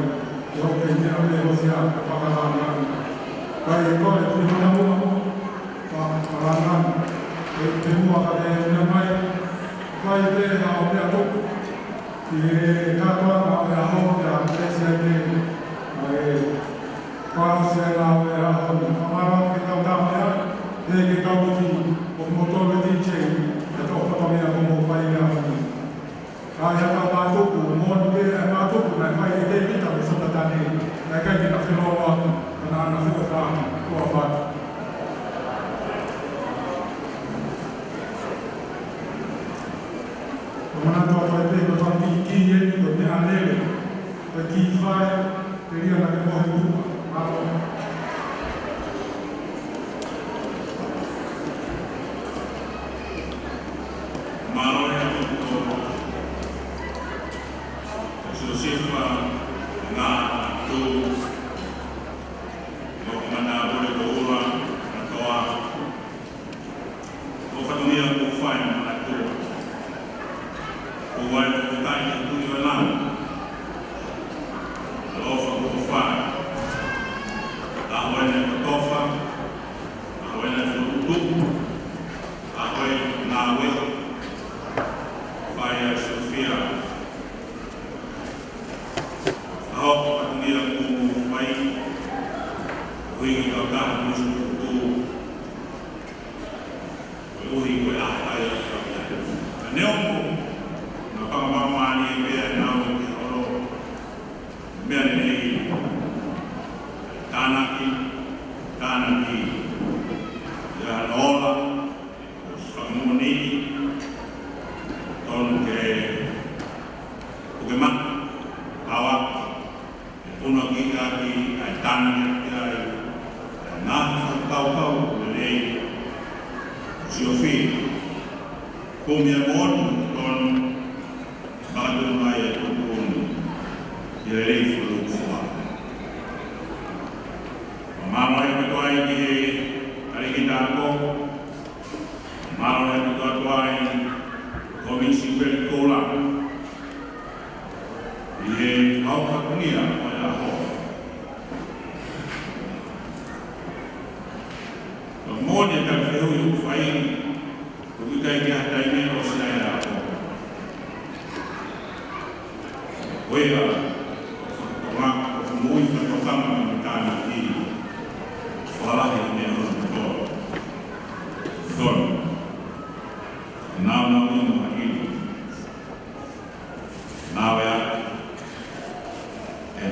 Speaker 3: eu queria negociar para lá. Vai agora fui na rua para lá. Eu tenho a minha mãe, vai ver a minha boca e cada a minha roupa presente, quase ela a roupa. Pemahaman kita dah dia kita boleh motor DJ, atau apa yang kamu bayar. Kaya tak batuk, mohon dia batuk, nak main dia kita bersama tadi. Mereka kita filawat, anak-anak sekolah, wafat. Kemudian tuan-tuan itu bersama tinggi yang itu ni alih, berkifai, dia nak buat itu, malu.
Speaker 5: Malu yang itu. Siapa nak tu, mana boleh berulang atau bukan dia bukan atau bukan bukan itu yang lain. Kalau bukan, awak yang bertofa, awak yang duduk, awak nawe, fire Sophia. Aku dia aku baik, hui kau dah musuh tu, hui kau dah ayah kau. Neomu, apa mama ni biar nahu orang biar ni tanaki, ya orang semua ni, ton ke, bagaimana awak una kita di tanah kita nah tahu dari Sophie kumiamon kon badu maya tukun dari Fulukua mama yang berdoa ini hari kita ko mama yang berdoa ini komisi berkola ye awak dunia Kemudian kalau saya fail, kita ini ada ini Australia. Wala, orang mui terutama mentana ini, falah ini orang betul. Nama ini, nama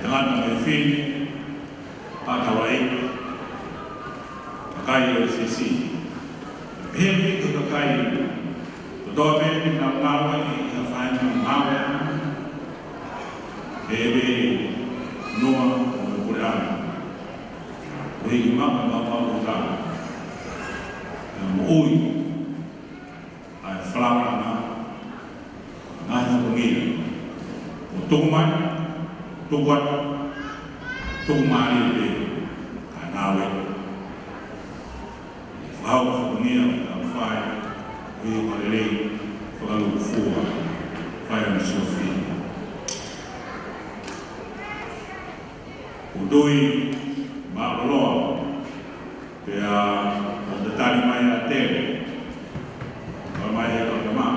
Speaker 5: Tuhan menfil atau lain. Kaya sisi, beri tu kaya, doa beri nak mahu ini hafan mahu, beri Noah berquran, beri mak bapa berquran, ui, ay flama, ay pengil, tuman, tuan, tumari beri, kanawe. Hau dunia fai we malele for fua fai na Sophie
Speaker 7: Doi Ma'oloa Pea o te tari mai a tere o mai e o kama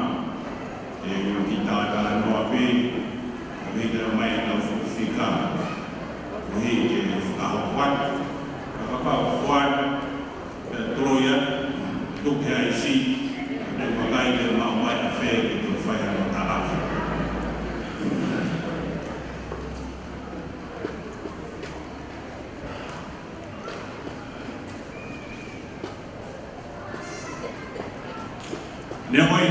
Speaker 7: e ki tāka noa pi o hita mai e nau whika o hi ke whakaho kwat kakapau kwat pea toroia tuke ai si e wakai ke mao mai a whea ki tu whai hana ta afi Nea hoi,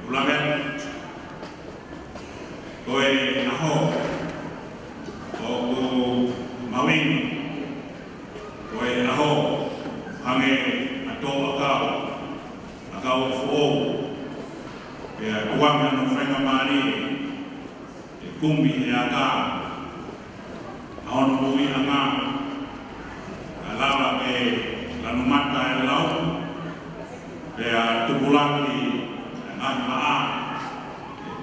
Speaker 7: ulamen, koe naho, o ku mawin, koe naho, hange ato akau fuo, pea kuanga no whenga mani, e kumbi e aka, aono mui anga, alawa ke lanumata e lau, pea tupulaki ngai maa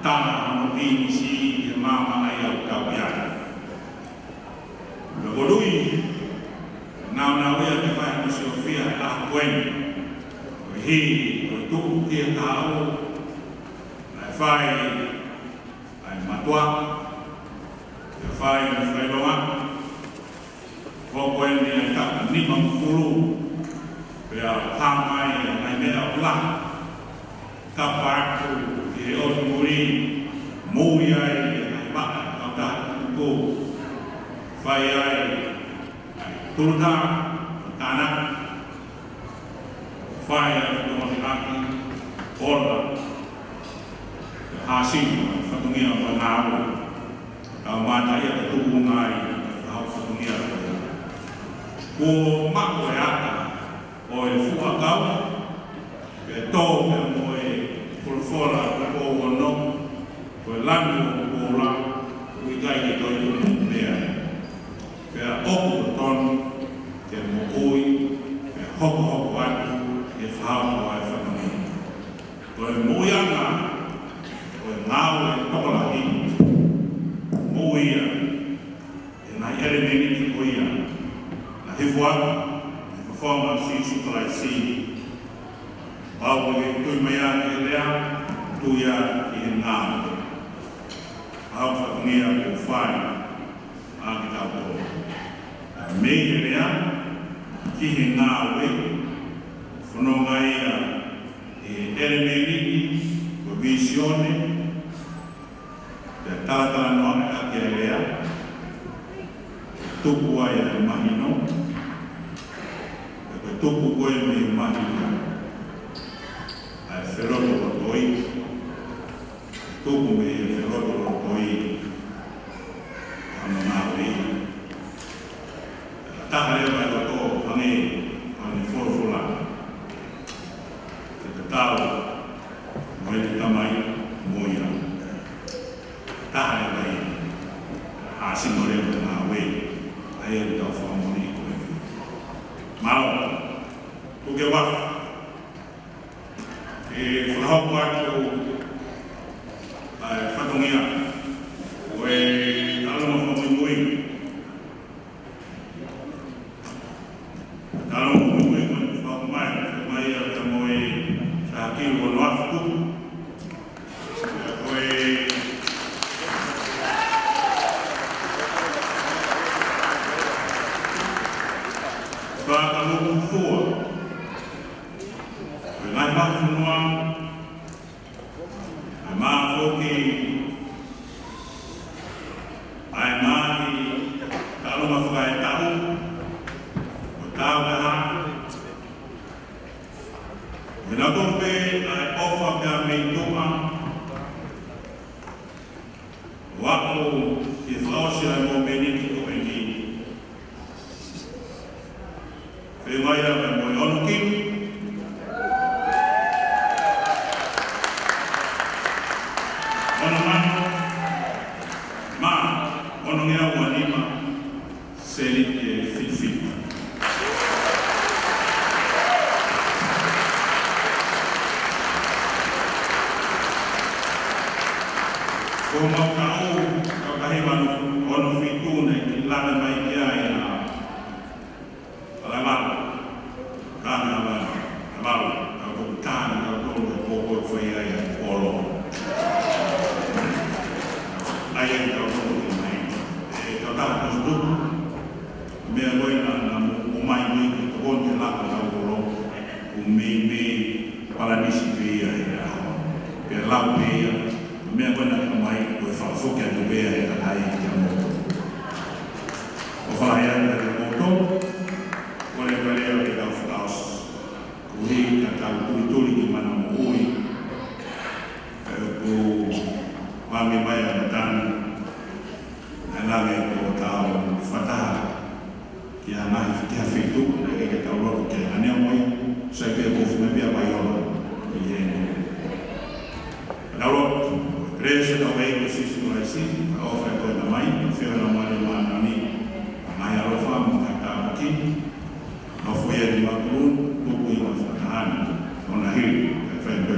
Speaker 7: tana hano ini si e mama ai au kaupiana. Lagodui nau ia te whai ni Sofia e aha koen o hi o tuku ki e tāo ai whai ai matua e whai ni whailoa koen ni ai taka nima mfuru pea tāmai ai mea ula kapaku e o muri mui ai ai baka kauta ko whai ai turuta tāna whai ai whakamati aki orla hāsing whatungia o ngāo kau mātai a te tuku ngai hau whatungia ko mako e ata o e fuakau e tō me mo e fulfora ko ono ko e lanu ko la ko i gai ki toi ko mea pea oku ton te mo ui e hoko atu e whao ai whakami ko e muianga ko e ngāo e tokolahi muia e nai ere meni ki koia na hifuaka forma si sukai si au e tui mea e lea tuia ki he ngā au whakungia ko whai a ki tau tō me e lea ki he ngā ue whanonga ia e elemeni ko visione te taratara noa me ake e lea tuku ai e mahino tupu koe me mahina ai wheroto o toi tupu me e wheroto o toi ano ngā wei tahare mai o tō hange ane whorofora te tau mai te tamai moia tahare mai āsingore o ngā wei ai e tau whamoni koe Mao Tuke waf e whanahoku atu ai whatungia o e talama whamui talama whamui ko e whakumai mai a te moe sa hakiru o noafuku ko e whakamuku fua ngai mafunua ai mafoki ai mahi talo mafukai tau o tau kaha Mena tope ai ofa pia meitua wako ki whaosi ai mo meniki ko eni whengaia mai mo onuki Kau mau tahu kau kahimanu ono fitu na
Speaker 5: lana mai ia ia alama kana alama aku kana aku pokok foi ia polo ayam kau mai kau tak tahu me moi na umai ni kon te la ko polo me para nisi ia ia pe la pe me bona mai ko fa fo ke to be ia ai o fa ia na moto ko le pele o ke flaus ko hi ka ta tu ki mana moi ko wa me mai na tan na me ko ta fata ki ana ki ha feito ke ta ro ke ana moi sai pe ko fu me bia mai o ye na ro Cresce da wei que se não é assim, a oferta da mãe, o filho da mãe da mãe, a mãe a rofa, a cata aqui, a folha de macun, o cunho a fatahana, a na rio, a frente